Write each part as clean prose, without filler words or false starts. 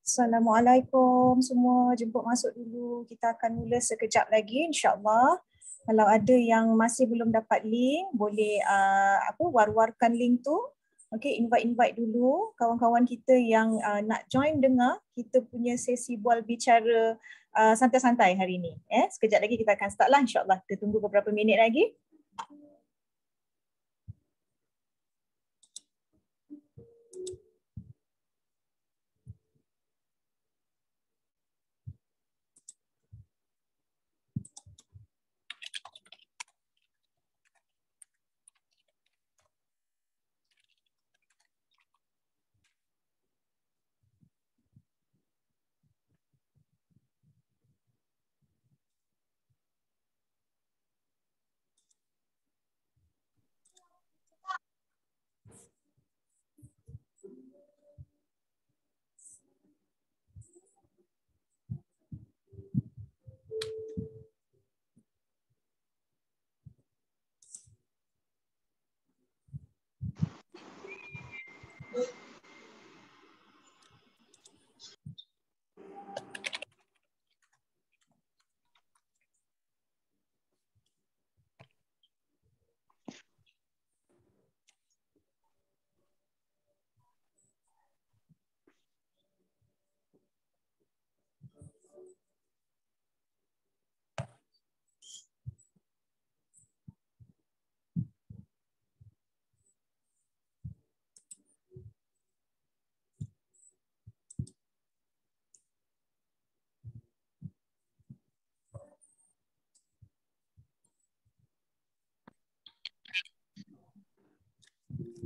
Assalamualaikum semua, jemput masuk dulu. Kita akan mula sekejap lagi insya-Allah. Kalau ada yang masih belum dapat link, boleh war-warkan link tu. Okey, invite dulu kawan-kawan kita yang nak join dengar kita punya sesi bual bicara santai-santai hari ini. Sekejap lagi kita akan start lah insya-Allah. Kita tunggu beberapa minit lagi.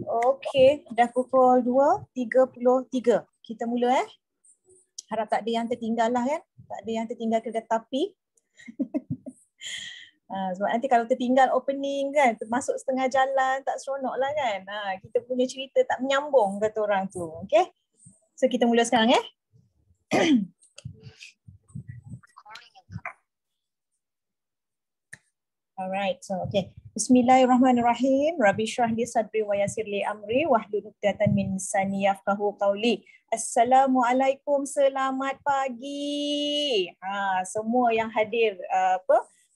Okey, dah pukul 2.33. Kita mula Harap tak ada yang tertinggal lah kan. Tak ada yang tertinggal kereta api. Sebab nanti kalau tertinggal opening kan, termasuk setengah jalan, tak seronok lah kan. Kita punya cerita tak menyambung kata orang tu. Okay. So kita mula sekarang Alright, so okay. Bismillahirrahmanirrahim. Rabbi shrah li sadri wa yassir li amri wahlul 'uqdatam min lisani yafqahu qawli. Assalamualaikum, selamat pagi. Semua yang hadir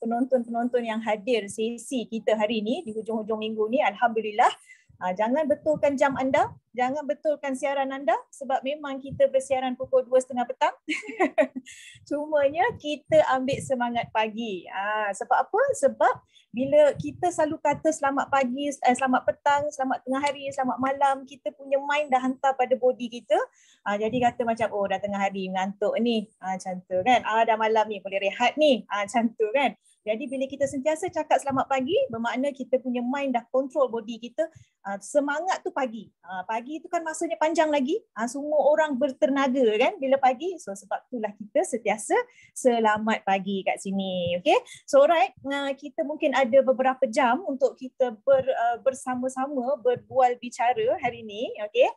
penonton-penonton yang hadir sesi kita hari ini di hujung-hujung minggu ni, alhamdulillah. Jangan betulkan jam anda, jangan betulkan siaran anda sebab memang kita bersiaran pukul 2.30 petang. Cumanya kita ambil semangat pagi. Sebab apa? Sebab bila kita selalu kata selamat pagi, selamat petang, selamat tengah hari, selamat malam, kita punya mind dah hantar pada body kita. Jadi kata macam, oh dah tengah hari, ngantuk ni. Macam tu kan. Dah malam ni, boleh rehat ni. Macam tu kan. Jadi bila kita sentiasa cakap selamat pagi, bermakna kita punya mind dah control body kita. Semangat tu pagi. Pagi tu kan masanya panjang lagi. Semua orang bertenaga kan bila pagi. So sebab itulah kita sentiasa selamat pagi kat sini. Okay. So alright, kita mungkin ada beberapa jam untuk kita bersama-sama berbual bicara hari ni. Okay.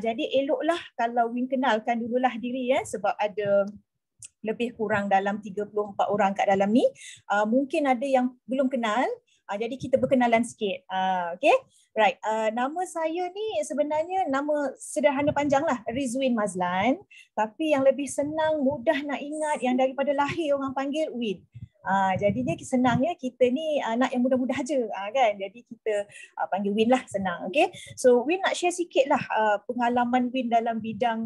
Jadi eloklah kalau Win kenalkan dululah diri sebab ada lebih kurang dalam 34 orang kat dalam ni. Mungkin ada yang belum kenal. Jadi kita berkenalan sikit. Okay. Right. Nama saya ni sebenarnya nama sederhana panjang lah. Rizwin Mazlan. Tapi yang lebih senang, mudah nak ingat, yang daripada lahir orang panggil Win. Jadinya senangnya kita ni anak yang mudah-mudah je kan. Jadi kita panggil Win lah, senang. Okay. So Win nak share sikit lah pengalaman Win dalam bidang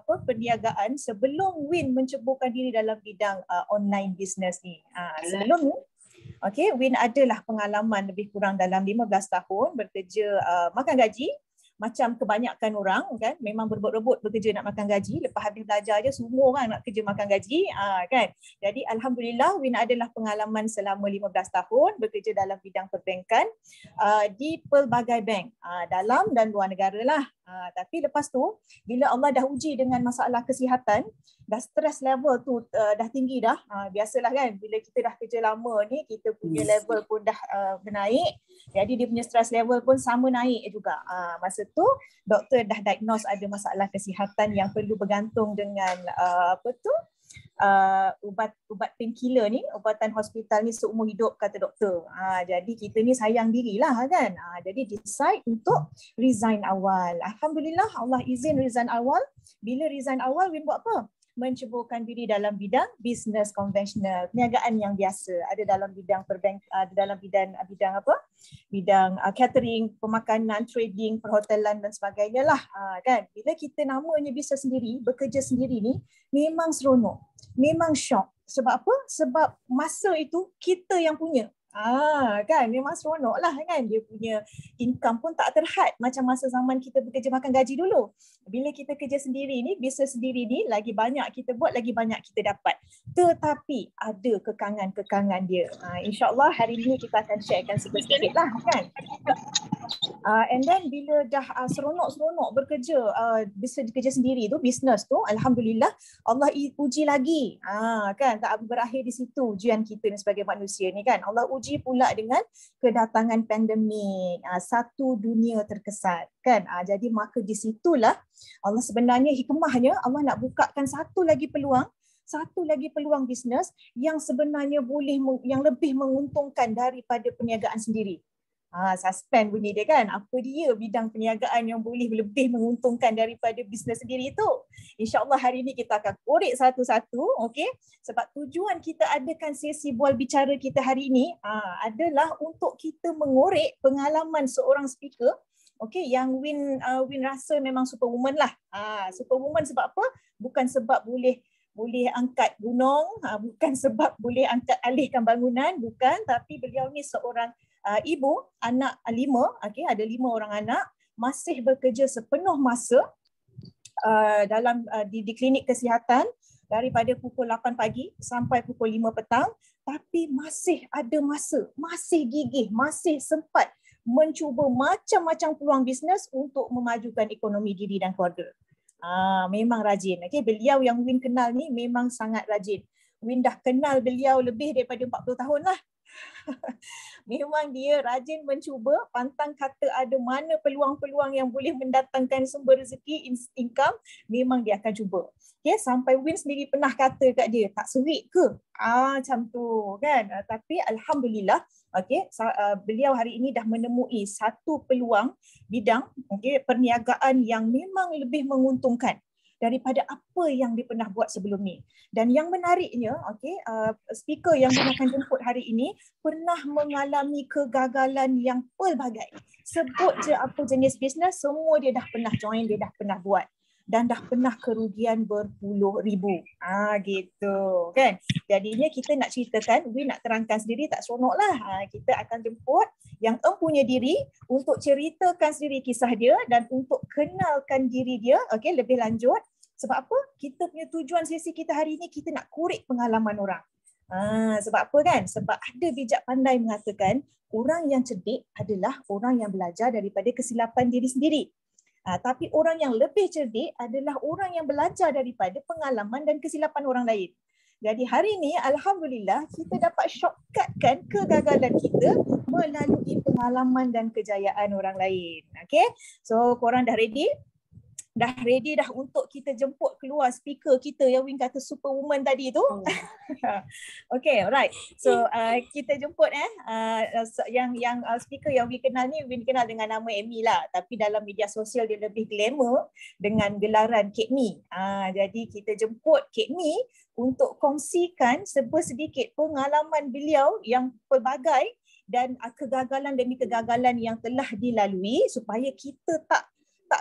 perniagaan sebelum Win menceburkan diri dalam bidang online business ni. Sebelum ni Win adalah pengalaman lebih kurang dalam 15 tahun bekerja makan gaji. Macam kebanyakan orang kan, memang berebut-rebut bekerja nak makan gaji. Lepas habis belajar je semua orang nak kerja makan gaji kan. Jadi alhamdulillah Win adalah pengalaman selama 15 tahun bekerja dalam bidang perbankan di pelbagai bank dalam dan luar negara lah. Tapi lepas tu bila Allah dah uji dengan masalah kesihatan, dah stress level tu dah tinggi dah. Biasalah kan bila kita dah kerja lama ni, kita punya level pun dah bernaik. Jadi dia punya stress level pun sama naik juga. Masa tu doktor dah diagnose ada masalah kesihatan yang perlu bergantung dengan ubat painkiller ni, ubatan hospital ni seumur hidup kata doktor. Jadi kita ni sayang dirilah kan. Jadi decide untuk resign awal. Alhamdulillah Allah izin resign awal. Bila resign awal Win buat apa? Menceburkan diri dalam bidang bisnes konvensional, perniagaan yang biasa, ada dalam bidang bidang apa? Bidang catering, pemakanan, trading, perhotelan dan sebagainya lah. Kan? Bila kita namanya bisnes sendiri, bekerja sendiri ni memang seronok, memang syok. Sebab apa? Sebab masa itu kita yang punya. Kan memang seronok lah kan, dia punya income pun tak terhad macam masa zaman kita bekerja makan gaji dulu. Bila kita kerja sendiri ni, bisnes sendiri ni, lagi banyak kita buat, lagi banyak kita dapat. Tetapi ada kekangan-kekangan dia. InsyaAllah hari ini kita akan sharekan sikit-sikit lah kan. And then bila dah seronok-seronok bekerja, kerja sendiri tu, bisnes tu, Alhamdulillah Allah uji lagi. Kan tak berakhir di situ ujian kita ni sebagai manusia ni kan. Allah uji pula dengan kedatangan pandemik, satu dunia terkesan kan. Jadi maka di situlah Allah sebenarnya hikmahnya Allah nak bukakan satu lagi peluang bisnes yang sebenarnya yang lebih menguntungkan daripada perniagaan sendiri. Suspend bunyi dia kan. Apa dia bidang perniagaan yang boleh lebih menguntungkan daripada bisnes sendiri itu? InsyaAllah hari ini kita akan korek satu-satu, okey? Sebab tujuan kita adakan sesi bual bicara kita hari ini adalah untuk kita mengorek pengalaman seorang speaker, okey, yang Win rasa memang superwoman lah. Superwoman sebab apa? Bukan sebab boleh angkat gunung, bukan sebab boleh alihkan bangunan, bukan, tapi beliau ni seorang ibu, anak 5, okey, ada 5 orang anak, masih bekerja sepenuh masa di klinik kesihatan daripada pukul 8 pagi sampai pukul 5 petang, tapi masih ada masa, masih gigih, masih sempat mencuba macam-macam peluang bisnes untuk memajukan ekonomi diri dan keluarga. Memang rajin. Okay, beliau yang Win kenal ni memang sangat rajin. Win dah kenal beliau lebih daripada 40 tahun lah. Memang dia rajin mencuba, pantang kata ada mana peluang-peluang yang boleh mendatangkan sumber rezeki, income, memang dia akan cuba. Okay, sampai Win sendiri pernah kata kat dia, tak serik ke? Macam tu kan. Tapi Alhamdulillah, okay, beliau hari ini dah menemui satu peluang bidang, okay, perniagaan yang memang lebih menguntungkan daripada apa yang dia pernah buat sebelum ni. Dan yang menariknya, okay, speaker yang kita akan jemput hari ini pernah mengalami kegagalan yang pelbagai. Sebut je apa jenis bisnes, semua dia dah pernah join, dia dah pernah buat. Dan dah pernah kerugian berpuluh ribu. Gitu kan. Jadinya kita nak ceritakan, Win nak terangkan sendiri tak seronok lah. Kita akan jemput yang empunya diri untuk ceritakan sendiri kisah dia dan untuk kenalkan diri dia, okay, lebih lanjut. Sebab apa? Kita punya tujuan sesi kita hari ini, kita nak korek pengalaman orang. Sebab apa kan? Sebab ada bijak pandai mengatakan orang yang cerdik adalah orang yang belajar daripada kesilapan diri sendiri. Tapi orang yang lebih cerdik adalah orang yang belajar daripada pengalaman dan kesilapan orang lain. Jadi hari ini Alhamdulillah kita dapat shortcutkan kegagalan kita melalui pengalaman dan kejayaan orang lain. Okay? So korang dah ready? Dah ready dah untuk kita jemput keluar speaker kita yang Win kata superwoman tadi tu? Okay, alright. So kita jemput yang speaker yang Win kenal ni, Win kenal dengan nama Amy lah. Tapi dalam media sosial dia lebih glamour dengan gelaran Kak Mi. Jadi kita jemput Kak Mi untuk kongsikan sedikit pengalaman beliau yang pelbagai dan kegagalan demi kegagalan yang telah dilalui supaya kita tak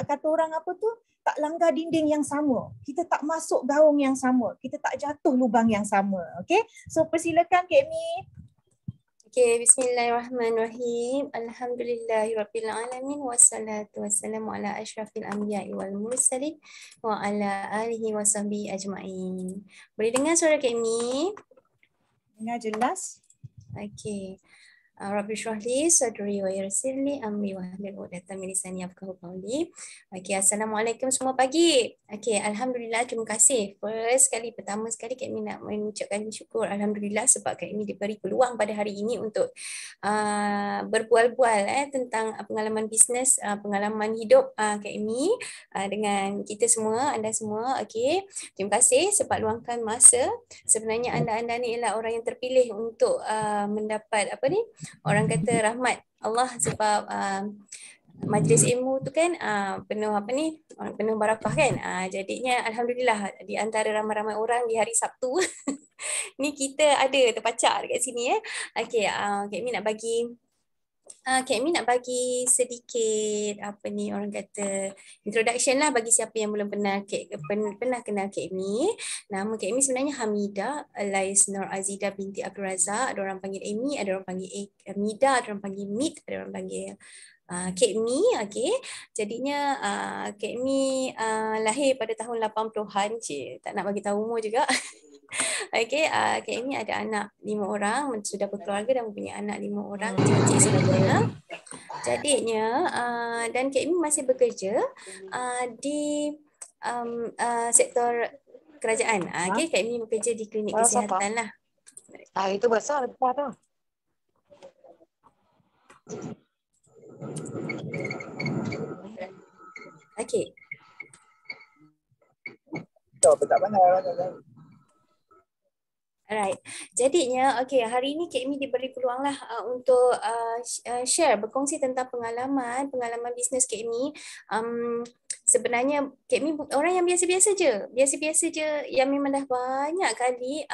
kata orang apa tu, tak langgar dinding yang sama. Kita tak masuk gaung yang sama. Kita tak jatuh lubang yang sama. Okay? So persilakan Kak Mi. Okay, bismillahirrahmanirrahim. Alhamdulillahirrabbilalamin. Wassalatu wassalamu ala ashrafil anbiya'i wal mursalin wa ala alihi wa sahbihi ajma'in. Boleh dengar suara Kak Mi? Dengar jelas. Okay. Rabbi shrah li sadri wa yassir li amri wahlul 'uqdatam min lisani yafqahu qawli. Okey, assalamualaikum semua pagi. Okey, alhamdulillah, terima kasih. Pertama sekali Kak Imi nak mengucapkan syukur alhamdulillah sebab Kak Imi diberi peluang pada hari ini untuk berbual-bual tentang pengalaman bisnes, pengalaman hidup Kak Imi dengan kita semua, anda semua. Okey, terima kasih sebab luangkan masa. Sebenarnya anda ni ialah orang yang terpilih untuk mendapat orang kata rahmat Allah sebab majlis ilmu tu kan penuh penuh barakah kan. Jadinya alhamdulillah di antara ramai-ramai orang di hari Sabtu ni kita ada terpacak dekat sini Okey, Kak Imi nak bagi Kak Imi nak bagi sedikit orang kata introduction lah bagi siapa yang belum pernah kenal Kak Imi. Nama Kak Imi sebenarnya Hamidah Alais Nur Azida binti Abdul Razak. Ada orang panggil Amy, ada orang panggil Mida, ada orang panggil Mit, ada orang panggil Kak Mi. Okay. Jadinya Kak Mi lahir pada tahun 80-an. Tak nak bagi tahu umur juga. Okay, Kak Amy ada anak 5 orang, sudah berkeluarga dan mempunyai anak 5 orang, cik-cik semuanya. Jadinya, dan Kak Amy masih bekerja di sektor kerajaan. Okay, Kak Amy bekerja di klinik kesihatan lah. Itu besar lepas tu. Okay. Tak pandai. Alright, jadinya hari ini Kak Amy diberi peluang lah untuk share, berkongsi tentang pengalaman bisnes Kak Amy. Sebenarnya Kak Amy orang yang biasa-biasa je yang memang dah banyak kali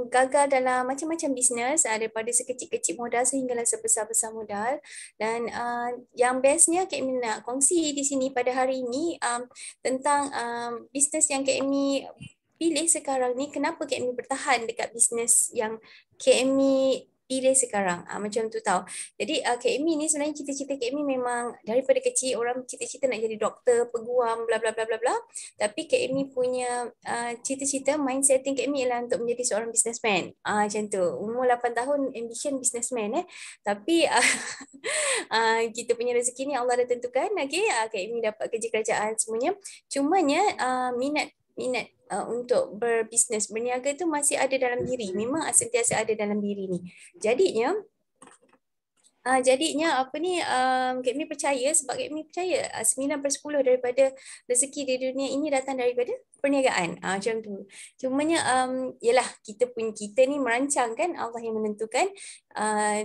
gagal dalam macam-macam bisnes, daripada sekecil-kecil modal sehinggalah sebesar-besar modal. Dan yang bestnya Kak Amy nak kongsi di sini pada hari ini tentang bisnes yang Kak Amy pilih sekarang ni, kenapa Kak Amy bertahan dekat bisnes yang Kak Amy pilih sekarang. Macam tu tau. Jadi Kak Amy ni sebenarnya cita-cita Kak Amy memang daripada kecil orang cita-cita nak jadi doktor, peguam, bla bla bla bla bla. Tapi Kak Amy punya cita-cita, mindsetting Kak Amy ialah untuk menjadi seorang businessman. Macam tu. Umur 8 tahun ambition businessman Tapi kita punya rezeki ni Allah dah tentukan. Kak Amy dapat kerja kerajaan semuanya. Cumanya minat untuk berbisnes, berniaga tu masih ada dalam diri. Memang sentiasa ada dalam diri ni. Jadinya Kak Amy percaya, sebab Kak Amy percaya 9/10 daripada rezeki di dunia ini datang daripada perniagaan. Macam tu. Cumanya yalah kita ni merancang kan, Allah yang menentukan.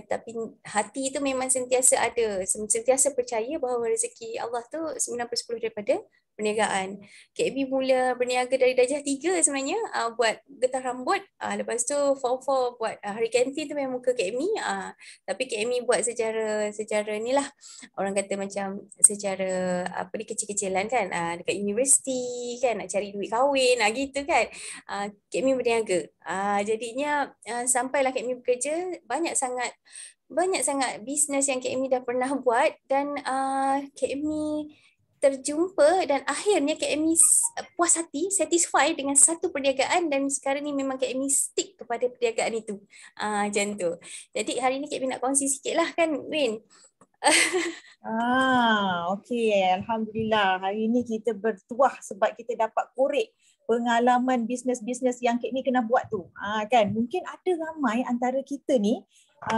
Tapi hati itu memang sentiasa ada, sentiasa percaya bahawa rezeki Allah tu 9/10 daripada perniagaan. Kak Amy mula berniaga dari darjah 3 sebenarnya, buat getah rambut. Lepas tu form 4 buat hari kantin tu memang muka Kak Amy. Tapi Kak Amy buat secara ni lah, orang kata macam secara kecil-kecilan kan, dekat universiti kan, nak cari duit kahwin gitu kan. Kak Amy berniaga. Jadinya sampailah Kak Amy bekerja, banyak sangat bisnes yang Kak Amy dah pernah buat. Dan Kak Amy terjumpa dan akhirnya Kak Amy puas hati, satisfied dengan satu perniagaan, dan sekarang ni memang Kak Amy stick kepada perniagaan itu. Macam tu. Jadi hari ni Kak Amy nak kongsi sikit lah kan, Win. Okey, alhamdulillah. Hari ni kita bertuah sebab kita dapat korek pengalaman bisnes-bisnes yang Kak Amy kena buat tu. Kan, mungkin ada ramai antara kita ni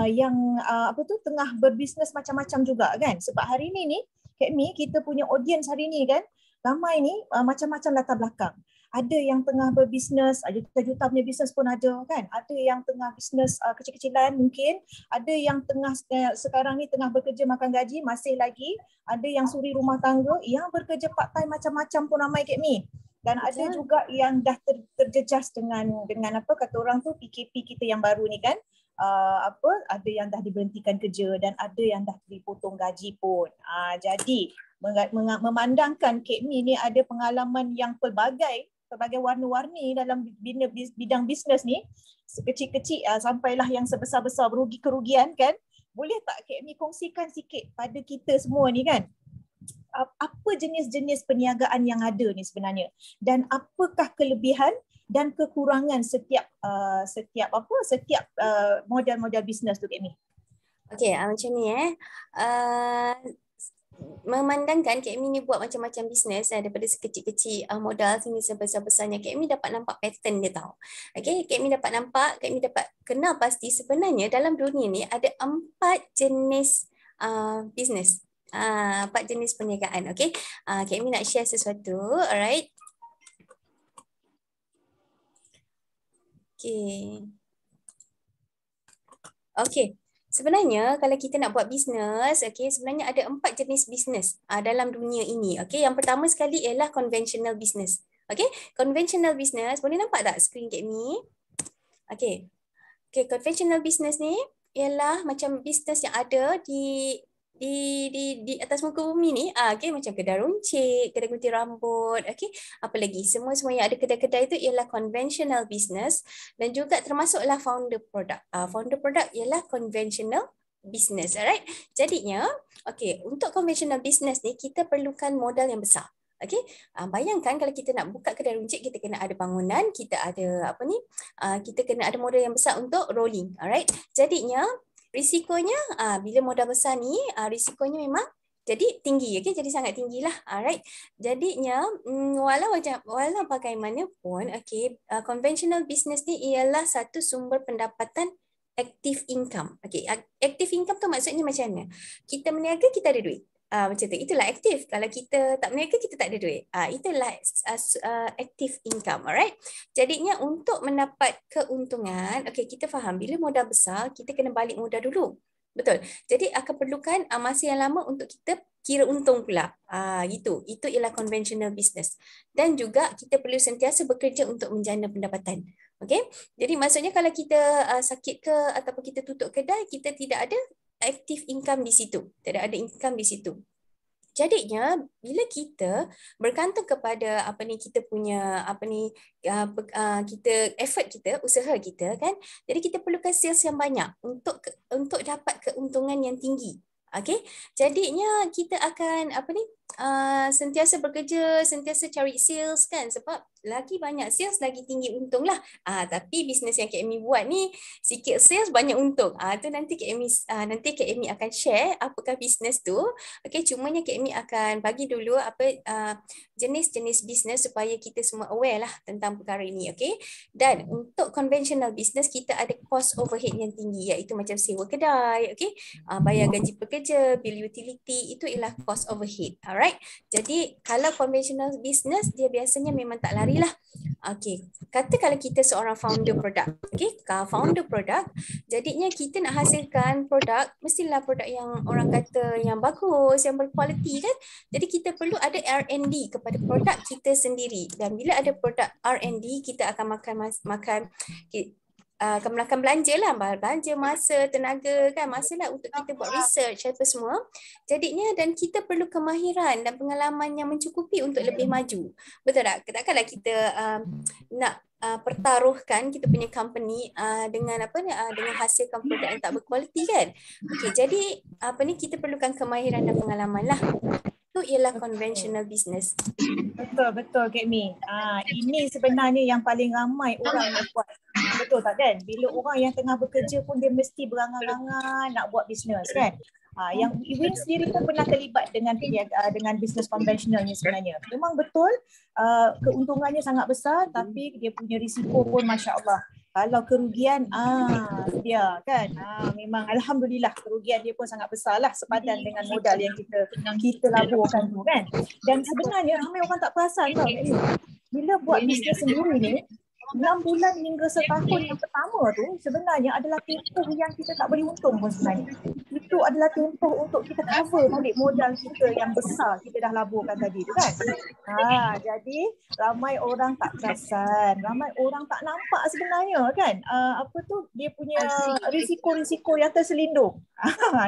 yang tengah berbisnes macam-macam juga kan. Sebab hari ni Kak Mi, kita punya audience hari ni kan, ramai ni macam-macam latar belakang. Ada yang tengah berbisnes, ada juta-juta punya bisnes pun ada kan. Ada yang tengah bisnes kecil-kecilan mungkin. Ada yang tengah sekarang ni tengah bekerja makan gaji, masih lagi. Ada yang suri rumah tangga, yang bekerja part time macam-macam pun ramai Kak Mi. Dan ada juga yang dah terjejas dengan kata orang tu PKP kita yang baru ni kan. Ada yang dah diberhentikan kerja dan ada yang dah dipotong gaji pun. Jadi memandangkan Kak Mi ni ada pengalaman yang pelbagai warna-warni dalam bidang bisnes ni, sekecil-kecil sampailah yang sebesar-besar kerugian kan. Boleh tak Kak Mi kongsikan sikit pada kita semua ni kan, apa jenis-jenis perniagaan yang ada ni sebenarnya, dan apakah kelebihan dan kekurangan setiap model-model bisnes tu Kak Mi? Okey, macam ni memandangkan Kak Emi ni buat macam-macam bisnes daripada sekecil-kecil modal sini sampai besar-besarnya, Kak Emi dapat nampak pattern dia tau. Okey, Kak Emi dapat nampak, Kak Emi dapat kenal pasti sebenarnya dalam dunia ni ada 4 jenis bisnes. 4 jenis perniagaan. Okey, Kak Emi nak share sesuatu. Alright. Okey. Okey. Sebenarnya kalau kita nak buat bisnes, okey, sebenarnya ada 4 jenis bisnes dalam dunia ini. Okey, yang pertama sekali ialah conventional business. Okey, conventional business, boleh nampak tak skrin Kak Mi? Okey. Okey, conventional business ni ialah macam bisnes yang ada di atas muka bumi ni, okey, macam kedai runcit, kedai gunting rambut, okey, apa lagi, semua yang ada kedai-kedai itu ialah conventional business dan juga termasuklah founder product. Founder product ialah conventional business, alright. Jadinya, okey, untuk conventional business ni kita perlukan modal yang besar. Okey, bayangkan kalau kita nak buka kedai runcit, kita kena ada bangunan, kita ada kita kena ada modal yang besar untuk rolling, alright. Jadinya risikonya bila modal besar ni risikonya memang jadi tinggi, okey, jadi sangat tinggilah, alright. Jadinya walau bagaimanapun, okey, conventional business ni ialah satu sumber pendapatan active income. Okey, active income tu maksudnya macam mana? Kita berniaga, kita ada duit. Macam tu, itulah aktif. Kalau kita tak berniaga, kita tak ada duit. Itulah active income, alright. Jadinya untuk mendapat keuntungan, okay, kita faham bila modal besar, kita kena balik modal dulu. Betul. Jadi akan perlukan masa yang lama untuk kita kira untung pula. Gitu. Itu ialah conventional business. Dan juga kita perlu sentiasa bekerja untuk menjana pendapatan. Okay. Jadi maksudnya kalau kita sakit ke ataupun kita tutup kedai, kita tidak ada active income di situ. Tidak ada income di situ. Jadinya bila kita bergantung kepada kita punya kita effort kita, usaha kita kan. Jadi kita perlukan sales yang banyak untuk dapat keuntungan yang tinggi. Okey. Jadinya kita akan sentiasa bekerja, sentiasa cari sales kan, sebab lagi banyak sales lagi tinggi untung lah. Tapi bisnes yang Kak Emi buat ni sikit sales banyak untung. Tu nanti Kak Emi akan share apakah bisnes tu. Okey, cumanya Kak Emi akan bagi dulu jenis-jenis bisnes supaya kita semua aware lah tentang perkara ini, okey. Dan untuk conventional business kita ada cost overhead yang tinggi, iaitu macam sewa kedai, okey, bayar gaji pekerja, bil utility, itu ialah cost overhead. Alright. Jadi kalau conventional business dia biasanya memang tak larilah. Okey. Kata kalau kita seorang founder produk, okey, founder produk, jadinya kita nak hasilkan produk, mestilah produk yang orang kata yang bagus, yang berkualiti kan. Jadi kita perlu ada R&D kepada produk kita sendiri. Dan bila ada produk R&D, kita akan akan belanja lah, belanja masa, tenaga kan, masa lah untuk kita buat research apa semua. Jadinya dan kita perlu kemahiran dan pengalaman yang mencukupi untuk lebih maju. Betul tak? Takkanlah kita nak pertaruhkan kita punya company dengan dengan hasilkan produk yang tak berkualiti kan. Okey, jadi kita perlukan kemahiran dan pengalaman lah. Itu ialah conventional business. Betul Kak Mi. Ini sebenarnya yang paling ramai orang nak buat. Betul tak kan? Bila orang yang tengah bekerja pun dia mesti berangan-angan nak buat bisnes kan. Yang Iwin sendiri pun pernah terlibat dengan bisnes konvensional ni sebenarnya. Memang betul keuntungannya sangat besar tapi dia punya risiko pun masya-Allah. Kalau kerugian dia kan memang alhamdulillah kerugian dia pun sangat besar lah sepadan dengan modal yang kita laburkan tu kan. Dan sebenarnya ramai orang tak perasan tau bila buat bisnes sendiri ni 6 bulan hingga setahun yang pertama tu sebenarnya adalah tempoh yang kita tak boleh untung pun sebenarnya. Itu adalah tempoh untuk kita cover balik modal kita yang besar kita dah laburkan tadi tu kan. Jadi ramai orang tak perasan, ramai orang tak nampak sebenarnya kan dia punya risiko-risiko yang terselindung.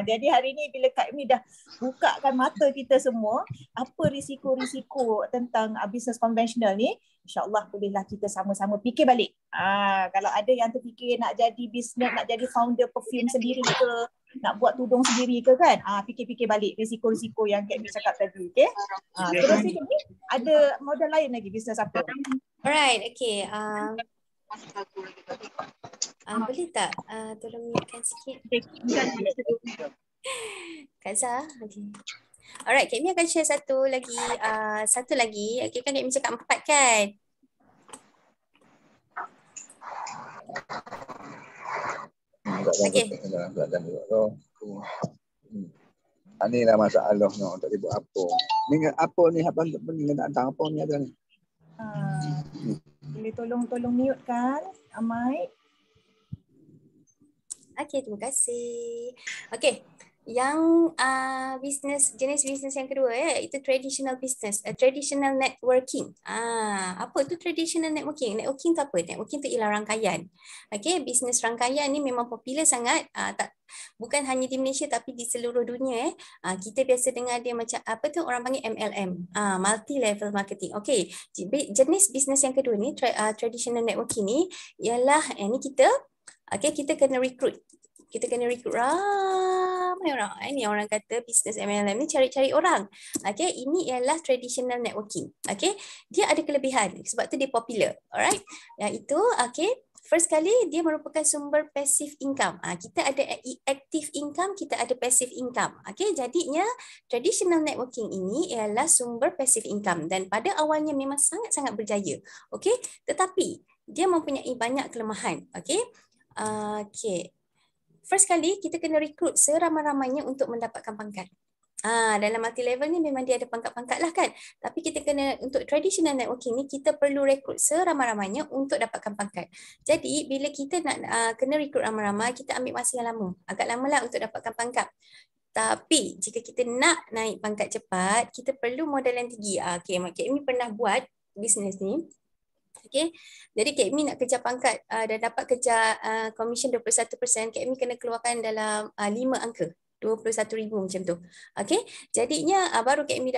Jadi hari ni bila Kak Mi dah bukakan mata kita semua apa risiko-risiko tentang bisnes konvensional ni, InsyaAllah bolehlah kita sama-sama fikir balik. Kalau ada yang terfikir nak jadi bisnes, nak jadi founder perfume sendiri ke, nak buat tudung sendiri ke kan, fikir-fikir balik risiko-risiko yang Kak Mi cakap tadi. Okay? Terus ni ada model lain lagi bisnes apa? Alright, okay. Boleh tak tolong mute-kan sikit? Kak Zah, okay. Alright, Kak Mi akan share satu lagi. Okay, kan Kak Mi cakap 4 kan? Okay. Ini lah masalah no, tak buat apa. Ni apa ni nak datang apa ni ada ni? Boleh tolong mute kan, Amai? Okay, terima kasih. Okay, yang jenis bisnes yang kedua itu traditional business, traditional networking. Apa tu traditional networking? Networking tu apa? Networking tu ialah rangkaian. Okay, bisnes rangkaian ni memang popular sangat. Bukan hanya di Malaysia tapi di seluruh dunia. Kita biasa dengar dia macam apa tu orang panggil MLM, multi level marketing. Okay, jenis bisnes yang kedua ni traditional networking ni ialah ni kita kena recruit. Kita kena recruit ramai orang. Ini orang kata bisnes MLM ni cari-cari orang. Okay, ini ialah traditional networking. Okay, dia ada kelebihan sebab tu dia popular. Alright, yang itu first kali dia merupakan sumber passive income. Kita ada active income, kita ada passive income. Okay, jadinya traditional networking ini ialah sumber passive income dan pada awalnya memang sangat-sangat berjaya. Okay, tetapi dia mempunyai banyak kelemahan. Okay. First kali kita kena rekrut seramai-ramainya untuk mendapatkan pangkat. Dalam multi level ni memang dia ada pangkat-pangkat lah kan. Tapi kita kena untuk traditional networking ni kita perlu rekrut seramai-ramainya untuk dapatkan pangkat. Jadi bila kita nak kena rekrut ramai-ramai, kita ambil masa yang lama. Agak lama lah untuk dapatkan pangkat. Tapi jika kita nak naik pangkat cepat, kita perlu modal yang tinggi. Kak Mi pernah buat bisnes ni. Okay. Jadi Kak Mi nak kejar pangkat dan dapat kejar komisen 21%, Kak Mi kena keluarkan dalam 5 angka. 21,000 macam tu. Okay. Jadinya baru Kak Mi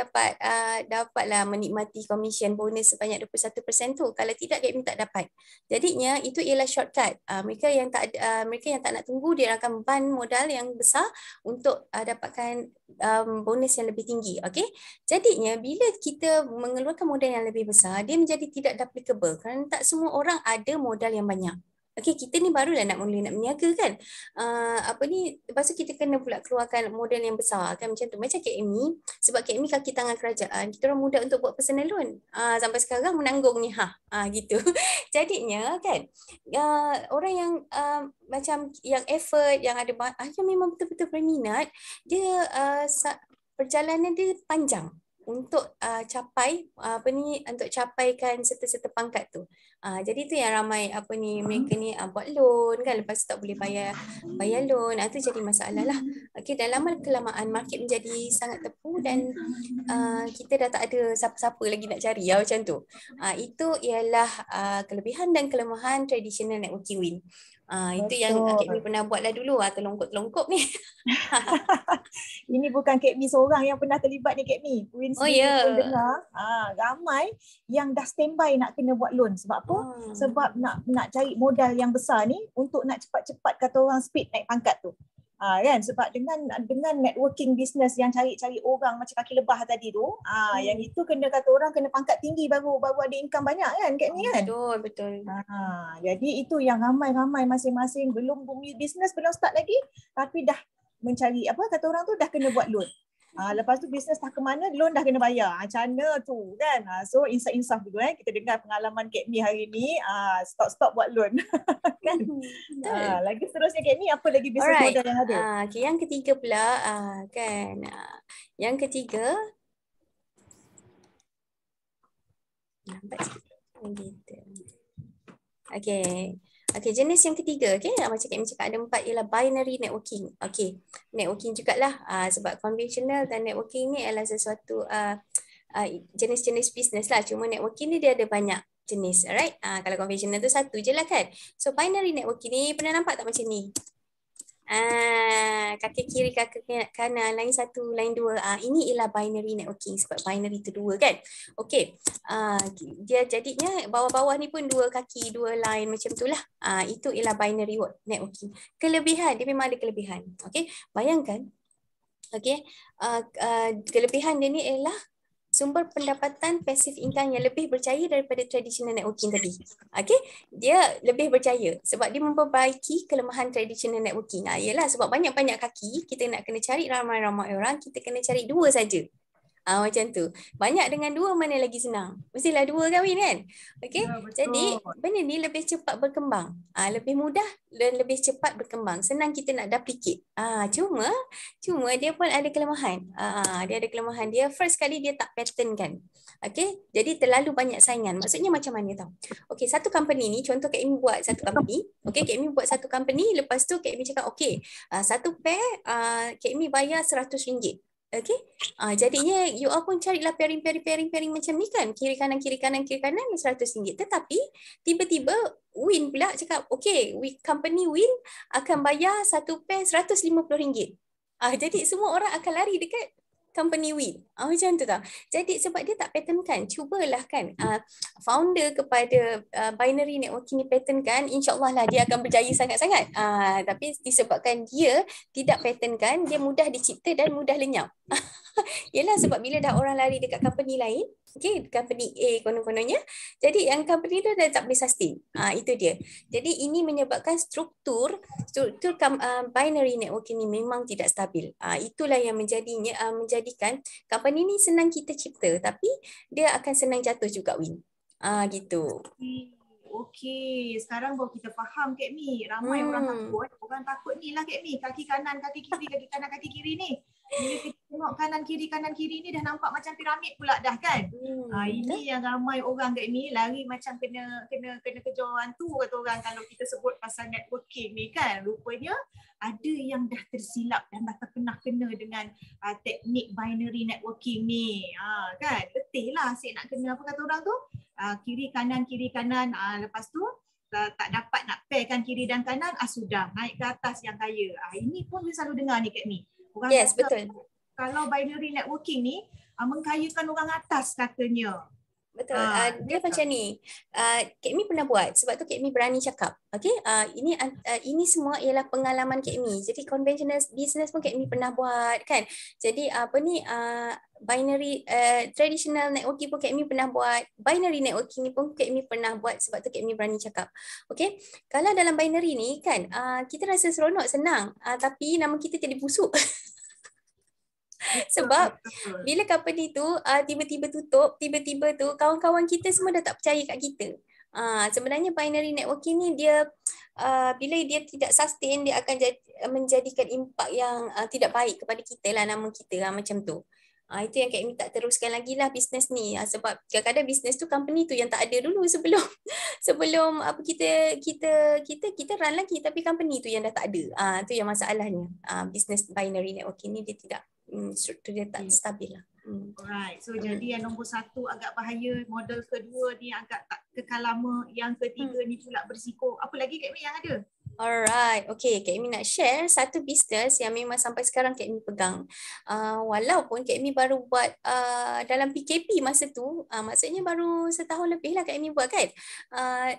dapatlah menikmati komisen bonus sebanyak 21% tu. Kalau tidak Kak Mi tak dapat. Jadinya itu ialah shortcut. Mereka yang tak nak tunggu dia akan ban modal yang besar untuk dapatkan bonus yang lebih tinggi. Okay. Jadinya bila kita mengeluarkan modal yang lebih besar, dia menjadi tidak applicable kerana tak semua orang ada modal yang banyak. Okey, kita ni barulah nak berniaga kan. Lepas tu kita kena pula keluarkan modal yang besar kan macam tu. Macam Kak Mi, sebab Kak Mi kaki tangan kerajaan, kita orang mudah untuk buat personal loan. Sampai sekarang menanggung ni gitu. Jadinya kan orang yang macam yang effort, yang ada yang memang betul-betul berminat, dia perjalanan dia panjang untuk untuk capaikan serta-serta pangkat tu. Jadi tu yang ramai mereka ni buat loan kan, lepas tu tak boleh bayar loan. Tu jadi masalah lah. Okey, dan lama-kelamaan market menjadi sangat tepu dan kita dah tak ada siapa-siapa lagi nak cari macam tu. Itu ialah kelebihan dan kelemahan traditional networking win. Itu yang Kak Mi pernah buat lah dulu, telongkop ni. Ini bukan Kak Mi seorang yang pernah terlibat ni Kak Mi. Win sendiri pun dengar ramai yang dah standby nak kena buat loan. Sebab apa? Sebab nak cari modal yang besar ni untuk nak cepat-cepat kata orang speed naik pangkat tu. Kan, sebab dengan networking business yang cari-cari orang macam kaki lebah tadi tu, yang itu kena kata orang kena pangkat tinggi baru ada income banyak kan Kak Mi kan? Betul. Jadi itu yang ramai-ramai masing-masing belum business belum start lagi tapi dah mencari kata orang tu dah kena buat loan. Lepas tu bisnes dah ke mana, loan dah kena bayar. Macam mana tu kan. So insaf-insaf dulu kita dengar pengalaman Kak Mi hari ni, stop buat loan. Kan? Lagi seterusnya Kak Mi, apa lagi bisnes modal yang ada? Yang ketiga pula kan. Yang ketiga nampak sikit. Okay, jenis yang ketiga, macam Kak Mi cakap ada 4 ialah binary networking. Okay, networking jugalah sebab conventional dan networking ni adalah sesuatu jenis-jenis bisnes lah. Cuma networking ni dia ada banyak jenis, alright? Kalau conventional tu satu je lah kan. So binary networking ni pernah nampak tak macam ni? Kaki kiri, kaki kanan, line 1, line 2. Ini ialah binary networking sebab binary tu 2 kan. Okey. Dia jadinya bawah-bawah ni pun 2 kaki, 2 line macam tu lah. Itu ialah binary networking. Kelebihan, dia memang ada kelebihan. Okey. Bayangkan. Okey. Kelebihan dia ni ialah sumber pendapatan passive income yang lebih berjaya daripada traditional networking tadi. Okay, dia lebih berjaya sebab dia memperbaiki kelemahan traditional networking. Yalah, sebab banyak-banyak kaki, kita nak kena cari ramai-ramai orang, kita kena cari 2 saja. Macam tu. Banyak dengan 2 mana lagi senang? Mestilah 2 kahwin kan? Okey. Ya, betul. Jadi benda ni lebih cepat berkembang. Lebih mudah dan lebih cepat berkembang. Senang kita nak duplicate. Cuma dia pun ada kelemahan. Dia ada kelemahan. Dia first kali dia tak pattern kan. Okey. Jadi terlalu banyak saingan. Maksudnya macam mana tau? Okey, satu company ni, contoh Kak Amy buat satu company. Okey, Kak Amy buat satu company, lepas tu Kak Amy cakap okey, satu pair Kak Amy bayar RM100. Okay. Jadinya you all pun carilah pairing macam ni kan. Kiri kanan RM100. Tetapi tiba-tiba Win pula cakap, okay, company Win akan bayar satu pair RM150. Jadi semua orang akan lari dekat company Win. Macam tu tau. Jadi sebab dia tak patternkan, cubalah kan founder kepada binary networking ni patternkan, insyaAllah lah dia akan berjaya sangat-sangat. Tapi disebabkan dia tidak patternkan, dia mudah dicipta dan mudah lenyap. Yelah, sebab bila dah orang lari dekat company lain, okay, company A konon-kononnya, jadi yang company tu dah tak boleh sustain. Itu dia. Jadi ini menyebabkan struktur binary networking ni memang tidak stabil. Itulah yang menjadikan company ni senang kita cipta, tapi dia akan senang jatuh juga, Win. Gitu. Okey, sekarang baru kita faham Kak Mi. Ramai orang takut. Orang takut ni lah Kak Mi. Kaki kanan, kaki kiri, kaki kanan, kaki kiri ni. Bila kita tengok kanan kiri ni dah nampak macam piramid pula dah kan. Ini yang ramai orang Kak Mi lari macam kena kejar hantu kata orang kalau kita sebut pasal networking ni kan. Rupanya ada yang dah tersilap dan dah terkena dengan teknik binary networking ni. Kan? Letih lah asyik nak kena apa kata orang tu? Kiri kanan, lepas tu tak dapat nak pairkan kiri dan kanan, sudah naik ke atas yang kaya. Ini pun saya selalu dengar ni Kak Mi. Orang yes, kata, betul. Kalau binary networking ni mengkayakan orang atas katanya. Betul. Dia macam ni. Kak Mi pernah buat. Sebab tu Kak Mi berani cakap. Okay. Ini semua ialah pengalaman Kak Mi. Jadi conventional business pun Kak Mi pernah buat kan. Jadi binary traditional networking pun Kak Mi pernah buat. Binary networking ni pun Kak Mi pernah buat. Sebab tu Kak Mi berani cakap. Okay. Kalau dalam binary ni kan, kita rasa seronok, senang. Tapi nama kita jadi busuk. Sebab bila company tu tiba-tiba tutup, tiba-tiba tu kawan-kawan kita semua dah tak percaya kat kita. Sebenarnya binary networking ni dia bila dia tidak sustain, dia akan menjadikan impak yang tidak baik kepada kita lah, nama kita macam tu. Itu yang Kak Mi tak teruskan lagi lah bisnes ni. Sebab kadang-kadang bisnes tu company tu yang tak ada dulu sebelum apa kita run lagi, tapi company tu yang dah tak ada. Tu yang masalahnya. Bisnes binary networking ni dia tidak struktur dia tak stabil lah. Alright, so jadi yang nombor 1 agak bahaya, model kedua ni agak tak kekal lama, yang ketiga ni pula berisiko. Apa lagi Kak Mi yang ada? Alright, okay, Kak Mi nak share satu bisnes yang memang sampai sekarang Kak Mi pegang. Walaupun Kak Mi baru buat dalam PKP masa tu, maksudnya baru setahun lebih lah Kak Mi buat kan.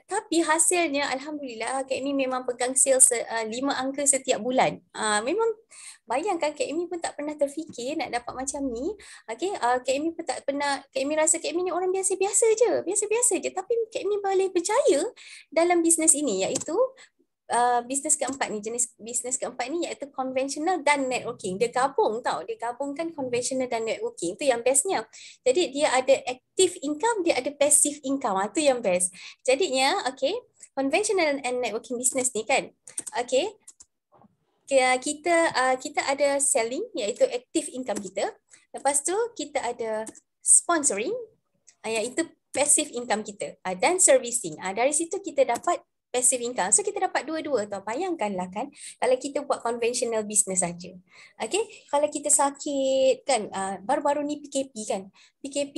Tapi hasilnya Alhamdulillah Kak Mi memang pegang sales 5 angka setiap bulan. Memang bayangkan Kak Mi pun tak pernah terfikir nak dapat macam ni. Okay, Kak Mi pun tak pernah, Kak Mi rasa Kak Mi ni orang biasa-biasa je. Tapi Kak Mi boleh berjaya dalam bisnes ini, iaitu bisnes keempat ni, jenis bisnes keempat ni iaitu conventional dan networking. Dia gabungkan conventional dan networking. Itu yang bestnya. Jadi dia ada active income, dia ada passive income. Itu yang best. Jadinya, okay, conventional and networking business ni kan, okay, kita ada selling iaitu active income kita. Lepas tu kita ada sponsoring iaitu passive income kita, dan servicing. Dari situ kita dapat passive income. So kita dapat dua-dua tau. Bayangkanlah kan kalau kita buat conventional business saja. Okay, kalau kita sakit kan, baru-baru ni PKP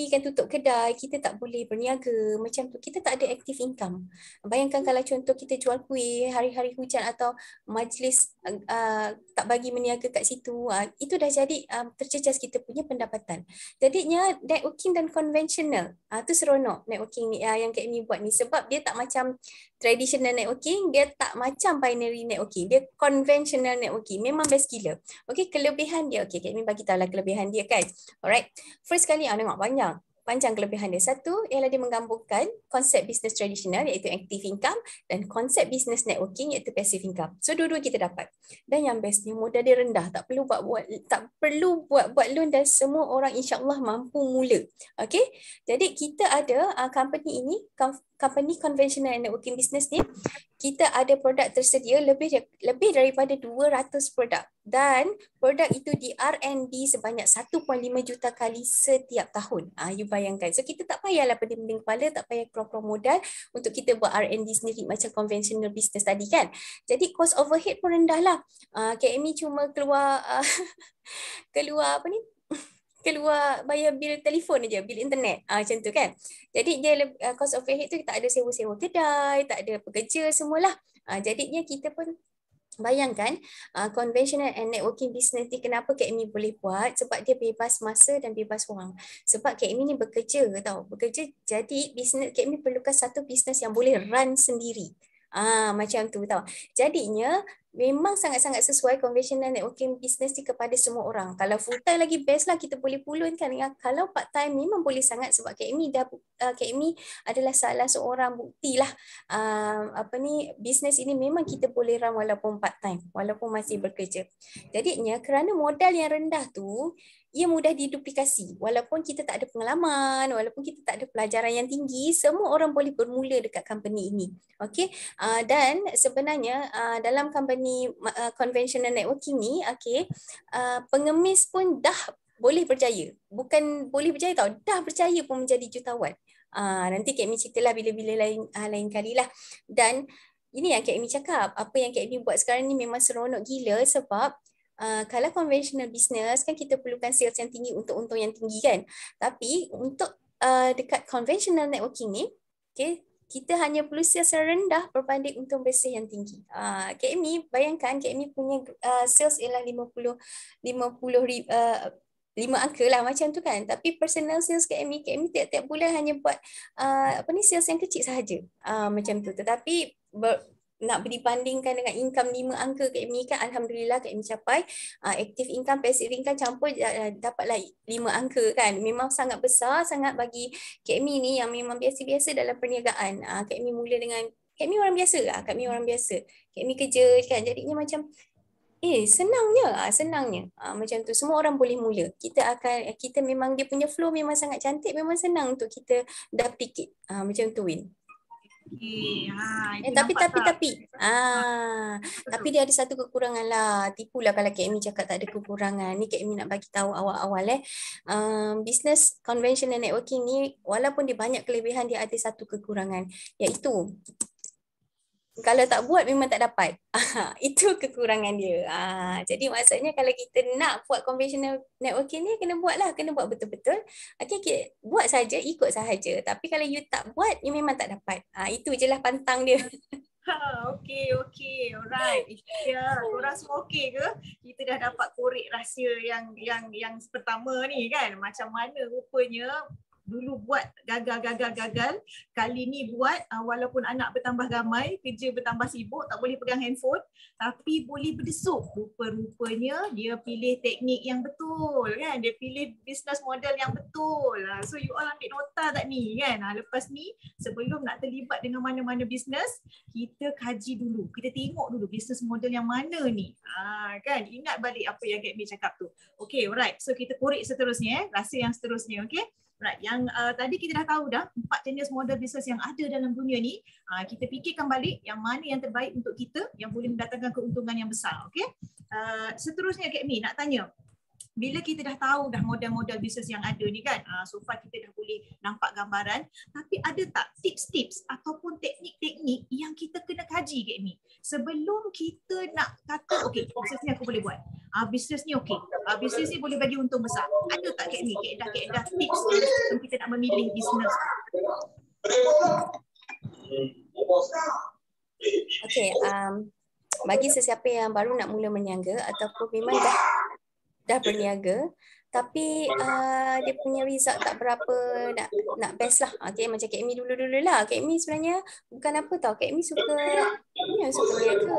kan tutup kedai, kita tak boleh berniaga macam tu, kita tak ada active income. Bayangkan kalau contoh kita jual kuih hari-hari hujan atau majlis tak bagi berniaga kat situ, itu dah jadi terjejas kita punya pendapatan. Jadinya networking dan conventional tu seronok networking ni yang Kak Mi buat ni, sebab dia tak macam traditional networking, dia tak macam binary networking. Dia conventional networking. Memang best gila. Okay, kelebihan dia. Okay, Kak Amy bagi tahu lah kelebihan dia kan. Alright. First kali, tengok panjang kelebihan dia. Satu, ialah dia menggabungkan konsep bisnes tradisional iaitu active income dan konsep bisnes networking iaitu passive income. So dua-dua kita dapat. Dan yang bestnya modal dia rendah, tak perlu buat loan dan semua orang insya-Allah mampu mula. Okey. Jadi kita ada company ini, company conventional and networking business ni, kita ada produk tersedia lebih daripada 200 produk dan produk itu di R&D sebanyak 1.5 juta kali setiap tahun. You bayangkan. So kita tak payahlah pening-pening kepala, tak payah keluar modal untuk kita buat R&D sendiri macam conventional business tadi kan. Jadi cost overhead pun rendah lah. Kak Amy cuma keluar keluar bayar bil telefon aja, bil internet. Macam tu kan. Jadi dia cost overhead tu tak ada sewa-sewa kedai, tak ada pekerja semualah. Jadinya kita pun bayangkan conventional and networking business ni kenapa Kak Amy boleh buat, sebab dia bebas masa dan bebas wang. Sebab Kak Amy ni bekerja jadi business Kak Amy perlukan satu business yang boleh run sendiri. Macam tu tau. Jadinya memang sangat-sangat sesuai conventional networking business ni kepada semua orang. Kalau full time lagi best lah, kita boleh pulunkan. Kalau part time memang boleh sangat sebab Kak Amy adalah salah seorang bukti lah. Business ini memang kita boleh run walaupun part time, walaupun masih bekerja. Jadinya kerana modal yang rendah tu, ia mudah diduplikasi. Walaupun kita tak ada pengalaman, walaupun kita tak ada pelajaran yang tinggi, semua orang boleh bermula dekat company ini. Okay? Dan sebenarnya dalam company conventional networking ni, pengemis pun dah boleh berjaya. Bukan boleh berjaya tau, dah berjaya pun menjadi jutawan. Nanti Kak Amy ceritalah bila-bila lain kali lah. Dan ini yang Kak Amy cakap, apa yang Kak Amy buat sekarang ni memang seronok gila sebab kalau conventional business kan kita perlukan sales yang tinggi untuk untung yang tinggi kan. Tapi untuk dekat conventional networking ni, okay, kita hanya perlu sales yang rendah berbanding untung bersih yang tinggi. Kak Amy, bayangkan Kak Amy punya sales ialah 5 angka lah macam tu kan. Tapi personal sales Kak Amy tiap-tiap bulan hanya buat sales yang kecil sahaja. Macam tu. Tetapi nak dibandingkan dengan income 5 angka Kak Amy kan, alhamdulillah Kak Amy capai active income, passive income campur dapatlah 5 angka kan. Memang sangat besar sangat bagi Kak Amy ni yang memang biasa-biasa dalam perniagaan. Kak Amy mula dengan Kak Amy orang biasa lah, Kak Amy kerja kan, jadinya macam senangnya macam tu, semua orang boleh mula. Kita memang dia punya flow memang sangat cantik, memang senang untuk kita duplicate macam tu Win. Tapi dia ada satu kekurangan lah. Tipulah kalau Kak Amy cakap tak ada kekurangan. Ni Kak Amy nak bagi tahu awal-awal business conventional networking ni walaupun dia banyak kelebihan, dia ada satu kekurangan, iaitu kalau tak buat memang tak dapat. Itu kekurangan dia. Jadi maksudnya kalau kita nak buat conventional networking ni, kena buat betul-betul. Okay, buat saja, ikut sahaja. Tapi kalau you tak buat, you memang tak dapat. Itu je lah pantang dia. Okay. Alright. Korang semua okay ke? Kita dah dapat korek rahsia yang pertama ni kan. Macam mana rupanya dulu buat gagal. Kali ni buat walaupun anak bertambah ramai, kerja bertambah sibuk, tak boleh pegang handphone, tapi boleh berdesuk. Rupa-rupanya dia pilih teknik yang betul kan. Dia pilih business model yang betul. So you all ambil nota tak ni kan. Lepas ni sebelum nak terlibat dengan mana-mana business, kita kaji dulu. Kita tengok dulu business model yang mana ni. Kan. Ingat balik apa yang Kak Amy cakap tu. Okay, alright. So kita korek seterusnya, rahsia yang seterusnya. Okay. Right, yang tadi kita dah tahu dah 4 jenis model bisnes yang ada dalam dunia ni. Kita fikirkan balik yang mana yang terbaik untuk kita yang boleh mendatangkan keuntungan yang besar. Okay? Seterusnya Kak Amy nak tanya, bila kita dah tahu dah model-model bisnes yang ada ni kan, so far kita dah boleh nampak gambaran, tapi ada tak tips-tips ataupun teknik-teknik yang kita kena kaji Kak Amy sebelum kita nak kata okay, bisnes ni aku boleh buat, bisnes ni okay, bisnes ni boleh bagi untung besar. Ada tak Kak Amy kaedah tips sebelum kita nak memilih bisnes? Okay, bagi sesiapa yang baru nak mula berniaga ataupun memang dah berniaga, tapi dia punya result tak berapa nak best lah. Okay, macam Kak Amy dulu-dulu lah. Kak Amy sebenarnya bukan apa tau. Kak Amy memang suka meniaga.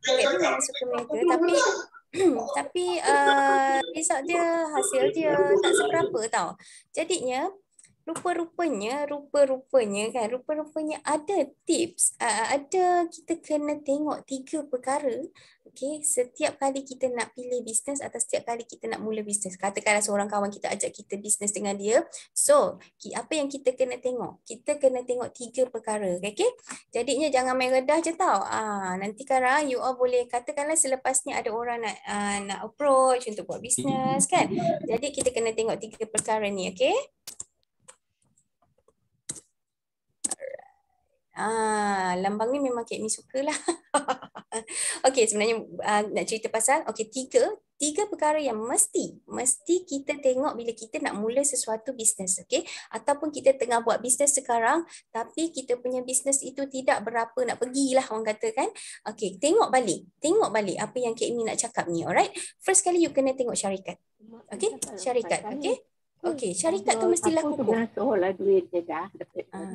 Kak Amy memang suka meniaga tapi tapi result dia, hasil dia tak seberapa tau. Jadinya rupa-rupanya ada tips, ada kita kena tengok 3 perkara. Okay, setiap kali kita nak pilih bisnes atau setiap kali kita nak mula bisnes. Katakanlah seorang kawan kita ajak kita bisnes dengan dia. So, apa yang kita kena tengok? Kita kena tengok 3 perkara. Okay? Jadinya jangan main redah je tau. Nanti sekarang you all boleh katakanlah selepas ni ada orang nak approach untuk buat bisnes kan. Jadi kita kena tengok 3 perkara ni. Okay? Lambang ni memang Kak Mi sukalah. Okey, sebenarnya nak cerita pasal tiga perkara yang mesti kita tengok bila kita nak mula sesuatu bisnes, okey? Ataupun kita tengah buat bisnes sekarang tapi kita punya bisnes itu tidak berapa nak pergilah orang kata kan. Okey, tengok balik apa yang Kak Mi nak cakap ni, alright? First kali you kena tengok syarikat. Okey, syarikat, okey? Okey, syarikat tu mestilah kukuh. Lah duit je dah.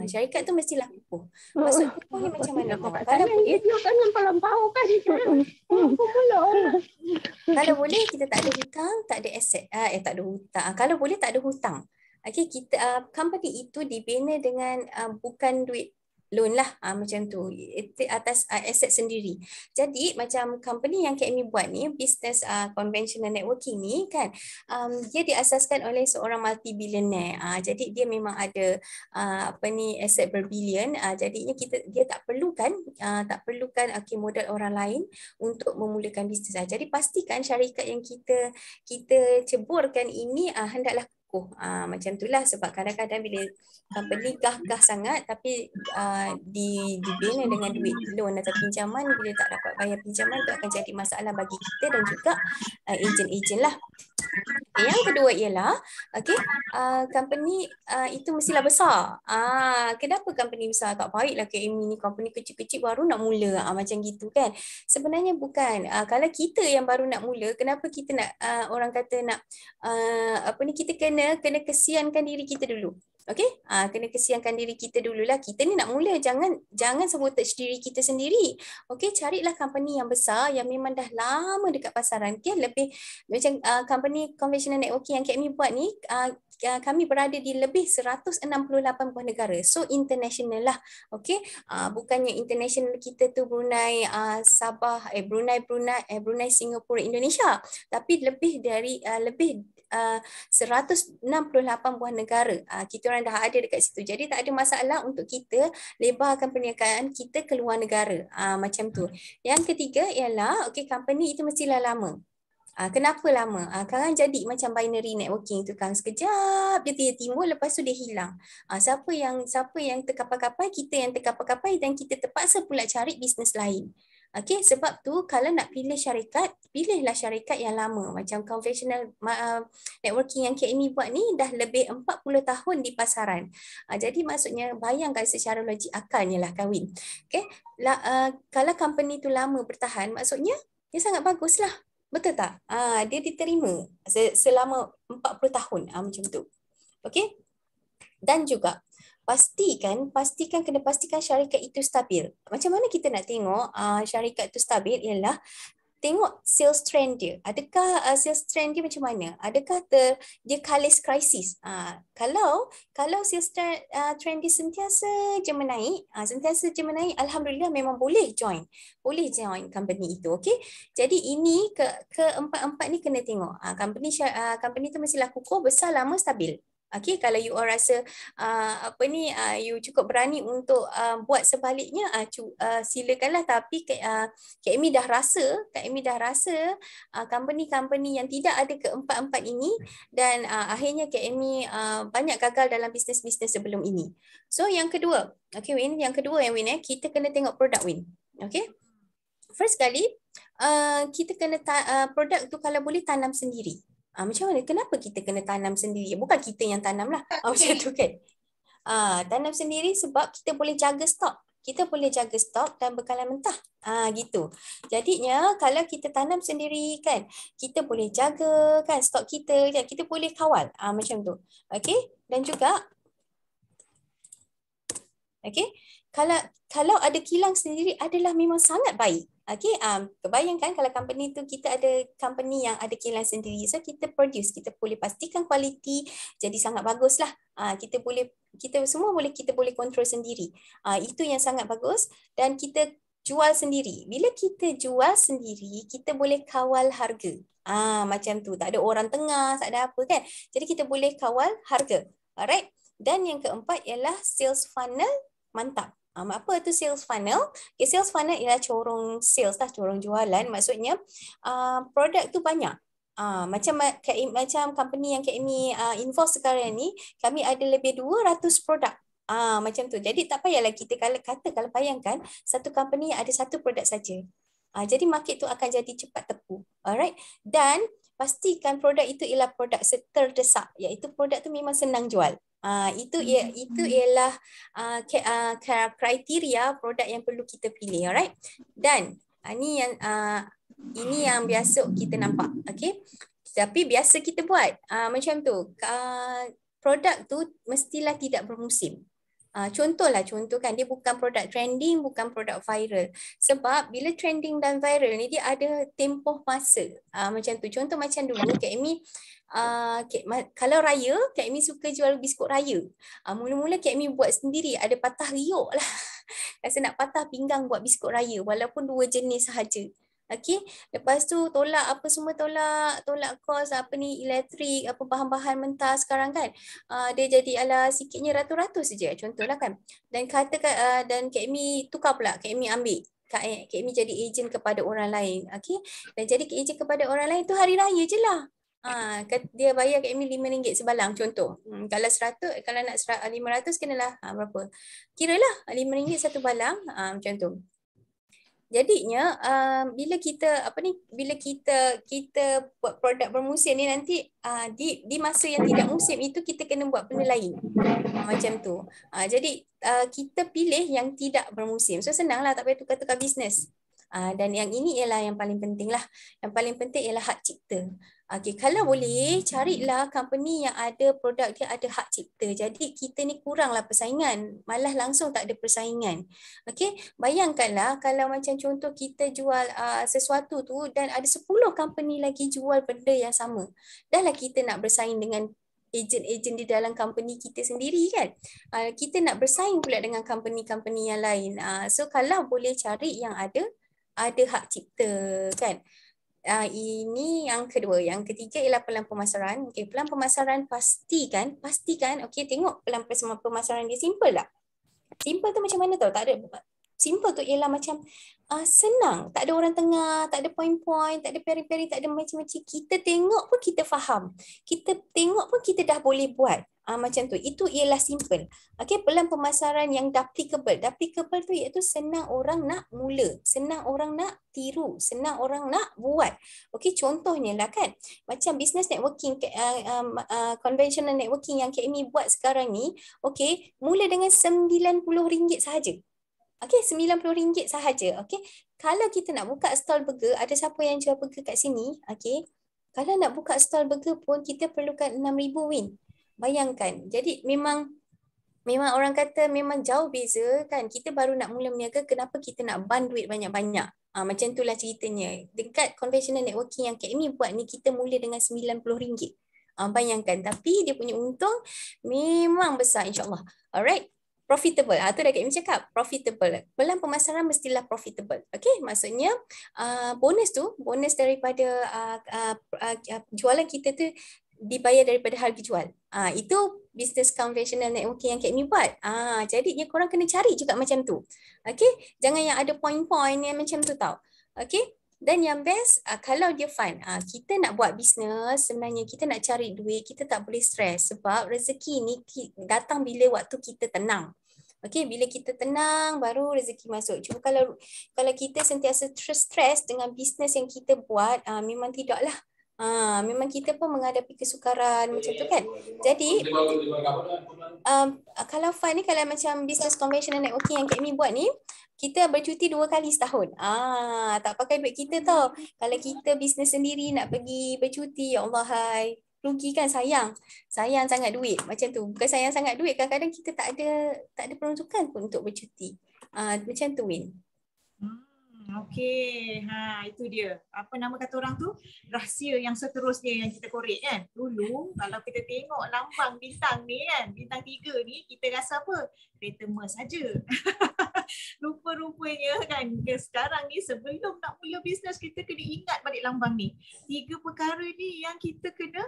Syarikat tu mestilah kukuh. Maksud kukuh ni macam mana? Kalau dia kan lampau kan. Kalau boleh kita tak ada hutang, tak ada aset. Tak ada hutang. Kalau boleh tak ada hutang. Okey, kita company itu dibina dengan bukan duit loan lah, macam tu, atas aset sendiri. Jadi macam company yang Kak Amy buat ni, business conventional networking ni kan, dia diasaskan oleh seorang multi-billionaire. Jadi dia memang ada aset berbilion. Jadinya dia tak perlukan modal orang lain untuk memulakan bisnes. Jadi pastikan syarikat yang kita ceburkan ini hendaklah macam itulah, sebab kadang-kadang bila company gah sangat tapi dibina dengan duit loan atau pinjaman, bila tak dapat bayar pinjaman itu akan jadi masalah bagi kita dan juga ejen-ejen lah. Yang kedua ialah company itu mestilah besar. Kenapa company besar? Tak baiklah Kak Amy ni company kecil-kecil baru nak mula macam gitu kan. Sebenarnya bukan. Kalau kita yang baru nak mula, kenapa kita nak orang kata nak kita kena kesiankan diri kita dulu. Okey, kena kesiankan diri kita dululah. Kita ni nak mula, jangan sabotage diri kita sendiri. Okey, carilah company yang besar yang memang dah lama dekat pasaran. Okey, lebih macam company conventional networking yang Kak Mi buat ni, kami berada di lebih 168 buah negara. So international lah. Okey, bukannya international kita tu Brunei, Sabah, Brunei, Singapura, Indonesia, tapi lebih 168 buah negara. Kita orang dah ada dekat situ. Jadi tak ada masalah untuk kita lebarkan perniagaan kita ke luar negara. Macam tu. Yang ketiga ialah company itu mestilah lama. Kenapa lama? Sekarang jadi macam binary networking tu kan, sekejap dia timbul, lepas tu dia hilang. Siapa yang terkapai-kapai, kita yang terkapai-kapai, dan kita terpaksa pula cari bisnes lain. Okey, sebab tu kalau nak pilih syarikat, pilihlah syarikat yang lama. Macam conventional networking yang Kak Amy buat ni dah lebih 40 tahun di pasaran. Jadi maksudnya bayangkan secara logik akalnya lah kahwin. Okey, kalau company tu lama bertahan, maksudnya dia sangat bagus lah. Betul tak? Dia diterima selama 40 tahun. Macam tu. Okey? Dan juga pastikan syarikat itu stabil. Macam mana kita nak tengok syarikat itu stabil ialah tengok sales trend dia. Adakah sales trend dia macam mana? Adakah dia kalis krisis? Kalau sales trend dia sentiasa je menaik, alhamdulillah memang boleh join company itu. Okey. Jadi ini keempat-empat ni kena tengok. Company tu mestilah kukuh, besar, lama, stabil. Okey, kalau you all rasa you cukup berani untuk buat sebaliknya, silakanlah. Tapi Kak Amy dah rasa company-company yang tidak ada keempat-empat ini, dan akhirnya Kak Amy banyak gagal dalam bisnes-bisnes sebelum ini. So yang kedua, Win, kita kena tengok produk, Win. Okey. First kali kita kena produk tu kalau boleh tanam sendiri. Macam mana? Kenapa kita kena tanam sendiri? Bukan kita yang tanam lah. Macam tu kan. Tanam sendiri sebab kita boleh jaga stok. Kita boleh jaga stok dan bekalan mentah. Gitu. Jadinya kalau kita tanam sendiri kan, kita boleh jaga kan stok kita, kita boleh kawal. Macam tu. Okey? Dan juga okey, kalau ada kilang sendiri adalah memang sangat baik. Okey, bayangkan kalau company tu kita ada company yang ada kilang sendiri. So kita produce, kita boleh pastikan kualiti jadi sangat baguslah. Kita boleh kontrol sendiri. Itu yang sangat bagus dan kita jual sendiri. Bila kita jual sendiri, kita boleh kawal harga. Macam tu, tak ada orang tengah, tak ada apa kan. Jadi kita boleh kawal harga. Alright. Dan yang keempat ialah sales funnel mantap. Apa tu sales funnel? Okay, sales funnel ialah corong sales lah, corong jualan. Maksudnya produk tu banyak. Macam company yang Kak Amy involve sekarang ni, kami ada lebih 200 produk. Macam tu. Jadi tak payahlah kita kalau bayangkan satu company yang ada satu produk saja. Jadi market tu akan jadi cepat tepu. Alright. Dan pastikan produk itu ialah produk terdesak, iaitu produk tu memang senang jual. Itu ialah kriteria produk yang perlu kita pilih, alright. Dan ini yang biasa kita nampak, okey. Tapi biasa kita buat macam tu. Produk tu mestilah tidak bermusim. Contoh kan, dia bukan produk trending, bukan produk viral. Sebab bila trending dan viral ni dia ada tempoh masa. Macam tu. Contoh macam dulu Kak Amy, kalau raya, Kak Amy suka jual biskut raya. Mula-mula Kak Amy buat sendiri, ada patah riuk lah. Rasa nak patah pinggang buat biskut raya walaupun 2 jenis sahaja. Okey, lepas tu tolak kos elektrik, bahan-bahan mentah sekarang kan. Dia jadi sikitnya ratus-ratus saja contohlah kan. Dan dan Kak Amy tukar pula, Kak Amy ambil. Kak Amy jadi ejen kepada orang lain. Okey. Dan jadi ejen kepada orang lain tu hari raya je lah. Dia bayar Kak Amy RM5 sebalang contoh. Kalau 100, kalau nak 500 kenalah berapa? Kiralah RM5 satu balang, macam tu. Jadinya bila kita buat produk bermusim ni nanti di masa yang tidak musim itu kita kena buat benda lain. Macam tu. Jadi kita pilih yang tidak bermusim. So senanglah, tak payah tukar-tukar bisnes. Dan yang ini ialah yang paling penting lah. Yang paling penting ialah hak cipta. Okay, kalau boleh carilah company yang ada produk dia ada hak cipta. Jadi kita ni kuranglah persaingan, malah langsung tak ada persaingan. Okay, bayangkanlah kalau macam contoh kita jual sesuatu tu dan ada 10 company lagi jual benda yang sama. Dah lah kita nak bersaing dengan ejen-ejen di dalam company kita sendiri kan. Kita nak bersaing pula dengan company-company yang lain. So kalau boleh cari yang ada hak cipta kan. Ini yang kedua. Yang ketiga ialah pelan pemasaran. Okay, pelan pemasaran pastikan. Okay, tengok pelan pemasaran dia simple tak? Simple tu macam mana tau? Tak ada. Simple tu ialah macam senang. Tak ada orang tengah, tak ada point-point, tak ada peri-peri, tak ada macam-macam. Kita tengok pun kita faham. Kita tengok pun kita dah boleh buat. Macam tu. Itu ialah simple. Okay, pelan pemasaran yang duplicable. Duplicable tu iaitu senang orang nak mula. Senang orang nak tiru. Senang orang nak buat. Okay, contohnya lah kan. Macam business networking, conventional networking yang Kak Amy buat sekarang ni. Okay, mula dengan RM90 sahaja. Okay, RM90 sahaja. Okay, kalau kita nak buka stall burger, ada siapa yang jual burger kat sini? Okay, kalau nak buka stall burger pun kita perlukan RM6,000 win. Bayangkan. Jadi memang orang kata memang jauh beza kan. Kita baru nak mula berniaga, kenapa kita nak ban duit banyak-banyak? Macam itulah ceritanya. Dekat conventional networking yang Kak Amy buat ni, kita mula dengan RM90. Bayangkan. Tapi dia punya untung memang besar insyaAllah. Alright. Profitable. Tu dah Kak Amy cakap. Profitable. Pelan pemasaran mestilah profitable. Okay. Maksudnya bonus daripada jualan kita tu dibayar daripada harga jual. Itu business conventional networking yang Kak Amy buat. Jadinya korang kena cari juga macam tu. Okay. Jangan yang ada point-point yang macam tu tau. Okay. Dan yang best, kalau dia fun. Kita nak buat bisnes, sebenarnya kita nak cari duit, kita tak boleh stres. Sebab rezeki ni datang bila waktu kita tenang. Okay, bila kita tenang, baru rezeki masuk. Cuma kalau kita sentiasa stres dengan bisnes yang kita buat, memang tidaklah. Memang kita pun menghadapi kesukaran macam tu kan. Jadi kalau Fun ni, kalau macam business conventional networking yang Kak Mi buat ni, kita bercuti 2 kali setahun. Tak pakai duit kita tau. Kalau kita bisnes sendiri nak pergi bercuti, ya Allah hai. Rugi kan, sayang. Sayang sangat duit. Macam tu. Bukan sayang sangat duit, kadang-kadang kita tak ada peruntukan pun untuk bercuti. Macam tu, Win. Okey, itu dia. Apa nama kata orang tu? Rahsia yang seterusnya yang kita korek kan. Dulu kalau kita tengok lambang bintang ni kan, bintang 3 ni, kita rasa apa? Kereta Merc saja. Rupa-rupanya kan, sekarang ni sebelum nak mula bisnes, kita kena ingat balik lambang ni. 3 perkara ni yang kita kena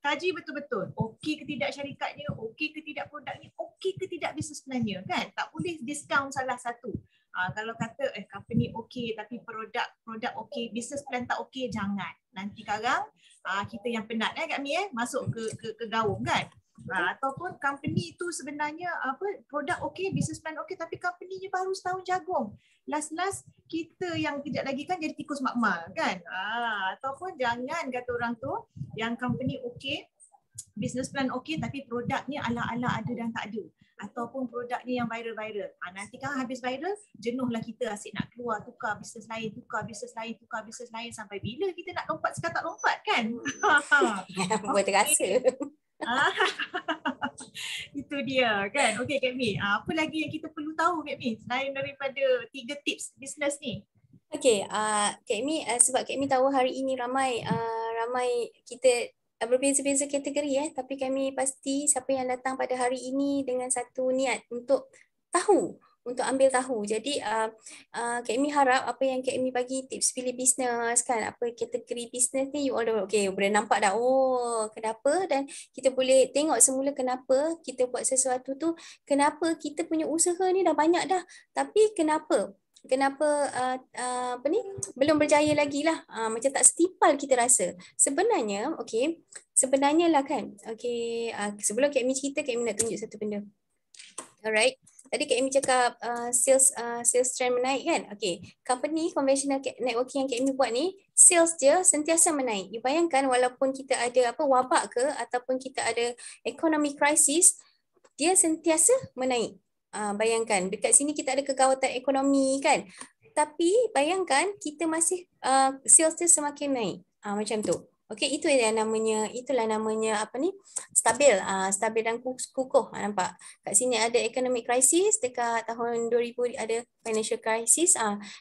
kaji betul-betul. Okey ke tidak syarikatnya, okey ke tidak produknya, okey ke tidak bisnes plannya kan. Tak boleh discount salah satu. Kalau kata company okey tapi produk okey, business plan tak okey, jangan. Nanti sekarang kita yang penat Kak Mi masuk ke gaung kan. Ataupun company tu sebenarnya produk okey, business plan okey tapi company-nya baru setahun jagung. Last kita yang kejap lagi kan jadi tikus makmal kan. Ataupun jangan kata orang tu yang company okey, business plan okey tapi produknya ala-ala ada dan tak ada. Ataupun produknya yang viral. Nanti kan habis viral, jenuhlah kita asyik nak keluar, tukar bisnes lain sampai bila kita nak lompat sekatap lompat kan? Buat terasa. Itu dia kan. Okey Kak Mi, apa lagi yang kita perlu tahu Kak Mi selain daripada 3 tips bisnes ni? Okey, Kak Mi, sebab Kak Mi tahu hari ini ramai kita berbeza-beza kategori tapi kami pasti siapa yang datang pada hari ini dengan satu niat untuk ambil tahu. Jadi Kak Mi harap apa yang Kak Mi bagi tips pilih bisnes kan, apa kategori bisnes ni you all boleh nampak dah kenapa, dan kita boleh tengok semula kenapa kita buat sesuatu tu, kenapa kita punya usaha ni dah banyak dah tapi kenapa belum berjaya lagi lah, macam tak setimpal kita rasa. Sebenarnya lah kan, sebelum Kak Mi cerita, Kak Mi nak tunjuk satu benda. Alright, tadi Kak Mi cakap sales trend menaik kan. Company conventional networking yang Kak Mi buat ni, sales dia sentiasa menaik. You bayangkan walaupun kita ada wabak ke ataupun kita ada economic crisis, dia sentiasa menaik. Bayangkan dekat sini kita ada kegawatan ekonomi kan, tapi bayangkan kita masih sales dia semakin naik, macam tu. Itulah namanya stabil dan kukuh. Nampak kat sini ada economic crisis, dekat tahun 2000 ada financial crisis,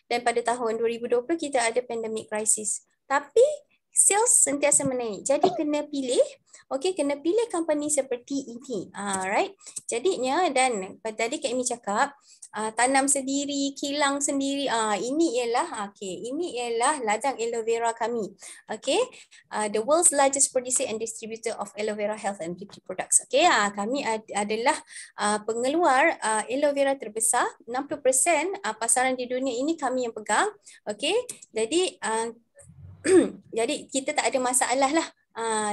dan pada tahun 2020 kita ada pandemic crisis, tapi sales sentiasa menaik. Jadi kena pilih company seperti ini. Right? Jadinya, dan tadi Kak Mi cakap tanam sendiri, kilang sendiri. Ini ialah ladang aloe vera kami. The world's largest producer and distributor of aloe vera health and beauty products. Kami adalah pengeluar aloe vera terbesar. 60% pasaran di dunia ini kami yang pegang. Jadi jadi kita tak ada masalah lah.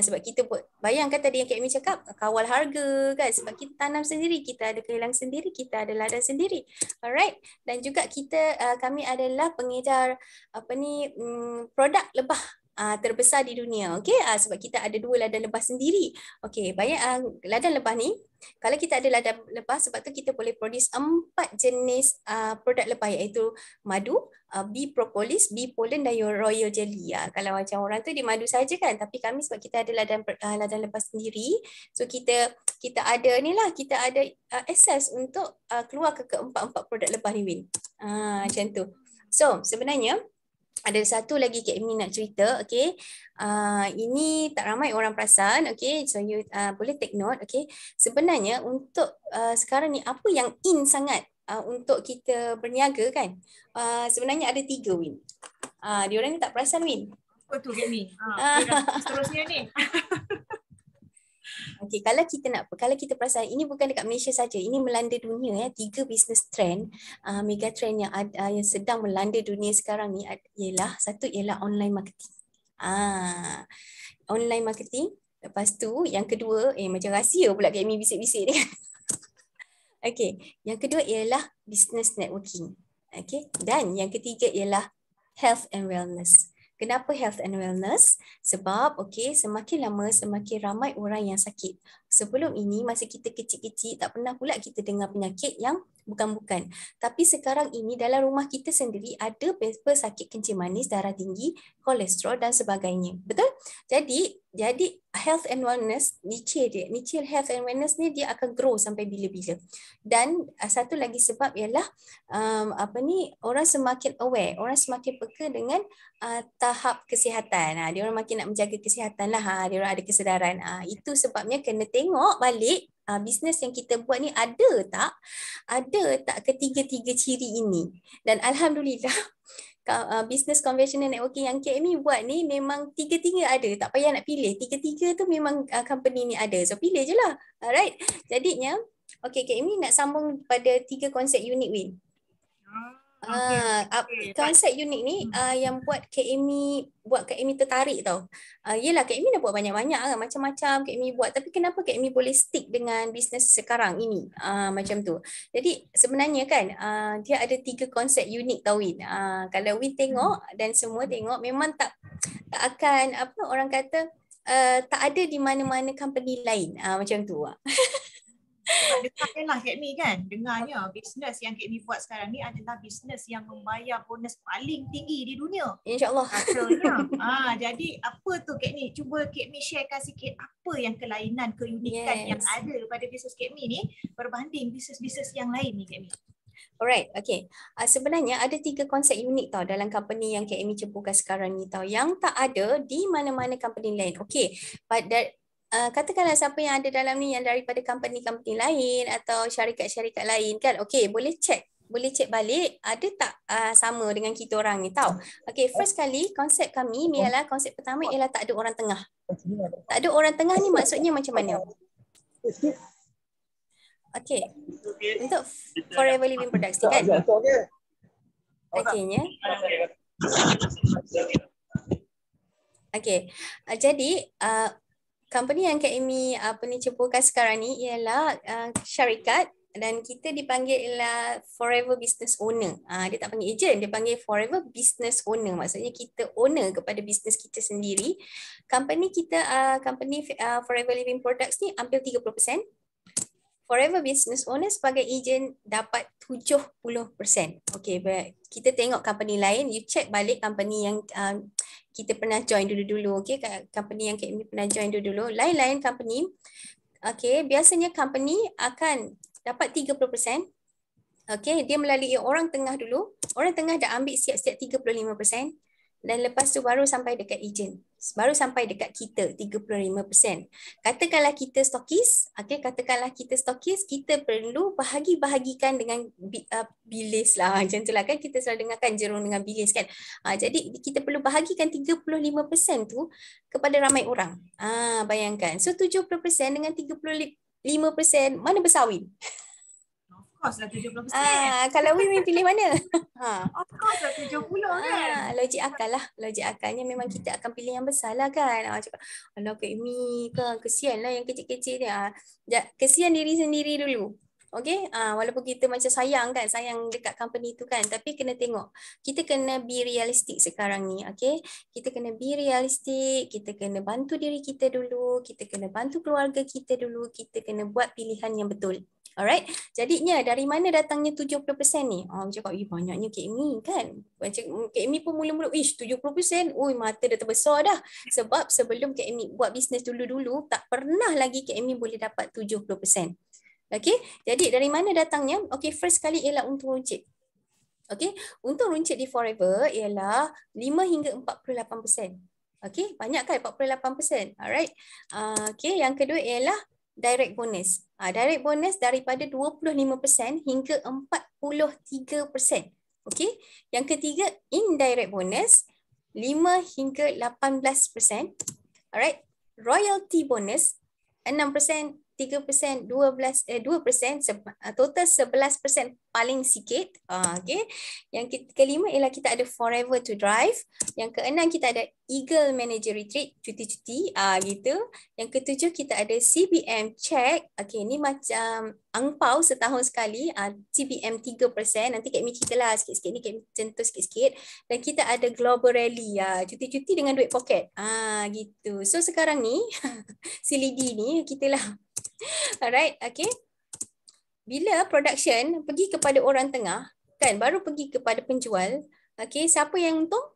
Sebab kita bayangkan tadi yang Kak Mi cakap, kawal harga kan, sebab kita tanam sendiri, kita ada kilang sendiri, kita ada ladang sendiri. Alright, dan juga kami adalah pengedar produk lebah terbesar di dunia. Sebab kita ada 2 ladang lebah sendiri. Ladang lebah ni, kalau kita ada ladang lebah, sebab tu kita boleh produce 4 jenis produk lebah, iaitu madu, bee propolis, bee pollen dan royal jelly. Kalau macam orang tu di madu saja kan, tapi kami sebab kita ada ladang lebah sendiri, so kita ada access untuk keluar ke 4 produk lebah ni, Win. Macam tu. So sebenarnya ada satu lagi Kak Mi nak cerita. Ini tak ramai orang perasan. So you boleh take note. Sebenarnya untuk sekarang ni apa yang in sangat untuk kita berniaga kan, sebenarnya ada 3, Win. Diorang ni tak perasan, Win. Apa tu Kak Mi? Seterusnya ni. Kalau kita perasan, ini bukan dekat Malaysia saja, ini melanda dunia 3 business trend, mega trend yang sedang melanda dunia sekarang ni ialah, satu ialah online marketing. Online marketing. Lepas tu yang kedua, macam rahsia pula Kak Mi bisik-bisik ni. Yang kedua ialah business networking. Dan yang ketiga ialah health and wellness. Kenapa health and wellness? Sebab semakin lama semakin ramai orang yang sakit. Sebelum ini masa kita kecil-kecil tak pernah pula kita dengar penyakit yang bukan-bukan. Tapi sekarang ini dalam rumah kita sendiri ada pesakit kencing manis, darah tinggi, kolesterol dan sebagainya. Betul? Jadi health and wellness, niche health and wellness ni dia akan grow sampai bila-bila. Dan satu lagi sebab ialah orang semakin aware, orang semakin peka dengan tahap kesihatan. Dia orang makin nak menjaga kesihatan lah. Dia orang ada kesedaran. Itu sebabnya kena tengok balik bisnes yang kita buat ni ada tak ketiga-tiga ciri ini. Dan alhamdulillah bisnes conventional networking yang KME buat ni memang tiga-tiga ada, tak payah nak pilih. Tiga-tiga tu memang company ni ada. So pilih je lah. Alright. Jadinya KME nak sambung pada 3 konsep unik Win. Konsep unik ni yang buat KME tertarik tau. Yelah KME dah buat banyak-banyak macam-macam KME buat, tapi kenapa KME boleh stick dengan bisnes sekarang ini macam tu. Jadi sebenarnya kan dia ada 3 konsep unik tau Win. Kalau Win tengok dan semua tengok, memang tak akan orang kata tak ada di mana-mana company lain macam tu. Sebab dengarlah KME kan, dengarnya bisnes yang KME buat sekarang ni adalah bisnes yang membayar bonus paling tinggi di dunia. InsyaAllah. Katanya. Jadi apa tu KME? Cuba KME sharekan sikit apa yang kelainan, keunikan yang ada pada bisnes KME ni berbanding bisnes-bisnes yang lain ni KME. Alright, sebenarnya ada 3 konsep unik tau dalam company yang KME cepukan sekarang ni tau, yang tak ada di mana-mana company lain. Katakanlah siapa yang ada dalam ni yang daripada company-company lain atau syarikat-syarikat lain kan, boleh check balik ada tak sama dengan kita orang ni tau. First kali konsep kami ni ialah konsep pertama ialah tak ada orang tengah. Tak ada orang tengah ni maksudnya macam mana? Untuk Forever Living Products ni kan. Jadi company yang KME cepukan sekarang ni ialah syarikat, dan kita dipanggil ialah Forever Business Owner. Dia tak panggil agent, dia panggil Forever Business Owner. Maksudnya kita owner kepada bisnes kita sendiri. Company kita, Forever Living Products ni hampir 30%. Forever Business Owner sebagai agent dapat 70%. Kita tengok company lain, you check balik company yang kita pernah join dulu-dulu, company yang KME pernah join dulu-dulu, lain-lain company, biasanya company akan dapat 30%, dia melalui orang tengah dulu, orang tengah dah ambil siap-siap 35%, dan lepas tu baru sampai dekat agent, baru sampai dekat kita 35%. Katakanlah kita stokis, kita perlu bahagikan dengan bilis lah, macam tu lah kan, kita selalu dengarkan jerung dengan bilis kan. Jadi kita perlu bahagikan 35% tu kepada ramai orang. Bayangkan, so 70% dengan 35%, mana bersawin? Of course lah 70%. Kalau Win pilih mana? Of course lah 70 kan. Logik akal lah. Logik akalnya memang kita akan pilih yang besar lah kan. Cakap, alah KME kan, kesian lah yang kecil-kecil ni. Kesian diri sendiri dulu. Walaupun kita macam sayang dekat company tu kan, tapi kena tengok. Kita kena be realistic sekarang ni, Kita kena be realistic, kita kena bantu diri kita dulu, kita kena bantu keluarga kita dulu, kita kena buat pilihan yang betul. Alright, jadinya dari mana datangnya 70% ni? Cakap, banyaknya KME kan. Macam KME pun mula-mula, 70%, mata dah terbesar dah. Sebab sebelum KME buat bisnes dulu-dulu, tak pernah lagi KME boleh dapat 70%. Jadi dari mana datangnya? First kali ialah untung runcit. Untung runcit di Forever ialah 5 hingga 48%. Banyak kan 48%. Alright. Yang kedua ialah direct bonus. Direct bonus daripada 25% hingga 43%. Yang ketiga indirect bonus 5 hingga 18%. Alright. Royalty bonus 6%, 3%, 2%, total 11% paling sikit. Okay. Yang kelima ialah kita ada Forever to Drive. Yang keenam kita ada Eagle Manager Retreat, cuti-cuti gitu. Yang ketujuh kita ada CBM Check. Okay, ni macam angpau setahun sekali. CBM 3%. Nanti Kak Mi ceritalah sikit-sikit ni, Kak Mi sentuh sikit-sikit. Dan kita ada Global Rally, cuti-cuti dengan duit poket. Gitu. So sekarang ni si Lidi ni kita lah. Alright, okay. Bila production pergi kepada orang tengah, kan, baru pergi kepada penjual, okay, siapa yang untung?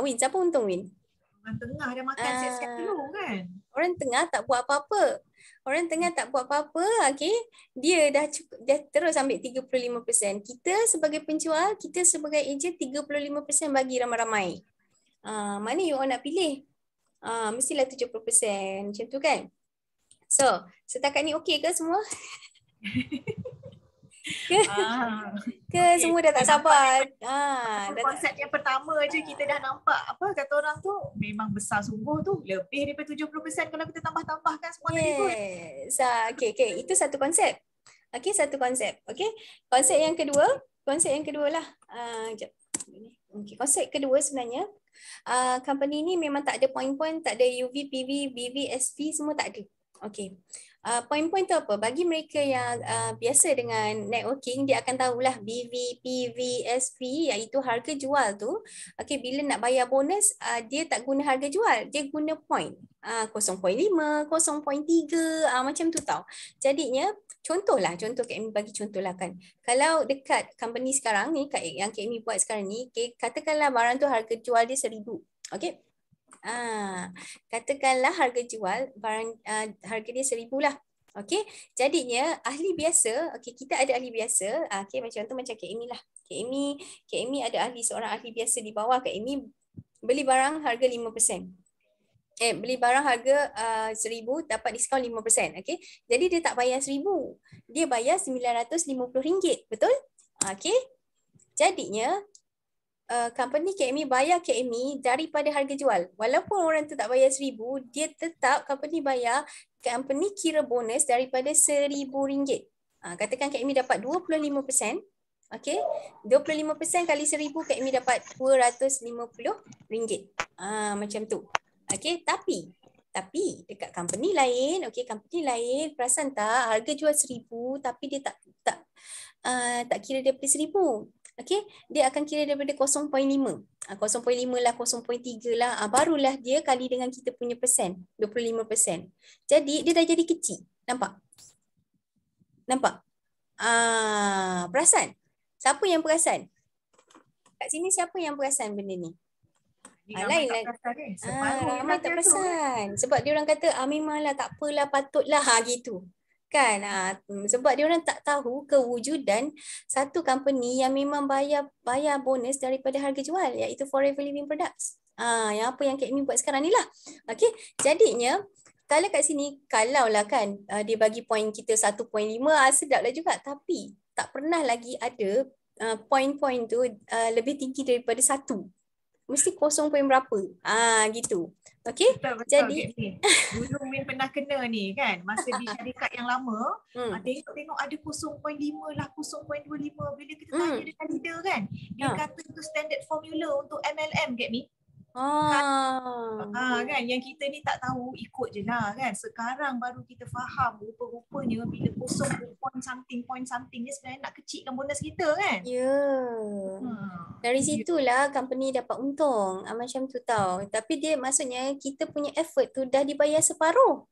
Win, siapa untung, Win? Orang tengah dah makan siap-siap dulu kan. Orang tengah tak buat apa-apa. Orang tengah tak buat apa-apa, okay, dia dah terus ambil 35%. Kita sebagai penjual, kita sebagai ejen 35% bagi ramai-ramai. Mana you all nak pilih? Mestilah 70%, macam tu kan? So, setakat ni okey ke semua? Ke semua dah tak sabar? Konsep yang pertama je kita dah nampak apa kata orang tu memang besar sungguh tu, lebih daripada 70% kalau kita tambah-tambahkan semua tadi pun. Yes. Okay. Itu satu konsep. Okay, satu konsep. Okay. Konsep yang kedua lah. Sekejap. Okay. Konsep kedua sebenarnya, company ni memang tak ada point-point, tak ada UV, PV, BV, SV, semua tak ada. Okay. Point-point tu apa? Bagi mereka yang biasa dengan networking, dia akan tahulah BV, PV, SV, iaitu harga jual tu. Okay, bila nak bayar bonus, dia tak guna harga jual, dia guna point. 0.5, 0.3, macam tu tau. Jadinya, contoh Kak Amy bagi contoh lah kan. Kalau dekat company sekarang ni, yang Kak Amy buat sekarang ni, okay, katakanlah barang tu harga jual dia 1,000. Okay. Katakanlah harga jual barang harga dia 1,000 lah. Okey, jadinya ahli biasa, okey, kita ada ahli biasa, okey, macam tu macam Kak Amy lah. Kak Amy ada seorang ahli biasa di bawah Kak Amy, beli barang harga 5%. Beli barang harga 1,000 dapat diskaun 5%, okey. Jadi dia tak bayar 1,000. Dia bayar RM950, betul? Okey. Jadinya company Kak Amy bayar Kak Amy daripada harga jual. Walaupun orang tu tak bayar 1,000, dia tetap company bayar, company kira bonus daripada RM1,000. Katakan Kak Amy dapat 25%. Okey, 25% kali 1,000 Kak Amy dapat RM250. Macam tu. Okey, tapi dekat company lain, okey, company lain perasan tak harga jual 1,000 tapi dia tak kira daripada 1,000. Okey, dia akan kira daripada 0.5. 0.5 lah, 0.3 lah. Barulah dia kali dengan kita punya persen, 25%. Jadi dia dah jadi kecil. Nampak? Perasan? Siapa yang perasan? Kat sini siapa yang perasan benda ni? Lain lah. Ramai tak perasan. Sebab dia orang kata, memanglah tak apalah, patutlah gitu. Kan, sebab dia orang tak tahu kewujudan satu company yang memang bayar bonus daripada harga jual, iaitu Forever Living Products. Yang apa yang Kak Amy buat sekarang ni lah. Okey, jadinya kalau kat sini, kalau lah kan dia bagi point kita 1.5, sedap lah juga, tapi tak pernah lagi ada point-point tu lebih tinggi daripada 1. Mesti 0 point berapa. Gitu. Okey. Jadi dulu Min pernah kena ni kan, masa di syarikat yang lama, tengok ada 0.5 lah, 0.25. Bila kita tanya dengan leader kan, dia kata itu standard formula untuk MLM, Kak Mi. Kan, yang kita ni tak tahu, ikut je lah kan. Sekarang baru kita faham rupa-rupanya bila point something ni sebenarnya nak kecilkan bonus kita kan. Dari situlah company dapat untung. Macam tu tau. Tapi dia maksudnya kita punya effort tu dah dibayar separuh.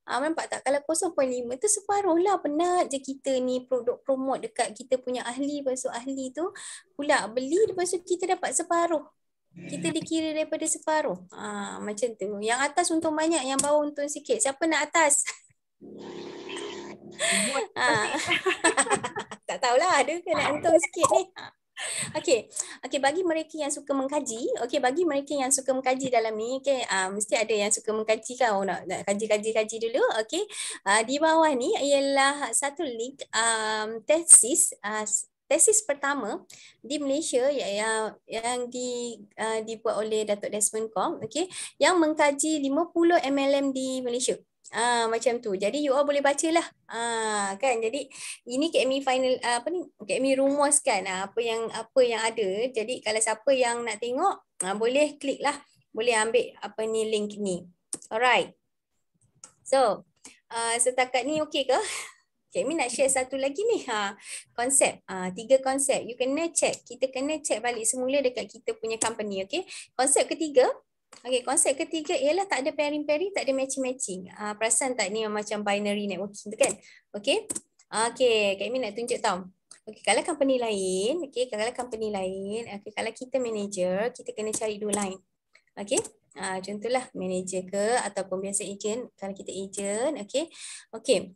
Nampak tak? Kalau 0.5 tu separuh lah. Penat je kita ni produk promote dekat kita punya ahli. Lepas tu ahli tu pula beli, lepas tu kita dapat separuh. Kita dikira daripada separuh. Macam tu. Yang atas untung banyak, yang bawah untung sikit. Siapa nak atas? Tak tahulah, ada ke nak untung sikit ni. Okey, bagi mereka yang suka mengkaji, bagi mereka yang suka mengkaji dalam ni, mesti ada yang suka mengkaji kan, nak kaji dulu. Di bawah ni ialah satu link tesis pertama di Malaysia yang dibuat oleh Datuk Desmond Kong, yang mengkaji 50 MLM di Malaysia. Macam tu. Jadi you all boleh bacalah. Kan. Jadi ini Kak Amy final Kak Amy rumuskan apa yang ada. Jadi kalau siapa yang nak tengok boleh klik lah. Boleh ambil link ni. Alright. So, setakat ni okey ke? Kak Amy nak share satu lagi ni. Konsep. 3 konsep. You kena check. Kita kena check balik semula dekat kita punya company. Okay. Konsep ketiga. Okay, konsep ketiga ialah tak ada pairing-pairing, tak ada matching-matching. Perasan tak ni yang macam binary networking tu kan? Okay. Okay, Kak Amy nak tunjuk tau. Okay, kalau company lain, okay, kalau kita manager, kita kena cari 2 line. Okay. Contohlah manager ke ataupun biasa agent. Kalau kita agent, okay. Okay.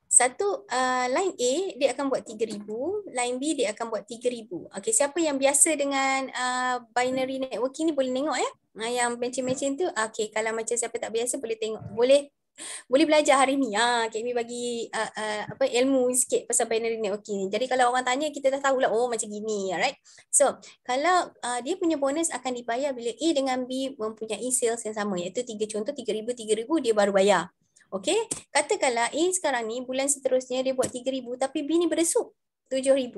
Satu line A dia akan buat 3,000, line B dia akan buat 3,000. Okey, siapa yang biasa dengan binary networking ni boleh tengok ya. Yang matching-matching tu, okey, kalau macam siapa tak biasa boleh tengok, boleh belajar hari ni. Kak Amy bagi ilmu sikit pasal binary networking ni. Jadi kalau orang tanya kita dah tahulah macam gini, alright. So, kalau dia punya bonus akan dibayar bila A dengan B mempunyai sales yang sama, iaitu 3 3,000 dia baru bayar. Okey, katakanlah A sekarang ni bulan seterusnya dia buat 3,000 tapi B ni beresuk 7,000.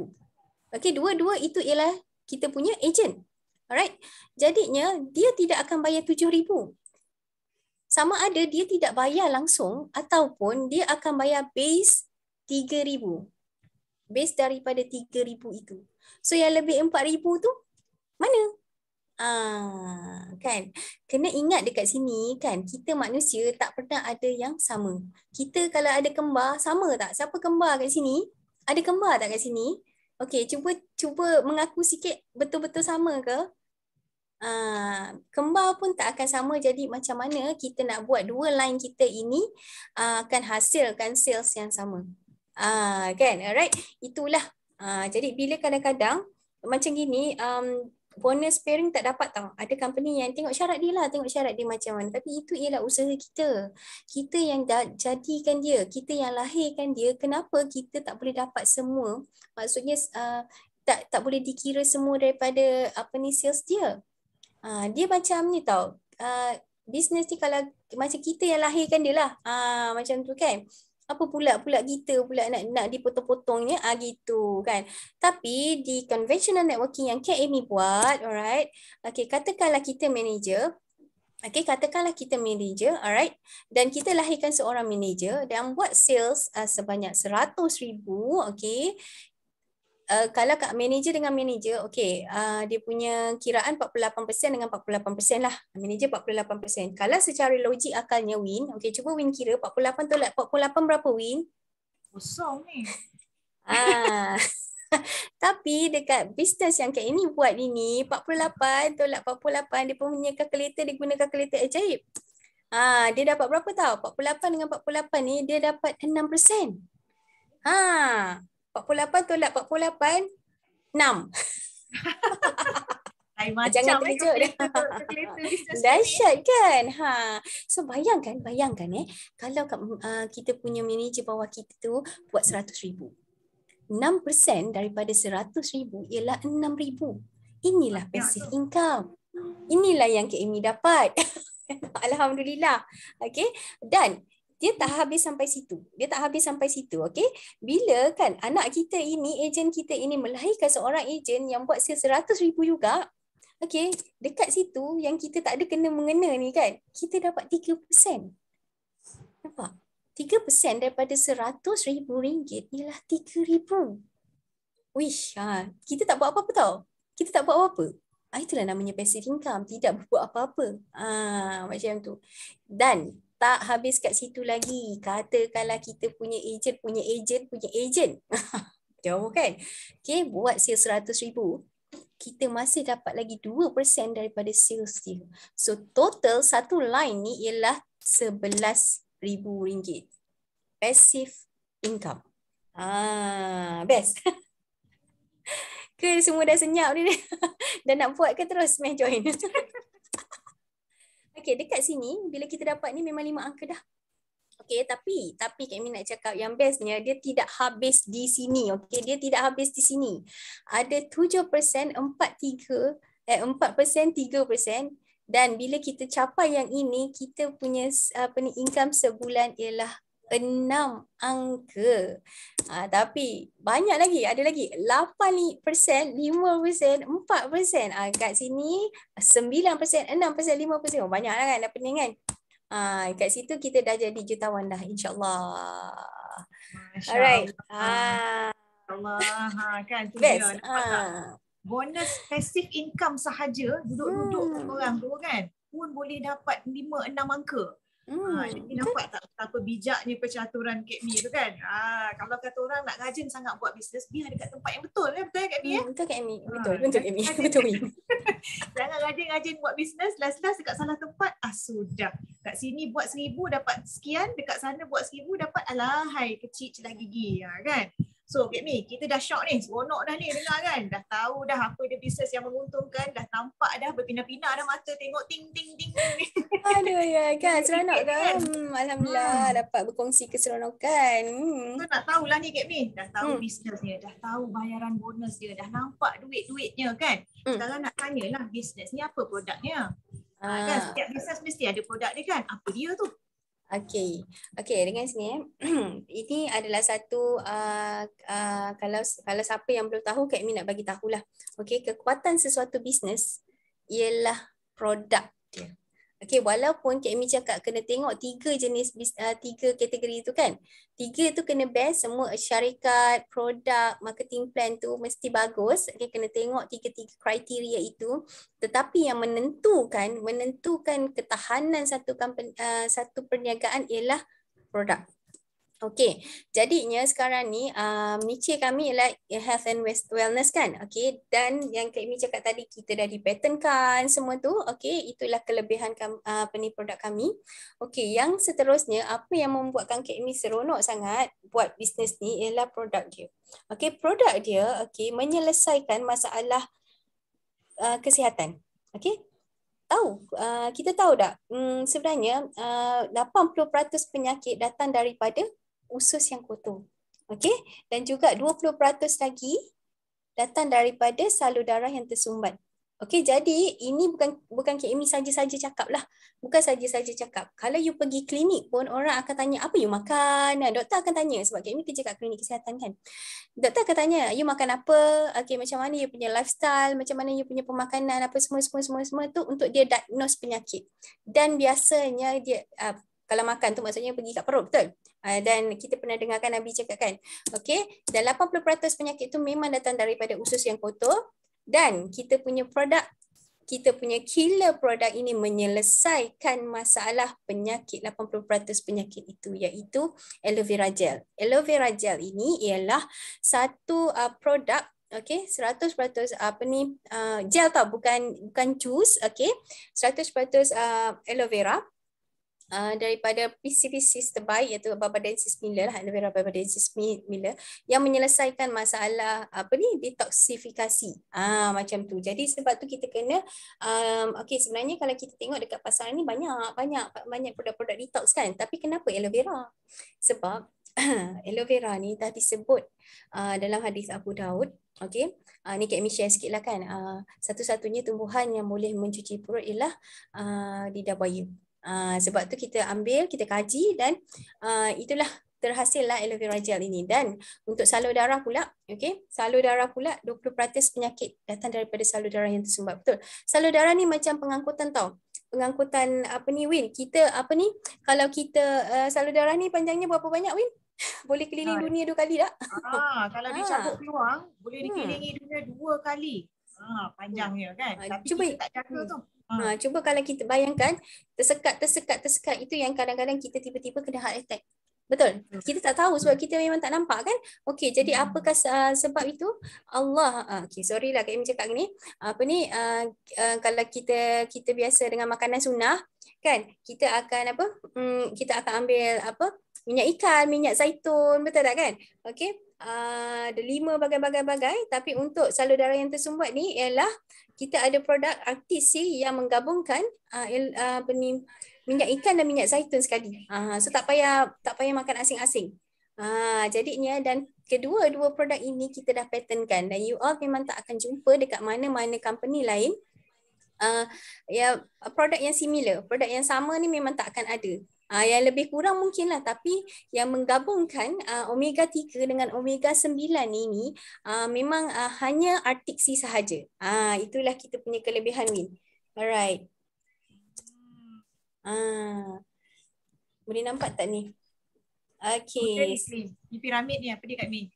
Okey, dua-dua itu ialah kita punya agent. Alright. Jadinya dia tidak akan bayar 7,000. Sama ada dia tidak bayar langsung ataupun dia akan bayar base 3,000. Base daripada 3,000 itu. So yang lebih 4,000 tu mana? Kan, kena ingat dekat sini kan, kita manusia tak pernah ada yang sama. Kita kalau ada kembar, sama tak? Siapa kembar kat sini? Ada kembar tak kat sini? Okey, cuba mengaku sikit betul-betul sama ke? Kembar pun tak akan sama. Jadi macam mana kita nak buat 2 line kita ini akan hasilkan sales yang sama. Kan, alright? Itulah. Jadi bila kadang-kadang macam gini, bonus pairing tak dapat tau. Ada company yang tengok syarat dia lah, tengok syarat dia macam mana. Tapi itu ialah usaha kita. Kita yang jadikan dia, kita yang lahirkan dia. Kenapa kita tak boleh dapat semua? Maksudnya tak boleh dikira semua daripada sales dia. Dia macam ni tau. Bisnes ni kalau macam kita yang lahirkan dia lah. Macam tu kan. Apa pula kita pula nak dipotong-potongnya gitu kan. Tapi di conventional networking yang Kak Amy buat, alright. Okay, katakanlah kita manager. Okay, katakanlah kita manager, alright. Dan kita lahirkan seorang manager dan buat sales sebanyak 100,000, okay. Kalau kat manager dengan manager, okay, dia punya kiraan 48% dengan 48% lah. Manager 48%. Kalau secara logik akalnya win, okay, cuba win kira 48 tolak 48 berapa win? Kosong ni. Tapi dekat bisnes yang Kak ini buat ini, 48 tolak 48, dia punya calculator, dia guna calculator ajaib. Dia dapat berapa tau? 48 dengan 48 ni, dia dapat 6%. 48 tolak 48, 6. Jangan terkejut. Dahsyat kan? So bayangkan kalau kita punya manager bawah kita tu buat 100,000. 6% daripada 100,000 ialah 6,000. Inilah passive income. Inilah yang Kak Amy dapat. Alhamdulillah. Okay. Dan dia tak habis sampai situ. Okay. Bila kan anak kita ini, ejen kita ini melahirkan seorang ejen yang buat sales 100,000 juga. Okay. Dekat situ yang kita tak ada kena-mengena ni kan. Kita dapat 3%. Nampak? 3% daripada RM100,000 ialah 3,000. Wish. Kita tak buat apa-apa tau. Itulah namanya passive income. Tidak buat apa-apa. Macam tu. Dan tak habis kat situ lagi. Katakanlah kita punya agent. Jauh kan? Okay, buat sales 100,000. Kita masih dapat lagi 2% daripada sales dia. So total satu line ni ialah RM11,000. Passive income. Best. Ke semua dah senyap ni? Dan nak buat ke terus main join? Okay, dekat sini bila kita dapat ni memang 5 angka dah. Okay, tapi Kak Amy nak cakap yang bestnya dia tidak habis di sini. Okay, dia tidak habis di sini. Ada 7%, 4%, 3%, Dan bila kita capai yang ini, kita punya income sebulan ialah 6 angka. Tapi banyak lagi, ada lagi 8%, 5%, 4%. Kat sini 9%, 6%, 5%. Oh, banyak lah kan, dah pening kan? Kat situ kita dah jadi jutawan dah, insyaAllah. Masya Alright. Allah. Kan tu Best. dia. Nampak tak? Bonus passive income sahaja, duduk-duduk orang tu kan, pun boleh dapat 5-6 angka. Jadi nampak tak betapa bijaknya percaturan Kak Mi tu kan. Kalau kata orang nak rajin sangat buat bisnes, biar dekat tempat yang betul kan. Betul Kak Mi? Betul Kak Mi. Betul Kak Mi. Betul. Jangan rajin-rajin buat bisnes, last-last dekat salah tempat, sudah. Kat sini buat 1,000 dapat sekian, dekat sana buat 1,000 dapat alahai kecil celah gigi kan. So Kak Mi, kita dah shock ni, seronok dah ni dengar kan. Dah tahu dah apa dia bisnes yang menguntungkan, dah nampak dah berpindah-pindah dah mata tengok ting ting ting ni. Aduh ya kan, seronok kan. Alhamdulillah dapat berkongsi keseronokan. So nak tahulah ni Kak Mi, dah tahu bisnes dia, dah tahu bayaran bonus dia, dah nampak duit-duitnya kan. Sekarang nak tanyalah bisnes ni apa produknya. Kan setiap bisnes mesti ada produk dia kan. Apa dia tu? Okey, dengan sini ini adalah satu kalau siapa yang belum tahu, Kak Mi nak bagi tahulah. Okey, kekuatan sesuatu bisnes ialah produk dia. Okey, walaupun Kak Mi cakap kena tengok 3 kategori itu kan. 3 tu kena best, semua syarikat, produk, marketing plan tu mesti bagus. Okey, kena tengok 3 kriteria itu. Tetapi yang menentukan ketahanan satu perniagaan ialah produk. Okey, jadinya sekarang ni niche kami ialah health and wellness kan. Okey, dan yang Kak Mi cakap tadi, kita dah dipatentkan semua tu. Okey, itulah kelebihan produk kami. Okey, yang seterusnya apa yang membuatkan Kak Mi seronok sangat buat bisnes ni ialah produk dia. Okey, produk dia menyelesaikan masalah kesihatan. Okey. Kita tahu tak sebenarnya 80% penyakit datang daripada usus yang kotor. Okey, dan juga 20% lagi datang daripada salur darah yang tersumbat. Okey, jadi ini bukan Kak Mi saja-saja cakap lah. Bukan saja-saja cakap. Kalau you pergi klinik pun orang akan tanya apa you makan. Doktor akan tanya sebab Kak Mi kerja kat klinik kesihatan kan. Doktor akan tanya you makan apa, okey macam mana you punya lifestyle, macam mana you punya pemakanan, apa semua tu untuk dia diagnose penyakit. Dan biasanya dia kalau makan tu maksudnya pergi kat perut, betul? Dan kita pernah dengarkan Nabi cakap kan. Okey, dan 80% penyakit tu memang datang daripada usus yang kotor. Dan kita punya killer produk ini menyelesaikan masalah penyakit 80% penyakit itu, iaitu aloe vera gel. Aloe vera gel ini ialah satu produk, okey, 100% gel tau, bukan jus, okey. 100% aloe vera. Daripada PCPC terbaik, iaitu Barbadensis Miller, aloe vera Barbadensis Miller, yang menyelesaikan masalah detoksifikasi. Macam tu. Jadi sebab tu kita kena okey, sebenarnya kalau kita tengok dekat pasaran ni banyak produk-produk detox kan. Tapi kenapa aloe vera? Sebab aloe vera ni dah disebut dalam hadis Abu Daud. Okey, ni Kak Mi share sikit lah kan. Satu-satunya tumbuhan yang boleh mencuci perut ialah lidah buaya. Sebab tu kita kaji dan itulah terhasillah aloe vera gel ini. Dan untuk salur darah pula, okey, salur darah pula 20% penyakit datang daripada salur darah yang tersumbat. Betul. Salur darah ni macam pengangkutan tau. Pengangkutan Win? Kita kalau kita salur darah ni panjangnya berapa banyak Win? Boleh keliling dunia 2 kali tak? Kalau dicabut peluang, boleh dikelilingi dunia 2 kali. Panjangnya kan. Tapi cuba, kita tak jaga tu. Cuba kalau kita bayangkan tersekat itu yang kadang-kadang kita tiba-tiba kena heart attack. Betul? Kita tak tahu sebab kita memang tak nampak kan? Okey, jadi apakah sebab itu? Allah, okey, sorry lah Kak Mi cakap ni. Kalau kita biasa dengan makanan sunnah kan, kita akan kita akan ambil minyak ikan, minyak zaitun, betul tak kan? Okey. Ada 5 bagai-bagai, tapi untuk salur darah yang tersumbat ni ialah kita ada produk RTC yang menggabungkan minyak ikan dan minyak zaitun sekali. So tak payah makan asing-asing. Jadinya, dan kedua-dua produk ini kita dah patentkan dan you all memang tak akan jumpa dekat mana-mana company lain ya produk yang similar, produk yang sama ni memang tak akan ada. Yang lebih kurang mungkin lah, tapi yang menggabungkan omega 3 dengan omega 9 ini memang hanya Arctic Sea sahaja. Itulah kita punya kelebihan, Win. Alright. Boleh nampak tak ni? Okay. Ni piramid ni apa dia Kak Mi?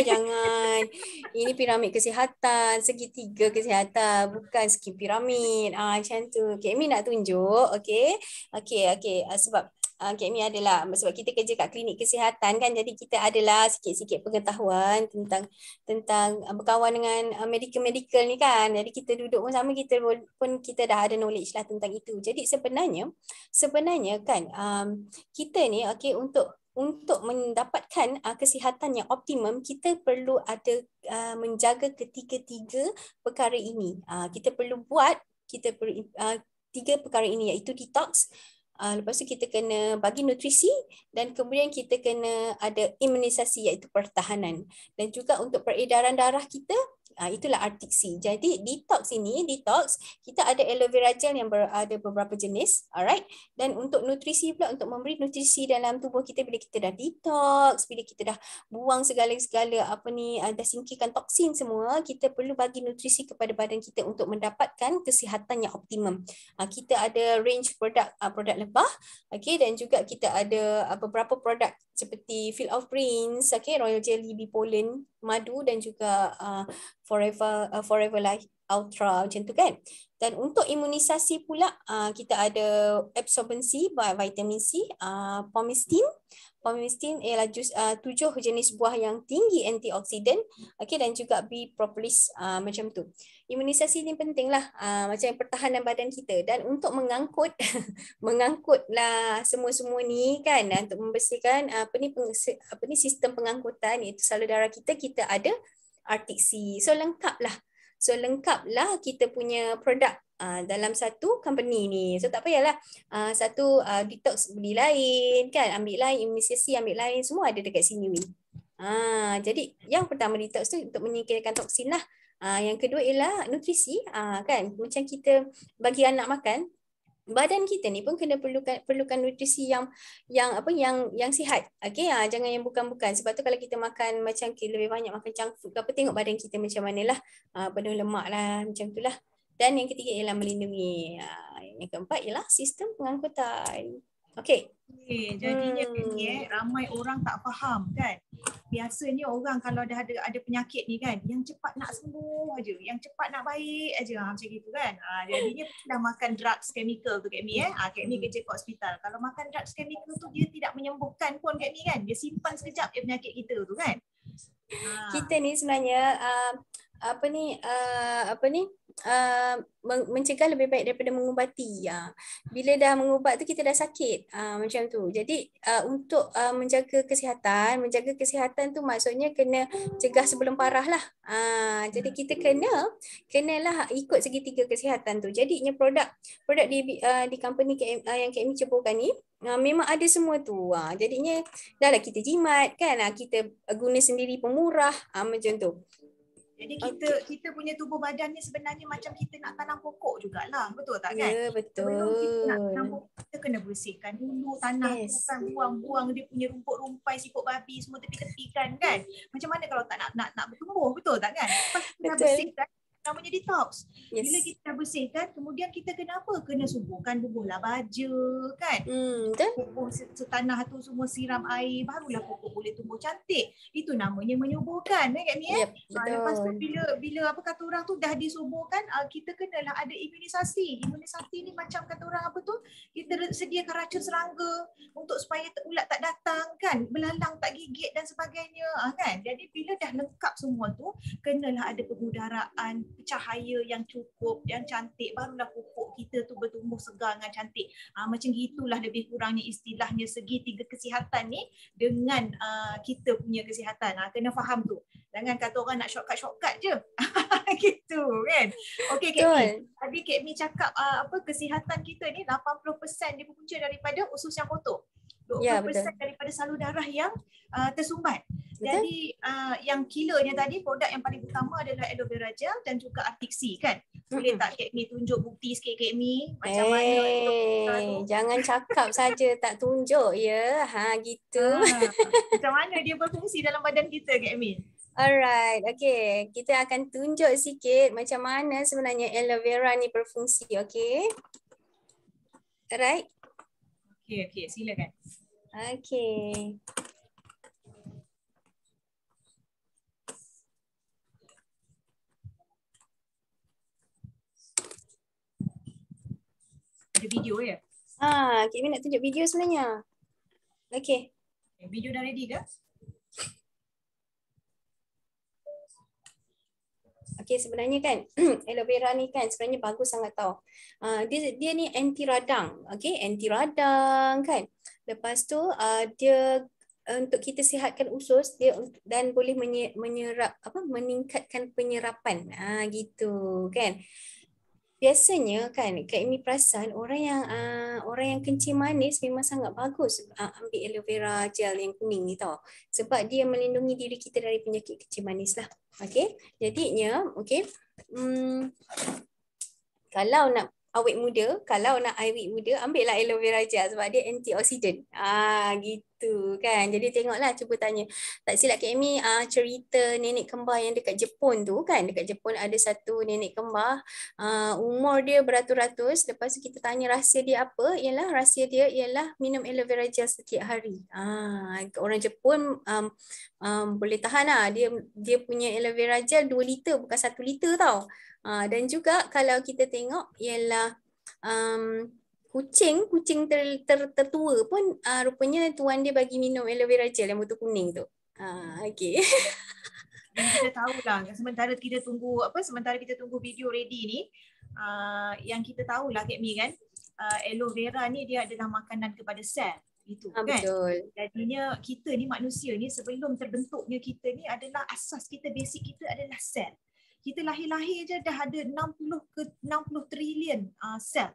Jangan. Ini piramid kesihatan, segitiga kesihatan, bukan segi piramid. Macam tu. Kak Mi nak tunjuk, okey. Okey. Sebab Kak Mi adalah, sebab kita kerja kat klinik kesihatan kan, jadi kita adalah sikit-sikit pengetahuan tentang berkawan dengan medical ni kan. Jadi kita duduk bersama, kita dah ada knowledge lah tentang itu. Jadi sebenarnya kan kita ni untuk mendapatkan kesihatan yang optimum, kita perlu ada menjaga ketiga-tiga perkara ini. Kita perlu buat tiga perkara ini, iaitu detox. Lepas tu kita kena bagi nutrisi, dan kemudian kita kena ada imunisasi, iaitu pertahanan. Dan juga untuk peredaran darah kita, itulah Arctic Sea. Jadi detox, kita ada aloe vera gel yang ada beberapa jenis, alright. Dan untuk nutrisi pula, untuk memberi nutrisi dalam tubuh kita bila kita dah detox, bila kita dah buang segala-segala dah singkirkan toksin semua, kita perlu bagi nutrisi kepada badan kita untuk mendapatkan kesihatan yang optimum. Kita ada range produk lebah, okey, dan juga kita ada beberapa produk seperti Field of Greens, Royal Jelly, Bee Pollen, madu, dan juga Forever Life Ultra, macam tu kan. Dan untuk imunisasi pula, kita ada absorbency vitamin C, Pomistine ialah jus 7 jenis buah yang tinggi antioksidan, dan juga B propolis, macam tu. Imunisasi ni penting lah, macam pertahanan badan kita. Dan untuk mengangkutlah semua ni kan, untuk membersihkan sistem pengangkutan, iaitu salur darah kita ada Arctic Sea. So lengkaplah kita punya produk dalam satu company ni. So tak payahlah satu detox beli lain kan, ambil lain, imunisasi ambil lain, semua ada dekat sini. Jadi yang pertama detox tu untuk menyingkirkan toksin lah. Yang kedua ialah nutrisi, kan, macam kita bagi anak makan, badan kita ni pun kena perlukan nutrisi yang sihat. Okey, jangan yang bukan-bukan. Sebab tu kalau kita makan macam lebih banyak makan junk food, tengok badan kita macam manalah, penuh lemak lah, macam itulah. Dan yang ketiga ialah melindungi. Yang keempat ialah sistem pengangkutan. Okey. Jadinya ramai orang tak faham kan. Biasanya orang kalau dah ada penyakit ni kan, yang cepat nak sembuh aja, yang cepat nak baik aja, macam gitu kan. Jadinya dah makan drugs chemical tu Kak Mi. Kak Mi kerja kat hospital. Kalau makan drugs chemical tu dia tidak menyembuhkan pun Kak Mi kan. Dia simpan sekejap penyakit kita tu kan. Kita ni sebenarnya mencegah lebih baik daripada mengubati. Bila dah mengubat tu kita dah sakit, macam tu. Jadi untuk menjaga kesihatan tu maksudnya kena cegah sebelum parah lah. Jadi kita kenalah ikut segitiga kesihatan tu. Jadinya produk di company yang Kak Mi ceburkan ni memang ada semua tu. Jadinya dah lah kita jimat kan, kita guna sendiri pemurah, macam tu. Jadi kita punya tubuh badan ni sebenarnya macam kita nak tanam pokok jugalah. Betul tak kan? Ya, betul. Sebelum kita nak tanam pokok, kita kena bersihkan dulu tanah tu kan, buang-buang dia punya rumput rumpai, siput babi semua tepi-tepikan kan. Macam mana kalau tak nak bertumbuh, betul tak kan? Lepas kita dah bersihkan, namanya detox. Yes. Bila kita dah bersihkan, kemudian kita kena apa? Kena suburkan, bubuhlah baja kan. Bubuh setanah tu semua, siram air, barulah pokok boleh tumbuh cantik. Itu namanya menyuburkan kan Mi. Lepas tu bila apa kata orang tu dah disuburkan, kita kenalah ada imunisasi. Imunisasi ni macam kata orang apa tu, kita sediakan racun serangga untuk supaya ulat tak datang kan, belalang tak gigit dan sebagainya kan. Jadi bila dah lengkap semua tu, kenalah ada pengudaraan cahaya yang cukup, yang cantik, barulah pokok kita tu bertumbuh segar dengan cantik. Macam gitulah lebih kurangnya istilahnya segitiga kesihatan ni dengan kita punya kesihatan. Kena faham tu. Jangan kata orang nak shortcut je. Gitu kan. Okey Kak Mi. Tadi Kak Mi cakap kesihatan kita ni 80% dia berpunca daripada usus yang kotor. 20% daripada salur darah yang tersumbat. Jadi yang kilanya tadi, produk yang paling utama adalah aloe vera gel dan juga Arctic Sea kan. Boleh tak Kak Mi tunjuk bukti sikit Kak Mi macam mana aloe vera tu? Jangan cakap saja tak tunjuk ya. Gitu. Macam mana dia berfungsi dalam badan kita Kak Mi? Alright, okay. Kita akan tunjuk sikit macam mana sebenarnya aloe vera ni berfungsi, okay? Alright. Okey, silakan. Okay. Ada video ya? Kak Mi nak tunjuk video sebenarnya. Okay. Video dah ready ke? Okay, sebenarnya kan aloe vera ni kan sebenarnya bagus sangat tau. Dia ni anti radang. Okay, anti radang kan. Lepas tu dia untuk kita sihatkan usus dia dan boleh menyerap meningkatkan penyerapan. Gitu kan. Biasanya kan Kak Amy perasan orang yang kencing manis memang sangat bagus ambil aloe vera gel yang kuning ni tau. Sebab dia melindungi diri kita dari penyakit kencing manis lah. Okey. Jadinya okey. Kalau nak awet muda, ambillah aloe vera gel sebab dia antioksidan. Gitu kan. Jadi tengoklah, cuba tanya. Tak silap Kak Amy cerita nenek kembar yang dekat Jepun tu kan. Dekat Jepun ada satu nenek kembar, umur dia beratus-ratus. Lepas tu kita tanya rahsia dia apa? Rahsia dia ialah minum aloe vera gel setiap hari. Orang Jepun boleh tahan lah. Dia punya aloe vera gel 2 liter bukan 1 liter tau. Dan juga kalau kita tengok ialah kucing tertua pun rupanya tuan dia bagi minum aloe vera gel yang botol kuning tu. Okey. Dan kita tahulah sementara kita tunggu video ready ni, yang kita tahulah Kak Mi kan, aloe vera ni dia adalah makanan kepada sel. Itu kan. Betul. Jadinya kita ni manusia ni sebelum terbentuknya kita ni adalah asas kita, basic kita adalah sel. Kita lahir-lahir je dah ada 60 trilion sel.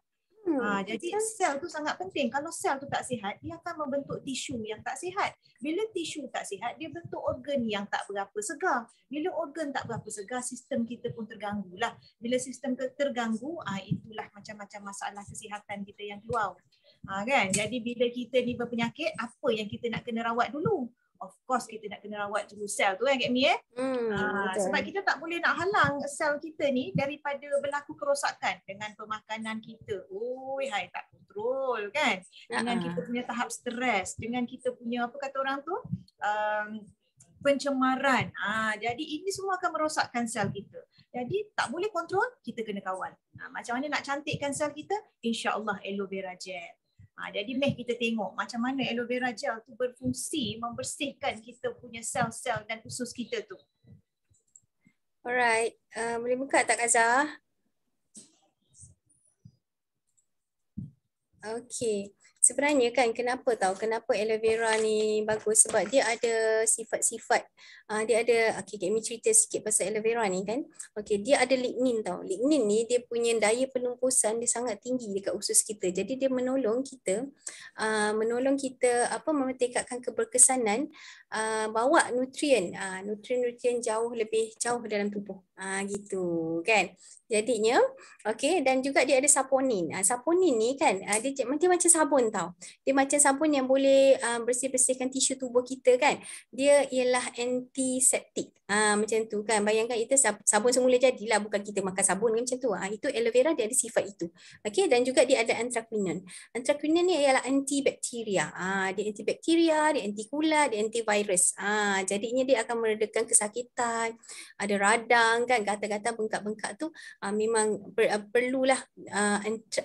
Jadi sel tu sangat penting. Kalau sel tu tak sihat, dia akan membentuk tisu yang tak sihat. Bila tisu tak sihat, dia bentuk organ yang tak berapa segar. Bila organ tak berapa segar, sistem kita pun terganggu lah. Bila sistem terganggu, itulah macam-macam masalah kesihatan kita yang keluar. Kan? Jadi bila kita ni berpenyakit, apa yang kita nak kena rawat dulu? Of course kita nak kena rawat dulu sel tu kan Kak Mi sebab kita tak boleh nak halang sel kita ni daripada berlaku kerosakan dengan pemakanan kita. Tak kontrol kan. Dengan kita punya tahap stres, dengan kita punya apa kata orang tu? Pencemaran. Jadi ini semua akan merosakkan sel kita. Jadi tak boleh kontrol, kita kena kawal. Macam mana nak cantikkan sel kita? InsyaAllah aloe vera gel. Jadi kita tengok macam mana aloe vera gel tu berfungsi membersihkan kita punya sel-sel dan usus kita tu. Alright, boleh buka tak Kak Zah? Okay. Sebenarnya kan kenapa aloe vera ni bagus, sebab dia ada sifat-sifat. Dia ada, Kak Mi cerita sikit pasal aloe vera ni kan. Okay, dia ada lignin tau. Lignin ni dia punya daya penumpusan dia sangat tinggi dekat usus kita. Jadi dia menolong kita memerdekakan keberkesanan bawa nutrien jauh dalam tubuh. Gitu kan. Jadinya dan juga dia ada saponin. Saponin ni kan dia macam sabun tau. Dia macam sabun yang boleh bersih-bersihkan tisu tubuh kita kan. Dia ialah antiseptik. Macam tu kan. Bayangkan itu sabun semula jadilah, bukan kita makan sabun macam tu. Itu aloe vera dia ada sifat itu. Dan juga dia ada anthraquinone. Anthraquinone ni ialah antibakteria. Dia antibakteria, dia anti kulat, dia antivirus. Jadinya dia akan meredakan kesakitan, ada radang kan, gatal-gatal, bengkak-bengkak tu. Memang perlulah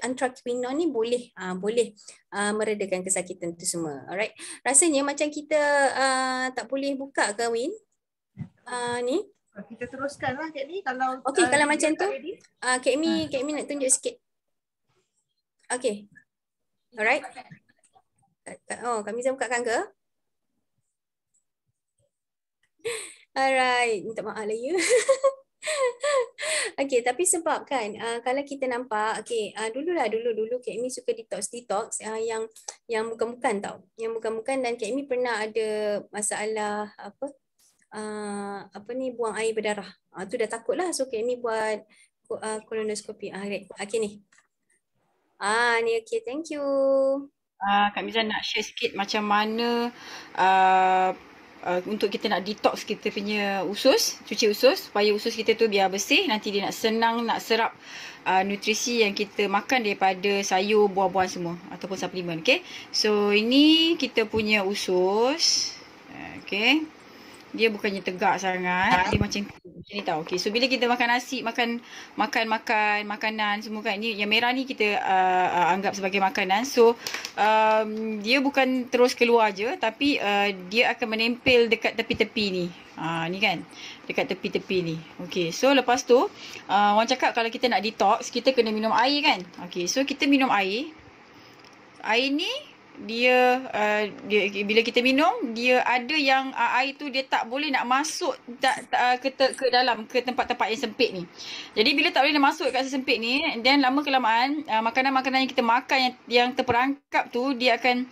anthraquinone ni boleh meredakan kesakitan tu semua. Alright. Rasanya macam kita tak boleh buka ke Win? Ni. Kita teruskanlah Kak Mi kalau kalau macam tu Kak Mi nak tunjuk sikit. Okay. Alright. Kak Miza bukakan ke? Alright. Minta maaf lah ya. Tapi sebab kan kalau kita nampak dulu Kak Amy suka detox yang bukan-bukan tau. Yang bukan-bukan, dan Kak Amy pernah ada masalah buang air berdarah. Tu dah takut lah. So Kak Amy buat kolonoskopi. Okay ni. Ni okay, thank you. Kak Miza nak share sikit macam mana untuk kita nak detox kita punya usus, cuci usus supaya usus kita tu biar bersih, nanti dia nak senang nak serap nutrisi yang kita makan daripada sayur, buah-buahan semua ataupun suplemen. Okay, so ini kita punya usus. Okay, dia bukannya tegak sangat, dia macam ni tau. Okay, so bila kita makan nasi, makan makanan semua kan, ni yang merah ni kita anggap sebagai makanan. So dia bukan terus keluar je, tapi dia akan menempel dekat tepi-tepi ni. Ni kan, dekat tepi-tepi ni. Okay, so lepas tu orang cakap kalau kita nak detox, kita kena minum air kan. Okay, so kita minum air. Air ni dia bila kita minum, dia ada yang air tu dia tak boleh nak masuk ke dalam, ke tempat-tempat yang sempit ni. Jadi bila tak boleh nak masuk kat sempit ni, dan lama kelamaan makanan-makanan yang kita makan yang terperangkap tu, dia akan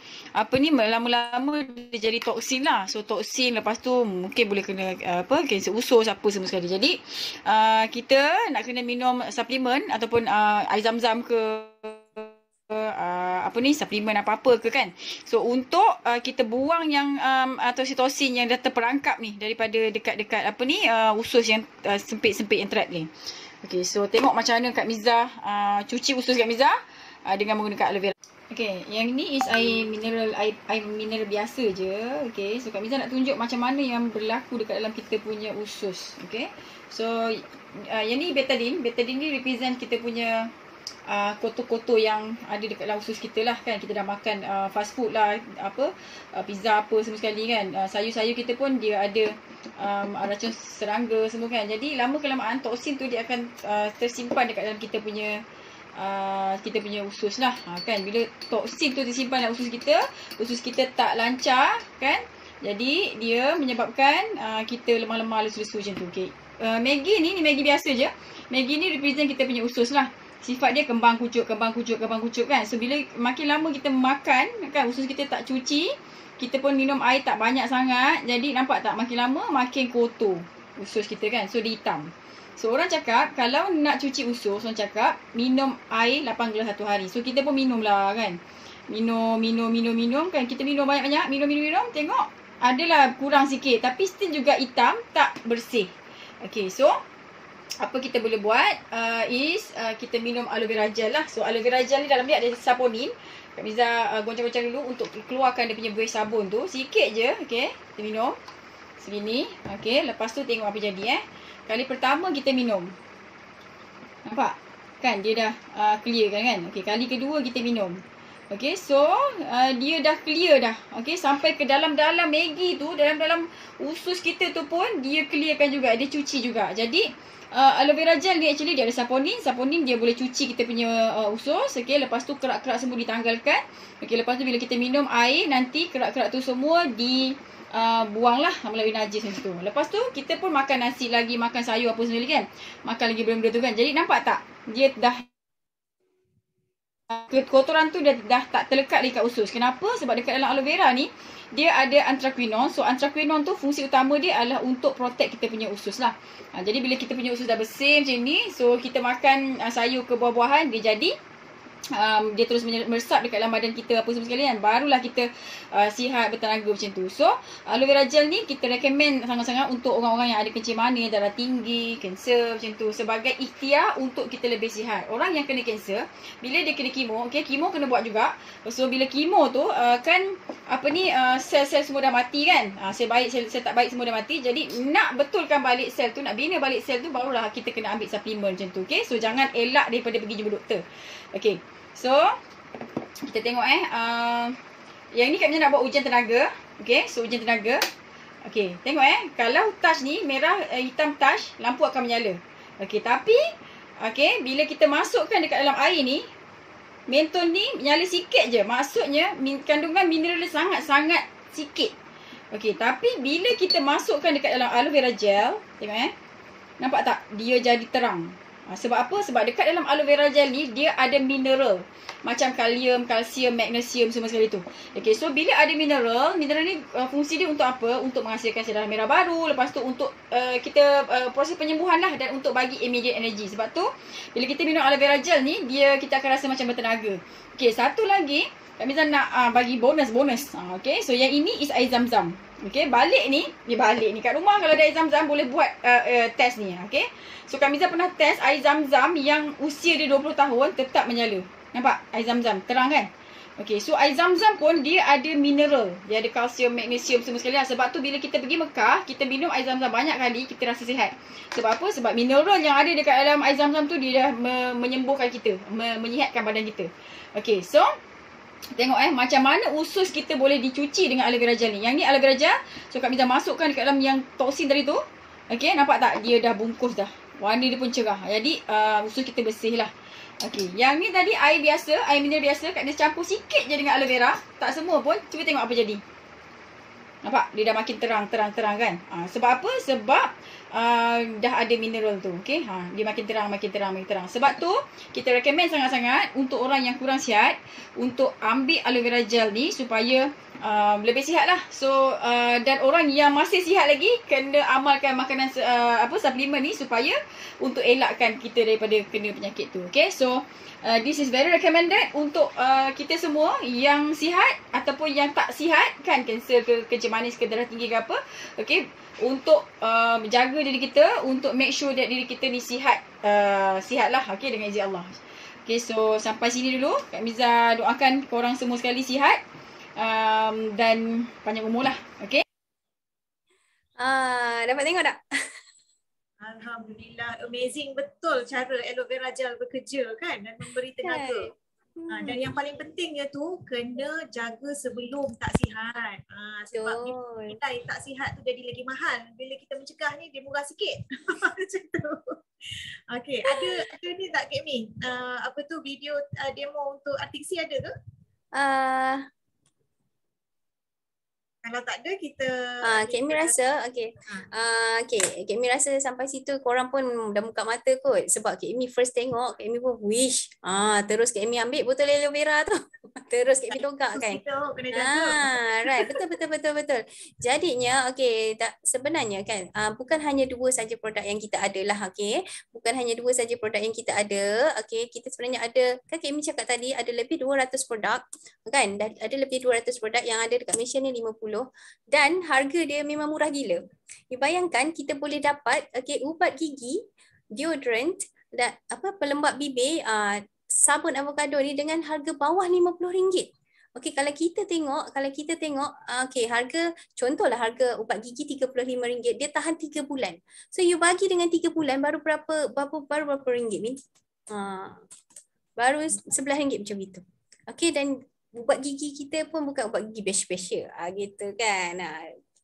lama-lama dia jadi toksin lah. So toksin, lepas tu mungkin boleh kena kanser usus apa semua sekali. Jadi kita nak kena minum suplemen ataupun air zam-zam ke suplemen apa-apa ke kan. So untuk kita buang yang atau sitosin yang dah terperangkap ni daripada dekat-dekat usus yang sempit-sempit yang trap ni. Okay, so tengok macam mana Kak Miza cuci usus Kak Miza dengan menggunakan aloe vera. Okay, yang ni is air mineral biasa je. Okay, so Kak Miza nak tunjuk macam mana yang berlaku dekat dalam kita punya usus. Okay, so yang ni betadine. Betadine ni represent kita punya kotor-kotor yang ada dekat dalam usus kita lah kan. Kita dah makan fast food lah, pizza apa semua sekali kan. Sayur-sayur kita pun dia ada racun serangga semua kan. Jadi lama kelamaan toksin tu dia akan tersimpan dekat dalam kita punya usus lah kan. Bila toksin tu tersimpan dalam usus kita tak lancar kan. Jadi dia menyebabkan kita lemah-lemah, lesu-lesu macam tu. Okay. Maggi ni Maggi biasa je. Maggi ni represent kita punya usus lah. Sifat dia kembang kucuk kan. So bila makin lama kita makan kan, usus kita tak cuci, kita pun minum air tak banyak sangat. Jadi nampak tak, makin lama makin kotor usus kita kan. So dia hitam. So orang cakap kalau nak cuci usus, orang cakap minum air 8 gelas satu hari. So kita pun minum lah kan. Minum kan. Kita minum banyak-banyak, minum. Tengok adalah kurang sikit, tapi still juga hitam, tak bersih. Okay, so apa kita boleh buat kita minum aloe vera gel lah. So aloe vera gel ni dalam dia ada saponin. Kak Miza goncang-goncang dulu untuk keluarkan dia punya buih sabun tu. Sikit je, okay. Kita minum segini, okay. Lepas tu tengok apa jadi Kali pertama kita minum, nampak kan dia dah clear kan. Okay, kali kedua kita minum. Okay, so dia dah clear dah. Okay, sampai ke dalam-dalam Maggi tu, dalam-dalam usus kita tu pun dia clearkan juga, dia cuci juga. Jadi aloe vera gel ni actually dia ada saponin. Saponin dia boleh cuci kita punya usus. Okay, lepas tu kerak-kerak semua ditanggalkan. Okay, lepas tu bila kita minum air, nanti kerak-kerak tu semua buang lah melalui najis macam tu. Lepas tu kita pun makan nasi lagi, makan sayur apa semua lagi kan. Makan lagi benda-benda tu kan. Jadi nampak tak, dia dah kotoran tu dah tak terlekat lagi kat usus. Kenapa? Sebab dekat dalam aloe vera ni dia ada anthraquinone. So anthraquinone tu fungsi utama dia adalah untuk protect kita punya usus lah. Jadi bila kita punya usus dah bersih macam ni, so kita makan sayur ke buah-buahan, dia jadi dia terus meresap dekat dalam badan kita apa semua sekalian, barulah kita sihat, bertenaga macam tu. So aloe vera gel ni kita recommend sangat-sangat untuk orang-orang yang ada kencing manis, darah tinggi, kanser macam tu, sebagai ikhtiar untuk kita lebih sihat. Orang yang kena kanser, bila dia kena kemo, okay, kemo kena buat juga. So bila kemo tu kan sel-sel semua dah mati kan, sel baik, sel tak baik semua dah mati. Jadi nak betulkan balik sel tu, nak bina balik sel tu, barulah kita kena ambil suplemen macam tu. Okay, so jangan elak daripada pergi jumpa doktor. Okay, so kita tengok yang ni Kak Miza nak buat ujian tenaga. Okay, so ujian tenaga. Okay, tengok kalau touch ni merah, hitam touch, lampu akan menyala. Okay, tapi okay, bila kita masukkan dekat dalam air ni, mentol ni menyala sikit je. Maksudnya kandungan mineral dia sangat-sangat sikit. Okay, tapi bila kita masukkan dekat dalam aloe vera gel, tengok nampak tak, dia jadi terang. Sebab apa? Sebab dekat dalam aloe vera gel ni dia ada mineral. Macam kalium, kalsium, magnesium semua sekali tu. Okay, so bila ada mineral ni fungsi dia untuk apa? Untuk menghasilkan sel darah merah baru. Lepas tu untuk kita proses penyembuhan lah dan untuk bagi immediate energy. Sebab tu bila kita minum aloe vera gel ni kita akan rasa macam bertenaga. Okay, satu lagi Kak Miza nak bagi bonus. Okay, so yang ini is air zam-zam. Okay, balik ni kat rumah kalau ada air zam-zam boleh buat test ni. Okay, so Kak Miza pernah test air zam-zam yang usia dia 20 tahun tetap menyala. Nampak? Air zam-zam. Terang kan? Okay, so air zam-zam pun dia ada mineral. Dia ada kalsium, magnesium semua sekali lah. Sebab tu bila kita pergi Mekah, kita minum air zam-zam banyak kali, kita rasa sihat. Sebab apa? Sebab mineral yang ada dekat dalam air zam-zam tu dia dah menyembuhkan kita, menyihatkan badan kita. Okay, so tengok macam mana usus kita boleh dicuci dengan aloe vera gel ni. Yang ni aloe vera gel. So Kak Miza masukkan dekat dalam yang toksin tadi tu. Okay, nampak tak? Dia dah bungkus dah. Warna dia pun cerah. Jadi usus kita bersih lah. Okey, yang ni tadi air biasa, air mineral biasa. Kak Miza campur sikit je dengan aloe vera. Tak semua pun. Cuba tengok apa jadi. Nampak? Dia dah makin terang kan? Sebab apa? Sebab dah ada mineral tu. Okey, dia makin terang. Sebab tu kita recommend sangat-sangat untuk orang yang kurang sihat untuk ambil aloe vera gel ni supaya lebih sihat lah. So dan orang yang masih sihat lagi kena amalkan makanan suplemen ni supaya untuk elakkan kita daripada kena penyakit tu. Okay, so this is very recommended untuk kita semua yang sihat ataupun yang tak sihat kan, kanser ke, kencing manis ke, darah tinggi ke apa. Okay, untuk menjaga diri kita, untuk make sure that diri kita ni sihat lah. Okay, dengan izin Allah. Okay, so sampai sini dulu. Kak Miza doakan korang semua sekali sihat dan panjang umur lah. Okay. Dapat tengok tak? Alhamdulillah, amazing betul cara aloe vera gel bekerja kan dan memberi tenaga. Dan yang paling pentingnya tu kena jaga sebelum tak sihat. Sebab bila tak sihat tu jadi lagi mahal. Bila kita mencegah ni dia murah sikit. Macam tu. Okey, ada ni tak Kak Mi? Apa tu video demo untuk Artiksi ada ke? Kalau tak ada kita Kak Mi rasa Kak Mi rasa sampai situ korang pun dah buka mata kot. Sebab Kak Mi first tengok, Kak Mi pun wish. Terus Kak Mi ambil botol aloe vera tu. Terus Kak Mi togak kan. Kena jaga. Right, betul. Jadinya sebenarnya kan bukan hanya 2 saja produk yang kita ada lah. Okay, bukan hanya 2 saja produk yang kita ada. Okay, kita sebenarnya ada, kan Kak Mi cakap tadi ada lebih 200 produk kan. Ada lebih 200 produk yang ada dekat Malaysia ni 50. Dan harga dia memang murah gila. Bayangkan kita boleh dapat ubat gigi, deodorant dan pelembap bibir, sabun avocado ni dengan harga bawah RM50. Okey, kalau kita tengok harga, contohlah harga ubat gigi RM35, dia tahan 3 bulan. So you bagi dengan 3 bulan baru berapa ringgit Min? Baru RM11 macam itu. Okey, dan ubat gigi kita pun bukan ubat gigi special gitu kan.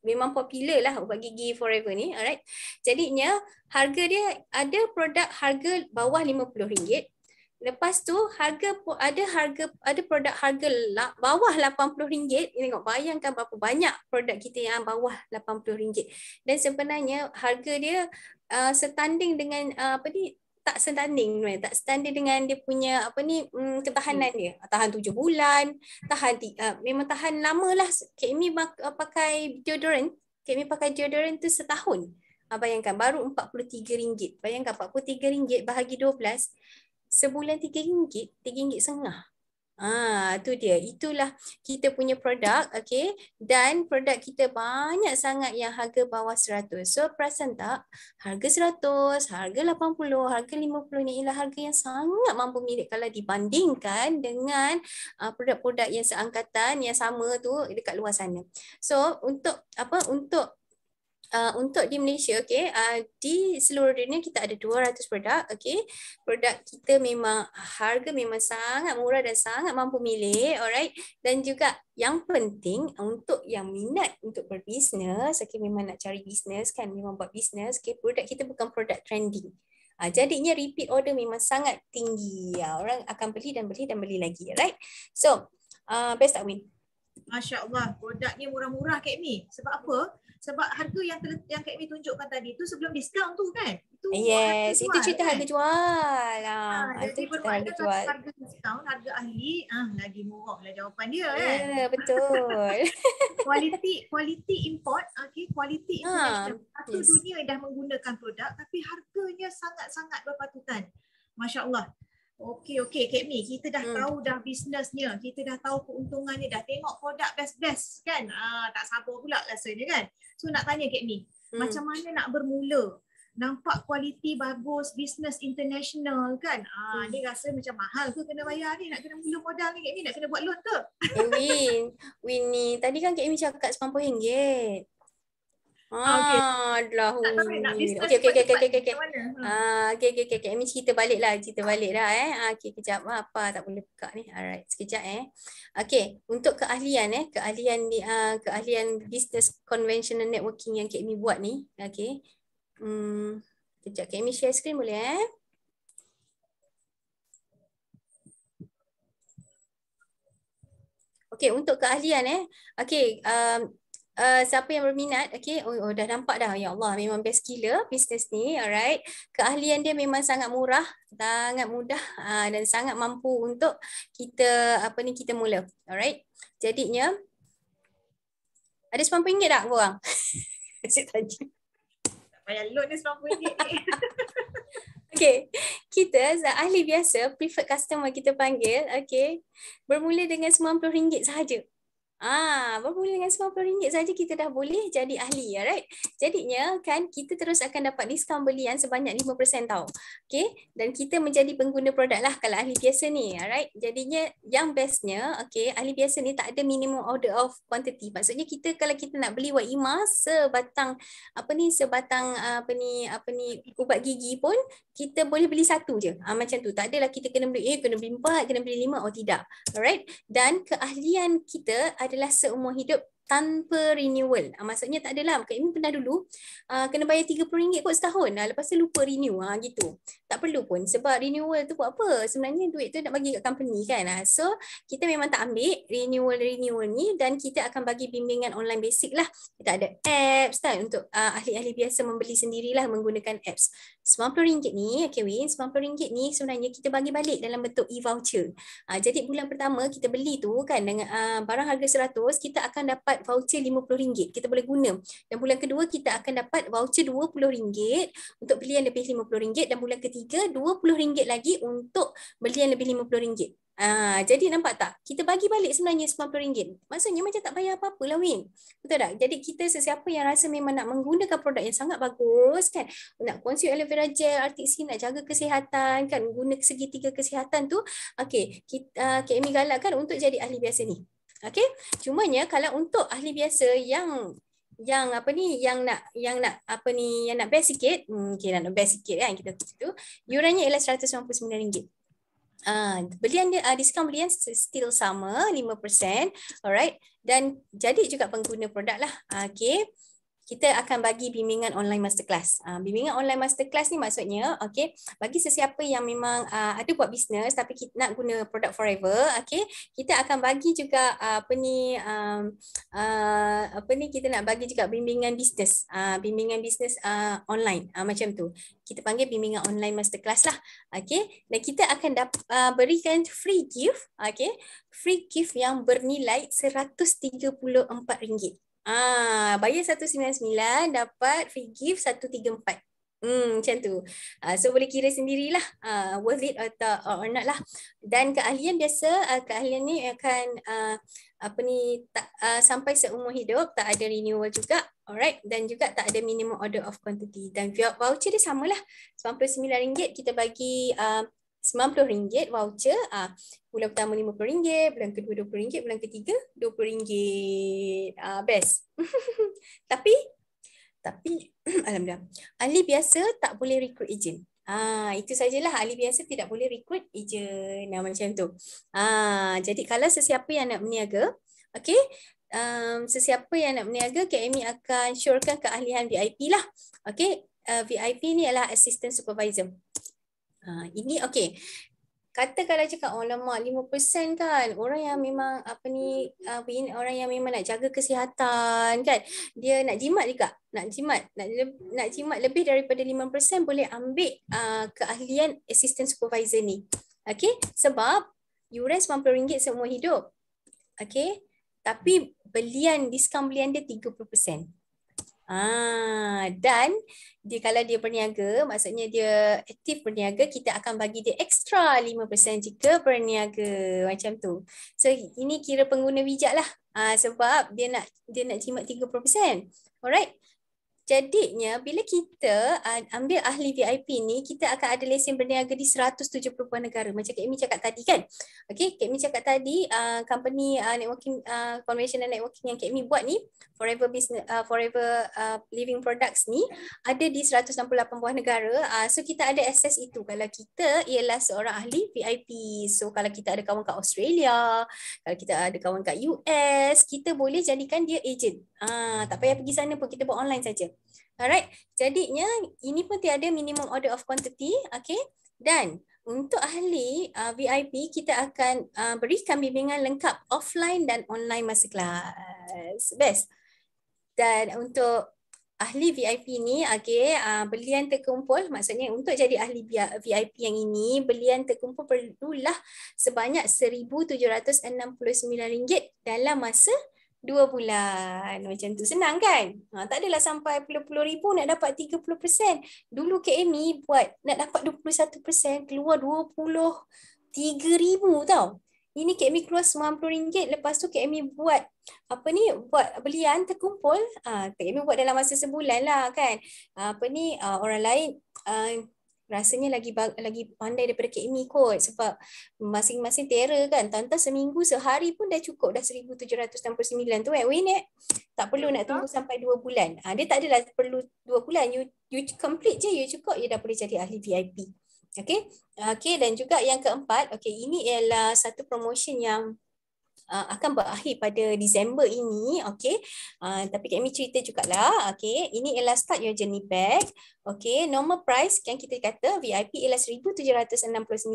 Memang popular lah ubat gigi Forever ni. Alright. Jadinya harga dia ada produk harga bawah RM50. Lepas tu ada produk harga bawah RM80. Tengok, bayangkan berapa banyak produk kita yang bawah RM80. Dan sebenarnya harga dia setanding dengan tak setanding dengan dia punya ketahanan dia. Tahan 7 bulan, memang tahan lama lah. Kak Mi pakai deodorant. Kak Mi pakai deodorant tu setahun. Bayangkan baru RM43. Bayangkan RM43 bahagi 12. Sebulan RM3, RM3.50. Tu dia. Itulah kita punya produk, okey. Dan produk kita banyak sangat yang harga bawah 100. So perasan tak? Harga 100, harga 80, harga 50 ni ialah harga yang sangat mampu milik kalau dibandingkan dengan produk-produk yang seangkatan yang sama tu dekat luar sana. So untuk di Malaysia, di seluruh dunia kita ada 200 produk, Produk kita memang harga memang sangat murah dan sangat mampu milik, alright. Dan juga yang penting untuk yang minat untuk berbisnes, memang nak cari bisnes kan, memang buat bisnes, produk kita bukan produk trending. Jadinya repeat order memang sangat tinggi. Orang akan beli dan beli lagi, right? So, best tak Win? Masya Allah, produk ni murah-murah Kak Mi. Sebab apa? Sebab harga yang Kak Mi tunjukkan tadi tu sebelum diskaun tu kan. Itu tu Yes, itu jual, cerita kan? harga jual. Itu Jadi cerita harga bermakna kalau jual. harga diskaun, harga ahli, lagi murah lah jawapan dia kan. Ya, betul. Kualiti import, kualiti international. Satu Yes. dunia dah menggunakan produk tapi harganya sangat-sangat berpatutan. Masya Allah. Okey, Kak Mi, kita dah tahu dah bisnesnya, kita dah tahu keuntungannya, dah tengok produk best-best kan. Tak sabar pula rasanya kan. So nak tanya Kak Mi, macam mana nak bermula? Nampak kualiti bagus, bisnes international kan. Ni rasa macam mahal ke kena bayar ni? Nak kena mula modal ni Kak Mi, nak kena buat loan ke? Win ni. Tadi kan Kak Amy cakap RM90. Okey. Adalah Tak tahu nak Win. bisnes Okey. cepat-cepat macam mana? Okey. Kak Amy cerita balik dah. Okey, kejap. Apa tak boleh buka ni. Alright, sekejap Okey, untuk keahlian keahlian business conventional networking yang Kak Amy buat ni. Okey. Kejap Kak Amy share screen boleh Okey, untuk keahlian okey, siapa yang berminat, okey, dah nampak dah, ya Allah, memang best gila bisnes ni, alright. Keahlian dia memang sangat murah, sangat mudah dan sangat mampu untuk kita kita mula, alright. Jadinya ada RM90 tak korang? Saya tanya. Tak payah loan ni RM90 ni. Okay, kita ahli biasa, preferred customer kita panggil, okay, bermula dengan RM90 sahaja. Bermula dengan RM90 saja kita dah boleh jadi ahli, alright. Jadinya kan kita terus akan dapat diskaun belian sebanyak 5% tau. Okay, dan kita menjadi pengguna produk lah kalau ahli biasa ni, alright. Jadinya yang bestnya, okay, ahli biasa ni tak ada minimum order of quantity. Maksudnya kita kalau kita nak beli Waima sebatang ubat gigi pun kita boleh beli satu je. Macam tu. Tak adalah kita kena beli 4, kena beli 5. Oh tidak. Alright. Dan keahlian kita adalah seumur hidup tanpa renewal. Maksudnya tak adalah. Kak Imi pernah dulu kena bayar RM30 kot setahun. Lepas tu lupa renew. Gitu. Tak perlu pun. Sebab renewal tu buat apa? Sebenarnya duit tu nak bagi kat company kan. So kita memang tak ambil renewal ni dan kita akan bagi bimbingan online basic lah. Kita ada apps kan untuk ahli-ahli biasa membeli sendirilah menggunakan apps. RM90 ni, okay Win, RM90 ni sebenarnya kita bagi balik dalam bentuk e-voucher. Jadi bulan pertama kita beli tu kan dengan barang harga RM100, kita akan dapat voucher RM50. Kita boleh guna. Dan bulan kedua kita akan dapat voucher RM20 untuk beli yang lebih RM50 dan bulan ketiga RM20 lagi untuk beli yang lebih RM50. Jadi nampak tak? Kita bagi balik sebenarnya RM90. Maksudnya macam tak bayar apa-apa lah Win. Betul tak? Jadi kita sesiapa yang rasa memang nak menggunakan produk yang sangat bagus kan, nak consume aloe vera gel, RTC, nak jaga kesihatan kan, guna segitiga kesihatan tu, okey, kita Kak Amy galakkan untuk jadi ahli biasa ni. Okey? Cumanya kalau untuk ahli biasa yang nak best sikit, nak best sikit kan kita tu, yurannya ialah RM199. Belian dia, diskaun belian still sama 5%, alright, dan jadi juga pengguna produk lah. Okay, kita akan bagi bimbingan online masterclass. Bimbingan online masterclass ni maksudnya, okay, bagi sesiapa yang memang ada buat bisnes tapi kita nak guna produk forever, okay, kita akan bagi juga kita nak bagi juga bimbingan bisnes, online, macam tu. Kita panggil bimbingan online masterclass lah, okay, dan kita akan berikan free gift, okay, free gift yang bernilai RM134. Bayar RM199 dapat free gift RM134. Macam tu. So boleh kira sendirilah worth it or not lah. Dan keahlian biasa, keahlian ni akan sampai seumur hidup, tak ada renewal juga, alright, dan juga tak ada minimum order of quantity. Dan voucher dia samalah, RM99 kita bagi RM90 voucher. Bulan pertama RM50, bulan kedua RM20, bulan ketiga RM20. Best. Tapi alhamdulillah, ahli biasa tak boleh recruit agent. Itu sajalah, ahli biasa tidak boleh recruit agent. Macam tu. Jadi kalau sesiapa yang nak berniaga, okey, sesiapa yang nak berniaga, Kak Amy akan syorkan keahlian VIP lah. Okey, VIP ni adalah assistant supervisor. Ini okey. kata kalau cakap alamak 5% kan, orang yang memang orang yang memang nak jaga kesihatan kan, dia nak jimat juga, nak jimat lebih daripada 5% boleh ambil keahlian assistant supervisor ni. Okey, sebab yuran RM90 seumur hidup. Okey, tapi diskaun belian dia 30%. Dan dia kalau dia berniaga, maksudnya dia aktif berniaga, kita akan bagi dia extra 5% jika berniaga, macam tu. So ini kira pengguna bijak lah, sebab dia nak jimat 30%. Alright. Jadinya bila kita ambil ahli VIP ni, kita akan ada lesen berniaga di 170 negara. Macam Kak Amy cakap tadi kan. Okey, Kak Amy cakap tadi company networking, conventional networking yang Kak Amy buat ni, Forever Living Products ni ada di 168 buah negara. So kita ada akses itu kalau kita ialah seorang ahli VIP. So kalau kita ada kawan kat Australia, kalau kita ada kawan kat US, kita boleh jadikan dia agent. Tak payah pergi sana pun, kita buat online saja. Alright, jadinya ini pun tiada minimum order of quantity, okay? Dan untuk ahli VIP, kita akan berikan bimbingan lengkap offline dan online masa kelas. Best. Dan untuk ahli VIP ni, okay, belian terkumpul, maksudnya untuk jadi ahli VIP yang ini, belian terkumpul perlulah sebanyak RM1,769 dalam masa 2 bulan. Macam tu, senang kan? Tak adalah sampai puluh-puluh ribu nak dapat 30%. Dulu Kak Amy buat nak dapat 21%, keluar 23,000 tau. Ini Kak Amy keluar RM90. Lepas tu Kak Amy buat buat belian terkumpul. Kak Amy buat dalam masa sebulan lah kan. Orang lain rasanya lagi pandai daripada Kak Amy kot, sebab masing-masing terror kan. Tanta seminggu, sehari pun dah cukup, dah 1,769 tu win tak perlu nak tunggu sampai 2 bulan. Dia tak adalah perlu 2 bulan, you complete je, you cukup, you dah boleh jadi ahli VIP. Okay, dan juga yang keempat, ini ialah satu promotion yang akan berakhir pada Disember ini, tapi Kak Amy cerita jugalah, ini ialah Start Your Journey Pack. Normal price yang kita kata VIP ialah RM1,769,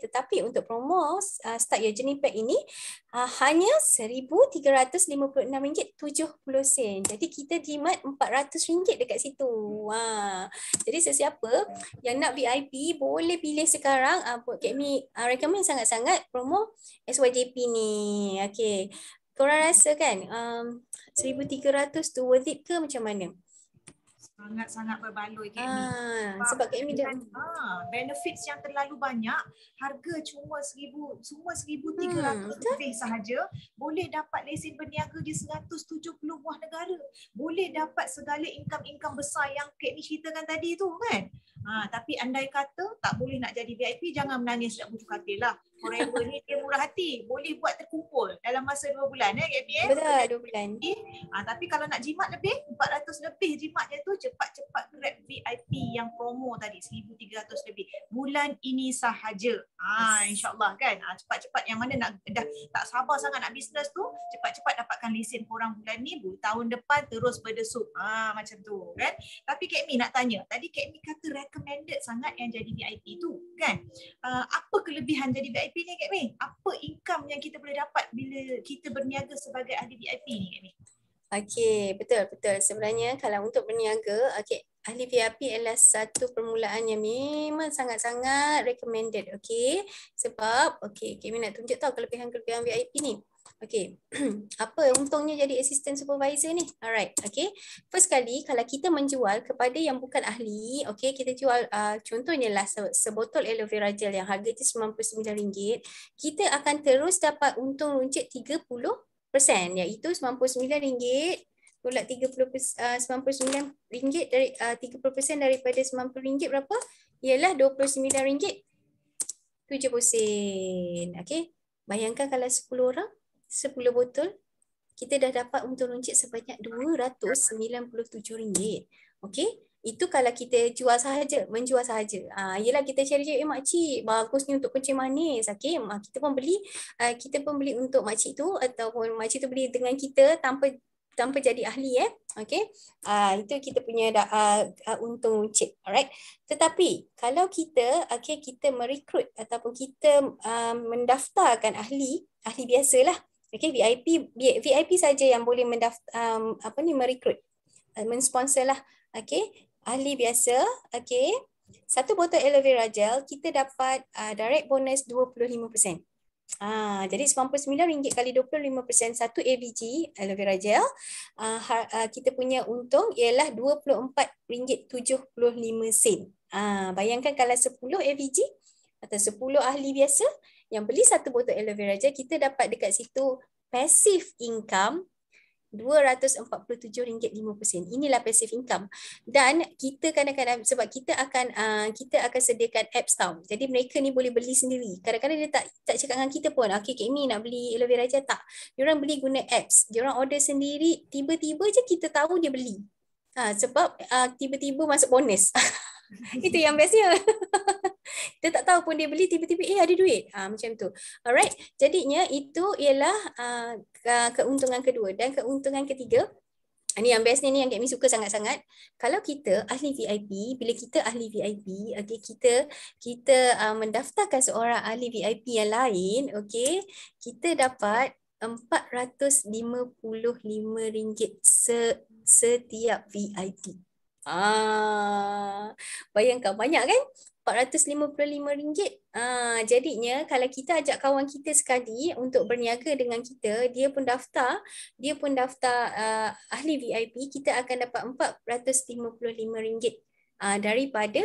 tetapi untuk promo Start Your Journey Pack ini hanya RM1,356.70. Jadi kita jimat RM400 dekat situ. Jadi sesiapa yang nak VIP boleh pilih sekarang. Kak Amy recommend sangat-sangat promo SYJP ni. Korang rasa kan 1,300 tu worth it ke macam mana? Sangat-sangat berbaloi Kak Amy. Sebab Kak Amy dah benefits yang terlalu banyak, harga cuma 1,300 lebih sahaja, boleh dapat lesen berniaga di 170 buah negara. Boleh dapat segala income besar yang Kak Amy ceritakan tadi tu kan. Tapi andai kata tak boleh nak jadi VIP, jangan menangis sudah butuh katil lah. Forever ni dia murah hati, boleh buat terkumpul dalam masa 2 bulan Kak Amy. Betul, 2 bulan. Tapi kalau nak jimat lebih, 400 lebih jimatnya tu, cepat-cepat grab VIP yang promo tadi 1,300 lebih. Bulan ini sahaja. InsyaAllah kan. Cepat-cepat yang mana nak dah tak sabar sangat nak bisnes tu, cepat-cepat dapatkan lesen korang bulan ni, tahun depan terus berdesut. Macam tu kan. Tapi Kak Amy nak tanya, tadi Kak Amy kata recommended sangat yang jadi VIP tu kan. Apa kelebihan jadi VIP ni Kak Amy? Apa income yang kita boleh dapat bila kita berniaga sebagai ahli VIP ni Kak Amy? Betul. Sebenarnya kalau untuk berniaga, ahli VIP adalah satu permulaan yang memang sangat-sangat recommended. Sebab Kak Amy nak tunjuk tahu kelebihan-kelebihan VIP ni. Apa untungnya jadi assistant supervisor ni? Alright, first kali kalau kita menjual kepada yang bukan ahli, kita jual contohnya lah sebotol aloe vera gel yang harga itu RM99, kita akan terus dapat untung runcit 30%, iaitu RM99 tolak RM99 dari 30% daripada RM90 berapa? Ialah RM29.70. Bayangkan kalau 10 orang 10 botol, kita dah dapat untung runcit sebanyak RM297. Itu kalau kita menjual sahaja. Yelah kita cari makcik, bagus ni untuk kencing manis. Kita pun beli untuk makcik tu, ataupun makcik tu beli dengan kita tanpa tanpa jadi ahli okey. Itu kita punya untung cik. Alright. Tetapi kalau kita kita merekrut ataupun kita mendaftarkan ahli biasalah. Okey, VIP saja yang boleh merekrut, mensponsor lah. Okey, ahli biasa. Okey, satu botol aloe vera gel kita dapat direct bonus 25%. Jadi RM99 kali 25% satu AVG aloe vera gel, kita punya untung ialah RM24.75. Bayangkan kalau 10 AVG atau 10 ahli biasa yang beli satu botol aloe vera gel, kita dapat dekat situ passive income RM247.5. Inilah passive income. Dan kita kadang-kadang sebab kita akan sediakan apps tau. Jadi mereka ni boleh beli sendiri. Kadang-kadang dia tak cakap dengan kita pun, okey Kak Amy nak beli aloe vera gel tak? Diorang beli guna apps. Diorang order sendiri, tiba-tiba je kita tahu dia beli. Sebab tiba-tiba masuk bonus. Itu yang bestnya. Kita tak tahu pun dia beli, tiba-tiba ada duit. Macam tu. Alright. Jadinya itu ialah keuntungan kedua. Dan keuntungan ketiga, ini yang bestnya ni yang Kak Mi suka sangat-sangat. Kalau kita ahli VIP, bila kita ahli VIP, kita mendaftarkan seorang ahli VIP yang lain, kita dapat RM455 setiap VIP. Bayangkan banyak kan? RM455. Jadinya kalau kita ajak kawan kita sekali untuk berniaga dengan kita, dia pun daftar ahli VIP, kita akan dapat RM455 daripada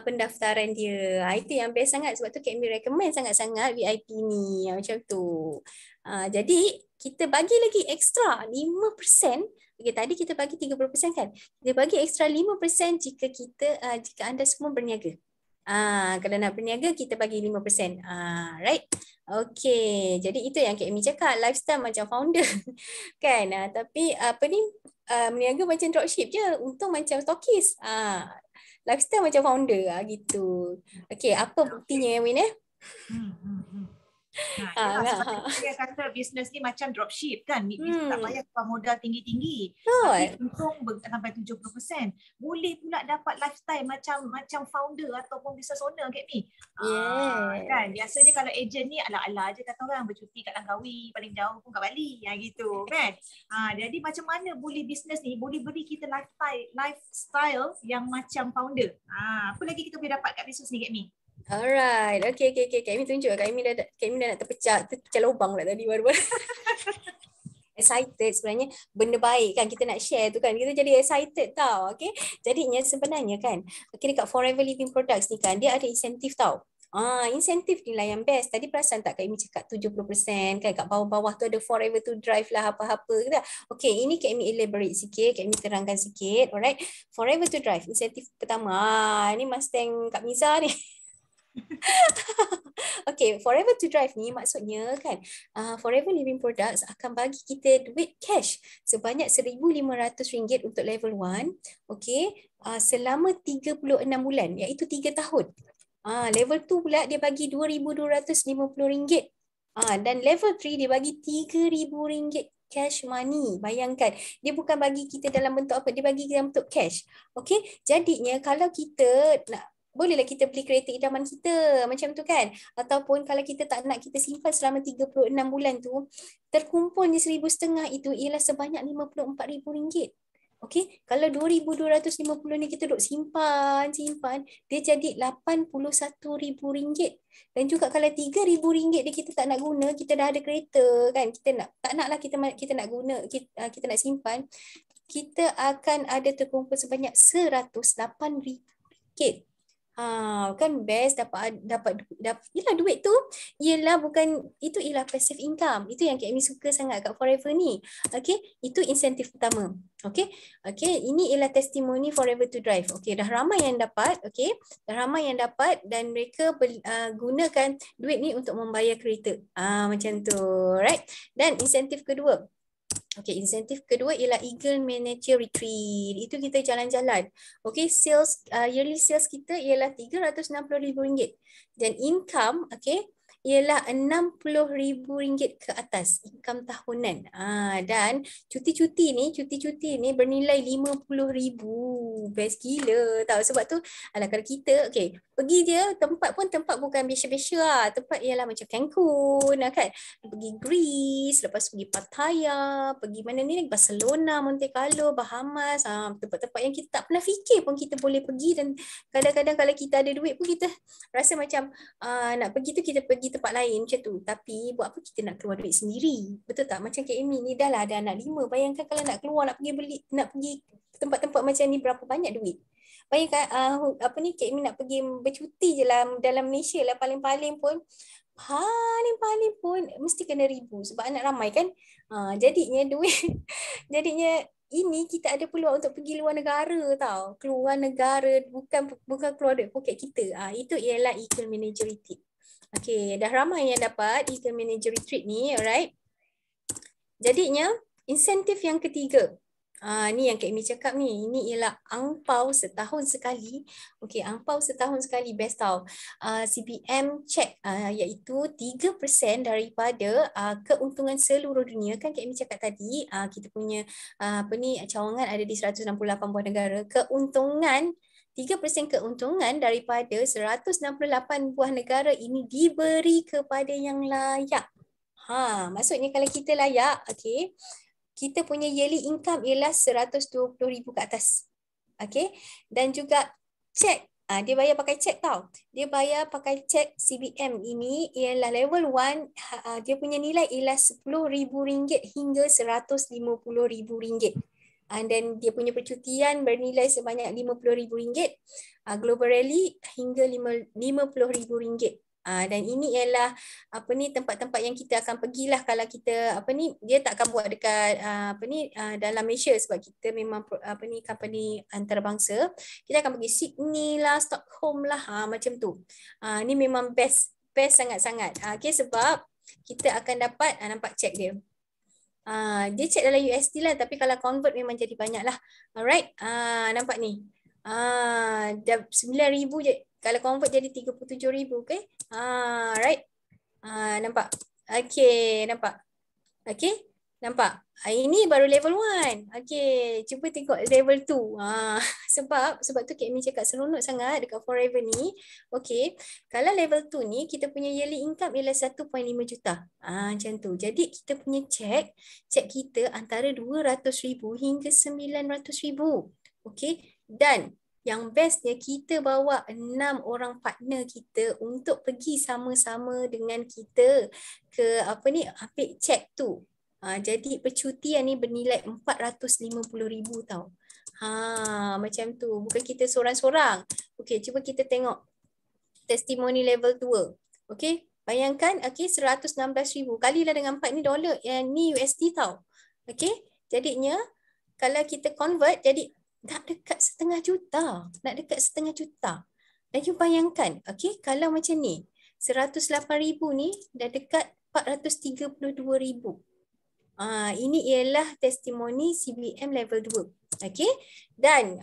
pendaftaran dia. Itu yang best sangat, sebab tu kami recommend sangat-sangat VIP ni macam tu. Jadi kita bagi lagi ekstra 5%. Tadi kita bagi 30% kan. Kita bagi ekstra 5% jika anda semua berniaga. Kalau nak berniaga kita bagi 5%. Right? Okay. Jadi itu yang Kak Amy cakap, lifestyle macam founder. Kan? Tapi berniaga macam dropship je. Untung macam stokis. Lifestyle macam founder gitu. Okay, apa buktinya Win Dia kata bisnes ni macam dropship kan, tak payah keluar modal tinggi-tinggi, tapi untung sampai 70%. Boleh pula dapat lifestyle macam founder ataupun business owner Kak Mi. Kan biasanya kalau agent ni ala-ala je kata orang, bercuti kat Langkawi, paling jauh pun kat Bali gitu kan. Jadi macam mana boleh bisnes ni boleh beri kita lifestyle yang macam founder. Apa lagi kita boleh dapat kat bisnes ni Kak Mi? Alright, okay. Kak Amy tunjuk. Kak Amy dah nak terpecah lubang pula tadi baru. Excited sebenarnya, benda baik kan kita nak share tu kan, kita jadi excited tau. Okay, jadinya sebenarnya kan, dekat Forever Living Products ni kan, dia ada insentif tau. Insentif ni lah yang best. Tadi perasan tak Kak Amy cakap 70% kan, kat bawah-bawah tu ada Forever to Drive lah, apa-apa kita. Okay, ini Kak Amy elaborate sikit, Kak Amy terangkan sikit. Alright, Forever to Drive, insentif pertama. Ini Mustang Kak Miza ni. Okay, Forever to Drive ni maksudnya kan, Forever Living Products akan bagi kita duit cash sebanyak RM1,500 untuk level 1, selama 36 bulan, iaitu 3 tahun. Level 2 pula dia bagi RM2,250. Dan level 3 dia bagi RM3,000 cash money. Bayangkan, dia bukan bagi kita dalam bentuk apa, dia bagi dalam bentuk cash. Okay, jadinya kalau kita nak, bolehlah kita beli kereta idaman kita macam tu kan, ataupun kalau kita tak nak, kita simpan selama 36 bulan tu, terkumpul je RM1,500 itu ialah sebanyak RM54,000. Okay, kalau RM2,250 ni kita duk simpan, dia jadi RM81,000. Dan juga kalau RM3,000 dia kita tak nak guna, kita dah ada kereta kan, kita kita nak guna, kita nak simpan, kita akan ada terkumpul sebanyak RM108,000. Kan best dapat ialah duit tu, ialah bukan, itu ialah passive income. Itu yang Kak Amy suka sangat kat Forever ni. Okay, itu insentif pertama. Okay, ini ialah testimoni Forever to Drive. Okay, dah ramai yang dapat. Okay, dah ramai yang dapat dan mereka gunakan duit ni untuk membayar kereta. Macam tu, right? Dan insentif kedua. Okay, insentif kedua ialah Eagle Miniature Retreat. Itu kita jalan-jalan. Okay, yearly sales kita ialah RM360,000. Dan income, ialah RM60,000 ke atas income tahunan. Dan cuti-cuti ni bernilai RM50,000. Best gila tahu. Sebab tu kalau kita pergi je tempat bukan biasa-biasa lah. Tempat ialah macam Cancun kan. Pergi Greece, lepas pergi Pattaya, pergi mana ni, Barcelona, Monte Carlo, Bahamas, tempat-tempat yang kita tak pernah fikir pun kita boleh pergi. Dan kadang-kadang kalau kita ada duit pun kita rasa macam nak pergi tu kita pergi tempat lain macam tu. Tapi buat apa kita nak keluar duit sendiri? Betul tak? Macam Kak Amy ni dah lah ada anak 5. Bayangkan kalau nak keluar, nak pergi tempat-tempat macam ni, berapa banyak duit? Bayangkan Kak Amy nak pergi bercuti je lah dalam Malaysia lah, paling-paling pun mesti kena 1,000 sebab anak ramai kan. Jadinya ini kita ada peluang untuk pergi luar negara tau. Keluar negara, bukan keluar duit poket kita. Itu ialah Eagle Manager Retreat. Okay, dah ramai yang dapat Eagle Manager Retreat ni, alright. Jadinya insentif yang ketiga. Ni yang Kak Amy cakap ni. Ini ialah angpau setahun sekali. Okey, angpau setahun sekali best tau. CBM check iaitu 3% daripada keuntungan seluruh dunia. Kan Kak Amy cakap tadi, kita punya cawangan ada di 168 buah negara. Keuntungan 3% keuntungan daripada 168 buah negara ini diberi kepada yang layak. Maksudnya kalau kita layak, okey, kita punya yearly income ialah 120,000 ke atas. Okay. Dan juga cek. Dia bayar pakai cek tau. Dia bayar pakai cek CBM ini ialah level 1. Dia punya nilai ialah RM10,000 hingga RM150,000. Dan dia punya percutian bernilai sebanyak RM50,000. Global Rally hingga RM50,000. Dan ini ialah tempat-tempat yang kita akan pergilah kalau kita dia tak akan buat dekat dalam Malaysia sebab kita memang company antarabangsa. Kita akan pergi Sydney lah, Stockholm lah, macam tu. Ni memang best sangat-sangat. Okay, sebab kita akan dapat nampak cek dia. Dia cek dalam USD lah, tapi kalau convert memang jadi banyak lah. Alright, nampak ni. Dah 9,000 je. Kalau convert jadi 37,000, okay? Right. Nampak? Okay, nampak? Okay, nampak? Ini baru level 1. Okay, cuba tengok level 2. Sebab tu Kak Amy cakap seronok sangat dekat Forever ni. Okay, kalau level 2 ni, kita punya yearly income ialah 1.5 juta. Macam tu. Jadi, kita punya cek kita antara 200,000 hingga 900,000. Okay, dan yang bestnya kita bawa 6 orang partner kita untuk pergi sama-sama dengan kita ke ambil cek tu. Jadi percutian ni bernilai 450,000 tau. Macam tu. Bukan kita seorang-seorang. Okey, cuba kita tengok testimoni level 2. Okey, bayangkan 116,000 kalilah dengan 4 ni dolar, ni USD tau. Okey, jadinya kalau kita convert jadi nak dekat setengah juta. Dan you bayangkan, okay, kalau macam ni, 108,000 ni dah dekat 432,000. Ini ialah testimoni CBM level 2. Okay, dan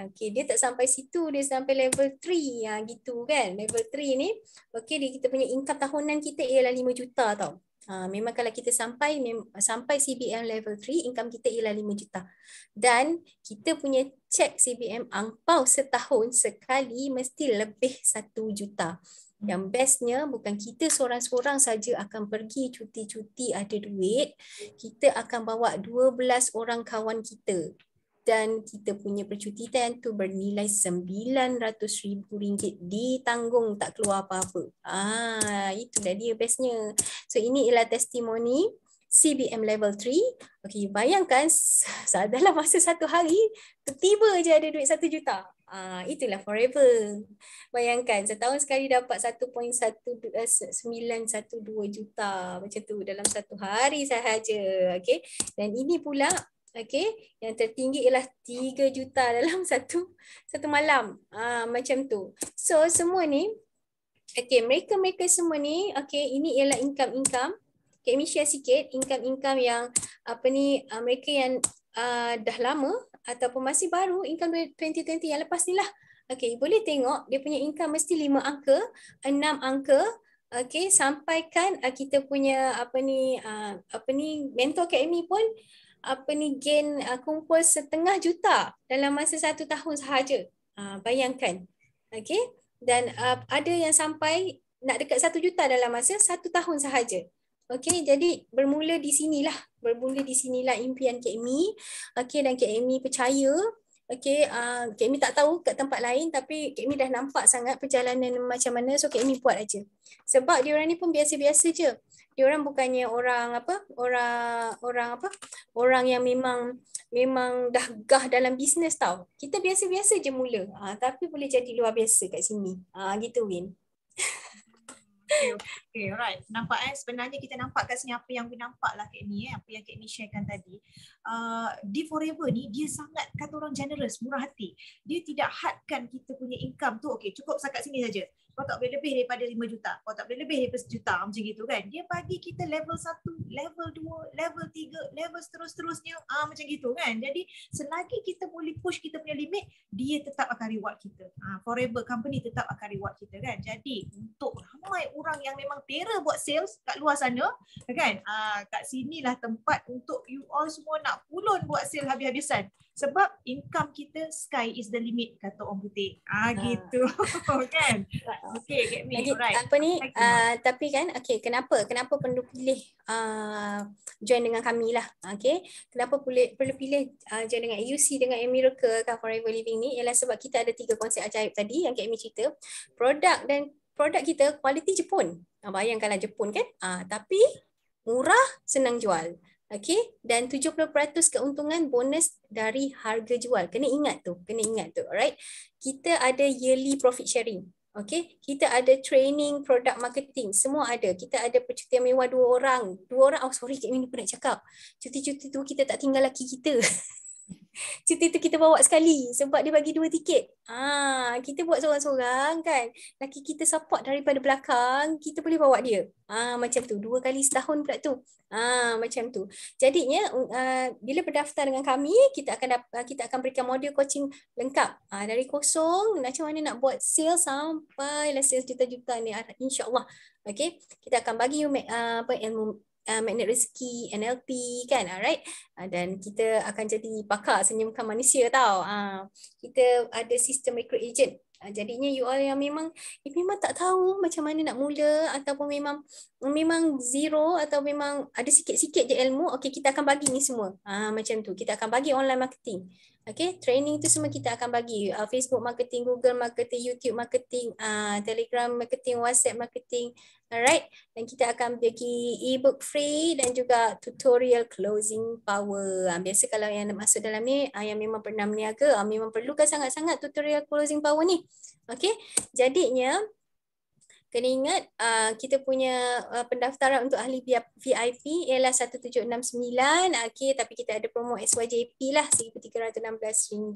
okay, dia tak sampai situ, dia sampai level 3. Gitu kan, level 3 ni, okay, kita punya income tahunan kita ialah 5 juta tau. Memang kalau kita sampai CBM level 3, income kita ialah 5 juta. Dan kita punya cek CBM angpau setahun sekali mesti lebih 1 juta. Yang bestnya bukan kita seorang-seorang saja akan pergi cuti-cuti ada duit. Kita akan bawa 12 orang kawan kita. Dan kita punya percutian tu bernilai RM900,000 ditanggung, tak keluar apa-apa. Itulah dia bestnya. So ini ialah testimoni CBM level 3. Okay, bayangkan dalam masa 1 hari tiba je ada duit 1 juta. Itulah Forever. Bayangkan setahun sekali dapat 1.912 juta macam tu dalam 1 hari sahaja. Okay, dan ini pula, okay, yang tertinggi ialah 3 juta dalam satu malam. Macam tu. So semua ni, okay, mereka semua ni, okay, ini ialah income. Okay, Amy share sikit income yang mereka yang dah lama ataupun masih baru, income 2020 yang lepas ni lah. Okay, boleh tengok dia punya income mesti 5 angka, 6 angka, Okay, sampaikan kita punya mentor Academy pun gain kumpul 1/2 juta dalam masa 1 tahun sahaja. Bayangkan. Okay, dan ada yang sampai nak dekat 1 juta dalam masa 1 tahun sahaja. Okay, jadi bermula di sinilah impian Kak Amy. Okay, dan Kak Amy percaya. Okay, Kak Amy tak tahu kat tempat lain, tapi Kak Amy dah nampak sangat perjalanan macam mana, so Kak Amy buat aja. Sebab diorang ni pun biasa-biasa je. Diorang bukannya orang yang memang dah gah dalam bisnes tau. Kita biasa-biasa je mula. Tapi boleh jadi luar biasa kat sini. Gitu Win. Okay, alright. Nampak sebenarnya kita nampak kat sini apa yang we nampak lah Kak Amy, apa yang Kak Amy sharekan tadi. Di Forever ni dia sangat kata orang generous, murah hati. Dia tidak hadkan kita punya income tu, okay cukup setakat sini saja. Kau tak boleh lebih daripada 5 juta. Kau tak boleh lebih daripada 1 juta macam gitu kan. Dia bagi kita level 1, level 2, level 3, level seterusnya macam gitu kan. Jadi selagi kita boleh push kita punya limit, dia tetap akan reward kita. Forever company tetap akan reward kita kan. Jadi untuk ramai orang yang memang tera buat sales kat luar sana kan, kat sinilah tempat untuk you all semua nak pulun buat sales habis-habisan. Sebab income kita sky is the limit kata orang putih. Gitu kan. Okay, get me. Alright. Tapi kan, okay, kenapa perlu pilih join dengan kami lah. Okay, kenapa perlu pilih join dengan AUC dengan Miracle kan, Forever Living ni ialah sebab kita ada 3 konsep ajaib tadi yang Kak Amy cerita. Produk kita kualiti Jepun. Bayangkanlah Jepun kan. Tapi murah, senang jual. Okay, dan 70% keuntungan bonus dari harga jual. Kena ingat tu. Alright. Kita ada yearly profit sharing. Okay, kita ada training product marketing, semua ada. Kita ada percutian mewah 2 orang. Sorry Kak Amy pun nak cakap. Cuti tu kita tak tinggal laki kita. Cuti tu kita bawa sekali sebab dia bagi 2 tiket. Kita buat seorang-seorang kan. Laki kita support daripada belakang, kita boleh bawa dia. Macam tu. 2 kali setahun pula tu. Macam tu. Jadinya bila berdaftar dengan kami, kita akan berikan modul coaching lengkap. Dari kosong macam mana nak buat sales sampai sales juta-juta ni, insya-Allah. Okay, kita akan bagi you ilmu magnet rezeki, NLP kan, alright. Dan kita akan jadi pakar senyumkan manusia tau. Kita ada sistem recruit agent. Jadinya you all yang memang tak tahu macam mana nak mula ataupun memang zero atau memang ada sikit-sikit je ilmu, okay, kita akan bagi ni semua. Macam tu. Kita akan bagi online marketing. Okay, training tu semua kita akan bagi. Facebook marketing, Google marketing, YouTube marketing, Telegram marketing, WhatsApp marketing. Alright, dan kita akan bagi ebook free dan juga tutorial closing power. Biasa kalau yang masuk dalam ni yang memang pernah berniaga, memang perlukan sangat-sangat tutorial closing power ni. Okay, jadinya kena ingat kita punya pendaftaran untuk ahli VIP ialah 1769. Okay, tapi kita ada promo SYJP lah RM1,316.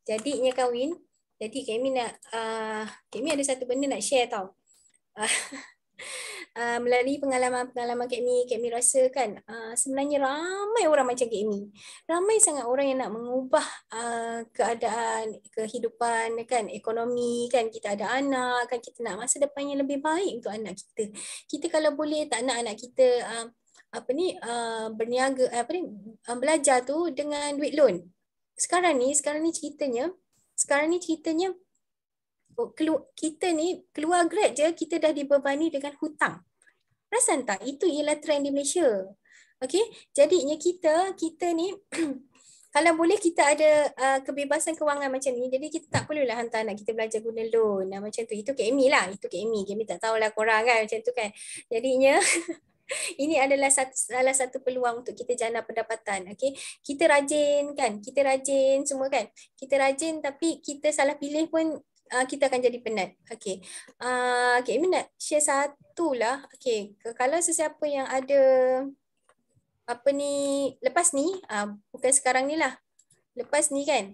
Jadinya kahwin. Jadi kami ada satu benda nak share tau. Melalui pengalaman Kak Amy rasa kan sebenarnya ramai orang macam Kak Amy. Ramai sangat orang yang nak mengubah keadaan kehidupan kan, ekonomi kan, kita ada anak kan, kita nak masa depan yang lebih baik untuk anak kita. Kita kalau boleh tak nak anak kita berniaga belajar tu dengan duit loan. Sekarang ni ceritanya kita ni keluar grad je, kita dah dibebani dengan hutang. Perasan tak? Itu ialah trend di Malaysia. Okay? Jadinya kita ni kalau boleh kita ada kebebasan kewangan macam ni, jadi kita tak perlulah hantar anak kita belajar guna loan. Macam tu. Itu Kak Amy lah. Kak Amy tak tahulah korang kan macam tu kan. Jadinya ini adalah salah satu peluang untuk kita jana pendapatan. Okay? Kita rajin kan? Kita rajin semua kan? Kita rajin tapi kita salah pilih pun kita akan jadi penat. Okay. Okay, Amy nak share satu lah. Okay. Kalau sesiapa yang ada lepas ni, bukan sekarang ni lah. Lepas ni kan.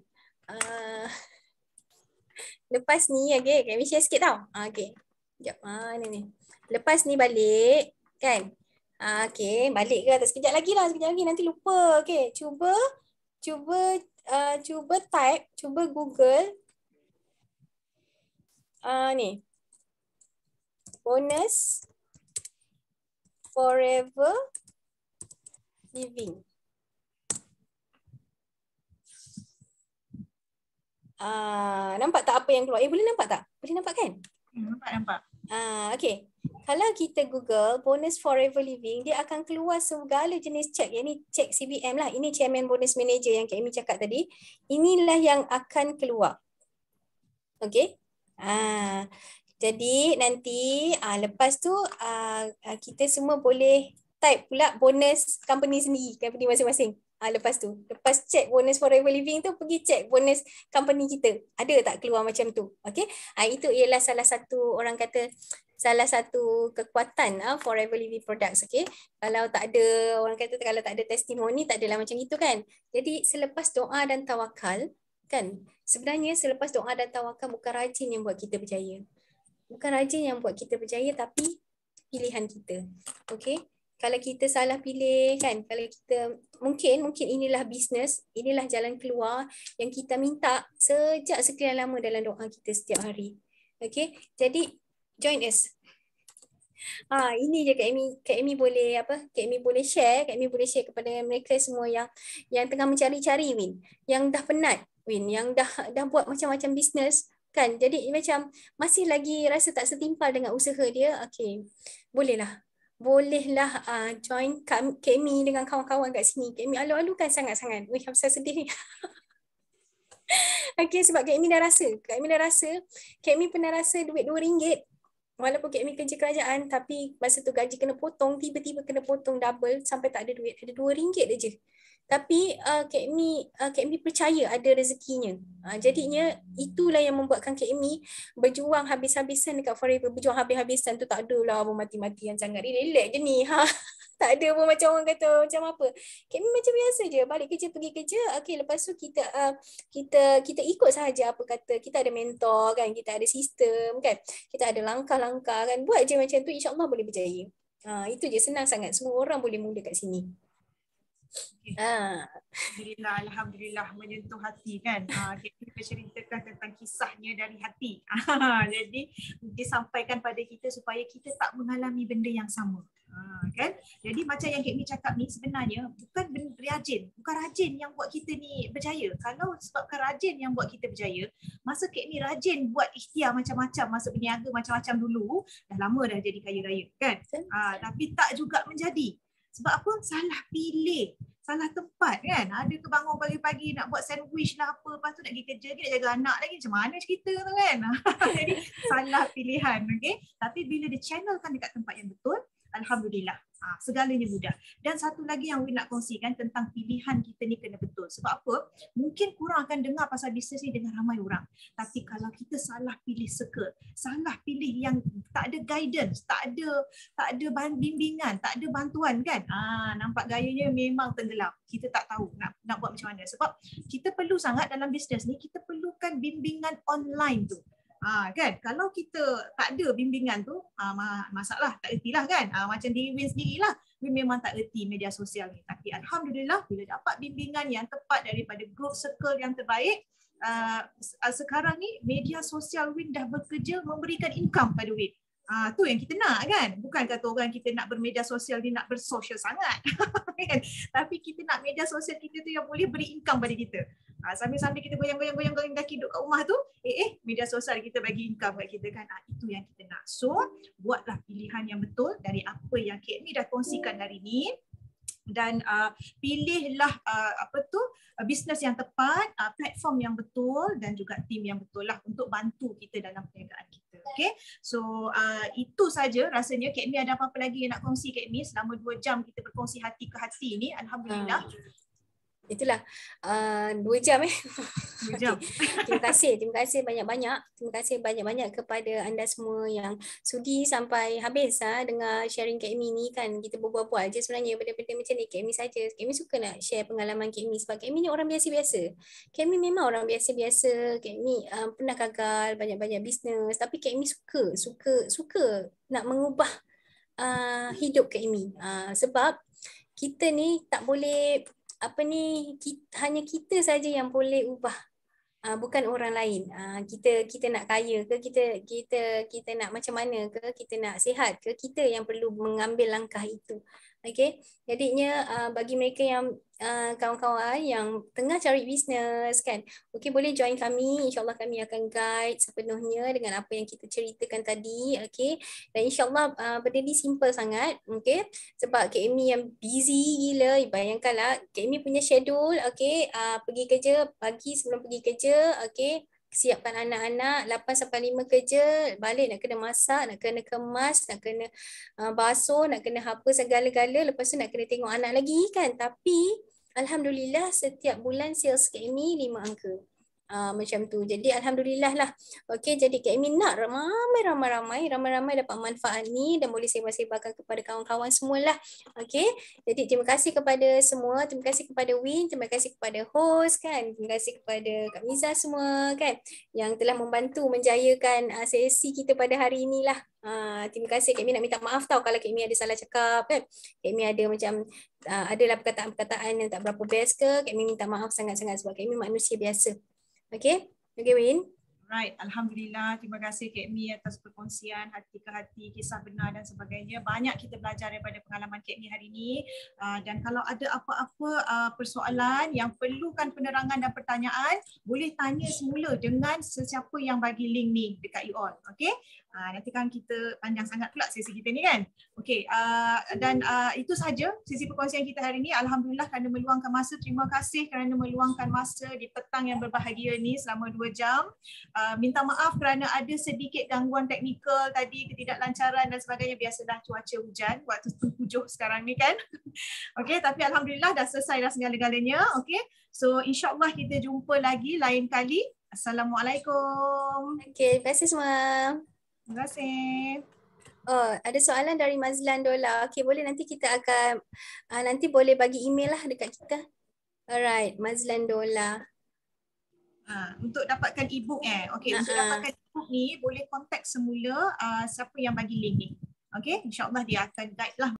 Lepas ni, okay. Amy share sikit tau. Okay. Sekejap. Ni. Lepas ni balik kan. Okay. Balik ke atas. Sekejap lagi lah. Nanti lupa. Okay. Cuba type. Cuba Google. Ni. Bonus Forever Living. Nampak tak apa yang keluar? Boleh nampak tak? Boleh nampak kan? Nampak. Okay. Kalau kita Google bonus forever living, dia akan keluar segala jenis cek. Yang ni cek CBM lah. Ini chairman bonus manager yang Kak Amy cakap tadi. Inilah yang akan keluar. Okay. Jadi nanti lepas tu kita semua boleh type pula bonus company sendiri, company masing-masing. Lepas check bonus forever living tu, pergi check bonus company kita. Ada tak keluar macam tu? Okay. Itu ialah salah satu, orang kata, salah satu kekuatan forever living products. Okay. Kalau tak ada, orang kata kalau tak ada testimoni, tak adalah macam itu kan. Jadi selepas doa dan tawakal, kan, sebenarnya selepas doa dan tawakal bukan rajin yang buat kita berjaya. Bukan rajin yang buat kita berjaya, tapi pilihan kita. Okay. Kalau kita salah pilih kan, kalau kita mungkin inilah bisnes, inilah jalan keluar yang kita minta sejak sekian lama dalam doa kita setiap hari. Okay, jadi join us. Ini je Kak Amy boleh Kak Amy boleh share kepada mereka semua yang tengah mencari-cari Win, yang dah penat Win, yang dah buat macam-macam bisnes kan. Jadi macam masih lagi rasa tak setimpal dengan usaha dia. Okay, bolehlah join Kak Amy dengan kawan-kawan kat sini. Kak Amy alu-alukan sangat-sangat. Wih, saya sedih ni. Okay, sebab Kak Amy dah rasa. Kak Amy pernah rasa duit RM2. Walaupun Kak Amy kerja kerajaan, tapi masa tu gaji kena potong, tiba-tiba kena potong double sampai tak ada duit. Ada RM2 je. Tapi Kak Amy percaya ada rezekinya. Jadinya itulah yang membuatkan Kak Amy berjuang habis-habisan dekat Forever. Berjuang habis-habisan tu tak adalah mati-matian sangat. Relax je ni. Tak ada pun macam orang kata macam apa. Kak Amy macam biasa je. Balik kerja, pergi kerja. Okay, lepas tu kita ikut sahaja apa kata. Kita ada mentor kan. Kita ada sistem kan. Kita ada langkah-langkah kan. Buat je macam tu, insyaAllah boleh berjaya. Itu je, senang sangat. Semua orang boleh mula kat sini. Alhamdulillah menyentuh hati kan. Kita ceritakan tentang kisahnya dari hati. Jadi dia sampaikan pada kita supaya kita tak mengalami benda yang sama. Kan? Jadi macam yang Kak Amy cakap ni, sebenarnya bukan rajin yang buat kita ni berjaya. Kalau sebabkan rajin yang buat kita berjaya, masa Kak Amy rajin buat ikhtiar macam-macam, masa berniaga macam-macam dulu, dah lama dah jadi kaya raya kan. Tapi tak juga menjadi. Sebab apa? Salah pilih, salah tempat kan. Ada ke bangun pagi-pagi nak buat sandwich lah apa, lepas tu nak pergi kerja, nak jaga anak lagi, macam mana cerita tu kan. Jadi salah pilihan. Okay? Tapi bila dia channelkan dekat tempat yang betul, alhamdulillah, segalanya mudah. Dan satu lagi yang Win nak kongsikan tentang pilihan kita ni kena betul. Sebab apa? Mungkin korang akan dengar pasal bisnes ni dengan ramai orang. Tapi kalau kita salah pilih circle, salah pilih yang tak ada guidance, tak ada bimbingan, tak ada bantuan kan? Nampak gayanya memang tenggelam. Kita tak tahu nak buat macam mana. Sebab kita perlu sangat dalam bisnes ni, kita perlukan bimbingan online tu. Kan, kalau kita tak ada bimbingan tu, masalah, tak erti lah kan. Macam diri Win sendirilah, Win memang tak erti media sosial ni. Tapi alhamdulillah bila dapat bimbingan yang tepat daripada group circle yang terbaik, sekarang ni media sosial Win dah bekerja memberikan income pada Win. Tu yang kita nak kan. Bukan kata orang kita nak bermedia sosial ni nak bersosial sangat. Kan? Tapi kita nak media sosial kita tu yang boleh beri income pada kita. Sambil-sambil kita goyang-goyang kaki duduk kat rumah tu, media sosial kita bagi income kat kita kan. Itu yang kita nak. So, buatlah pilihan yang betul dari apa yang Kak Amy dah kongsikan hari ni. Dan pilihlah bisnes yang tepat, platform yang betul dan juga tim yang betul lah untuk bantu kita dalam perniagaan kita. Okay, so itu saja rasanya. Kak Amy ada apa-apa lagi yang nak kongsi Kak Amy selama 2 jam kita berkongsi hati ke hati ni? Alhamdulillah. Itulah 2 jam 2 jam. Terima kasih banyak-banyak. Terima kasih banyak-banyak kepada anda semua yang sudi sampai habis dengar sharing Kak Amy ni kan. Kita berbual-bual je sebenarnya benda-benda macam ni. Kak Amy saja. Kak Amy suka nak share pengalaman Kak Amy sebab Kak Amy ni orang biasa-biasa. Kak Amy memang orang biasa-biasa. Kak Amy pernah gagal banyak-banyak bisnes, tapi Kak Amy suka nak mengubah hidup Kak Amy. Sebab kita ni tak boleh hanya kita saja yang boleh ubah bukan orang lain. Kita nak kaya ke, kita nak macam mana ke, kita nak sihat ke, kita yang perlu mengambil langkah itu. Okey, jadinya bagi mereka yang kawan-kawan yang tengah cari bisnes kan, okey, boleh join kami. InsyaAllah kami akan guide sepenuhnya dengan apa yang kita ceritakan tadi. Okey, dan insyaAllah benda ni simple sangat. Okey, sebab Kak Amy yang busy gila, bayangkanlah Kak Amy punya schedule. Okey, pergi kerja pagi sebelum pergi kerja. Okey, siapkan anak-anak 8 sampai 5 kerja, balik nak kena masak, nak kena kemas, nak kena basuh, nak kena apa segala-gala, lepas tu nak kena tengok anak lagi kan. Tapi alhamdulillah setiap bulan sales Kak Amy 5 angka. Macam tu. Jadi alhamdulillah lah. Okey, jadi Kak Amy nak ramai-ramai dapat manfaat ni dan boleh sebar-sebarkan kepada kawan-kawan semualah. Okey. Jadi terima kasih kepada semua, terima kasih kepada Win, terima kasih kepada host kan, terima kasih kepada Kak Miza semua kan yang telah membantu menjayakan sesi kita pada hari inilah. Terima kasih. Kak Amy nak minta maaf tau kalau Kak Amy ada salah cakap kan. Kak Amy ada macam adalah perkataan-perkataan yang tak berapa best ke. Kak Amy minta maaf sangat-sangat sebab Kak Amy manusia biasa. Okay, Win. Right, Alhamdulillah. Terima kasih Kak Mi atas perkongsian hati ke hati, kisah benar dan sebagainya. Banyak kita belajar daripada pengalaman Kak Mi hari ini. Dan kalau ada apa-apa persoalan yang perlukan penerangan dan pertanyaan, boleh tanya semula dengan sesiapa yang bagi link ni dekat you all. Okay? Nanti kan kita panjang sangat pula sesi kita ni kan. Okay, dan itu sahaja sesi perkongsian kita hari ini. Alhamdulillah kerana meluangkan masa. Terima kasih kerana meluangkan masa di petang yang berbahagia ni selama 2 jam. Minta maaf kerana ada sedikit gangguan teknikal tadi, ketidaklancaran dan sebagainya. Biasalah cuaca hujan waktu Tengkujuh sekarang ni kan. Okay, tapi Alhamdulillah dah selesai dah segala-galanya. Okay, so insyaAllah kita jumpa lagi lain kali. Assalamualaikum. Okay, terima kasih semua. Terima kasih. Oh, ada soalan dari Mazlan Dola. Okay, boleh nanti kita akan, nanti boleh bagi email lah dekat kita. Alright, Mazlan Dola. Untuk dapatkan e-book okay, untuk dapatkan e-book ni boleh contact semula siapa yang bagi link ni. Okay, insyaAllah dia akan guide lah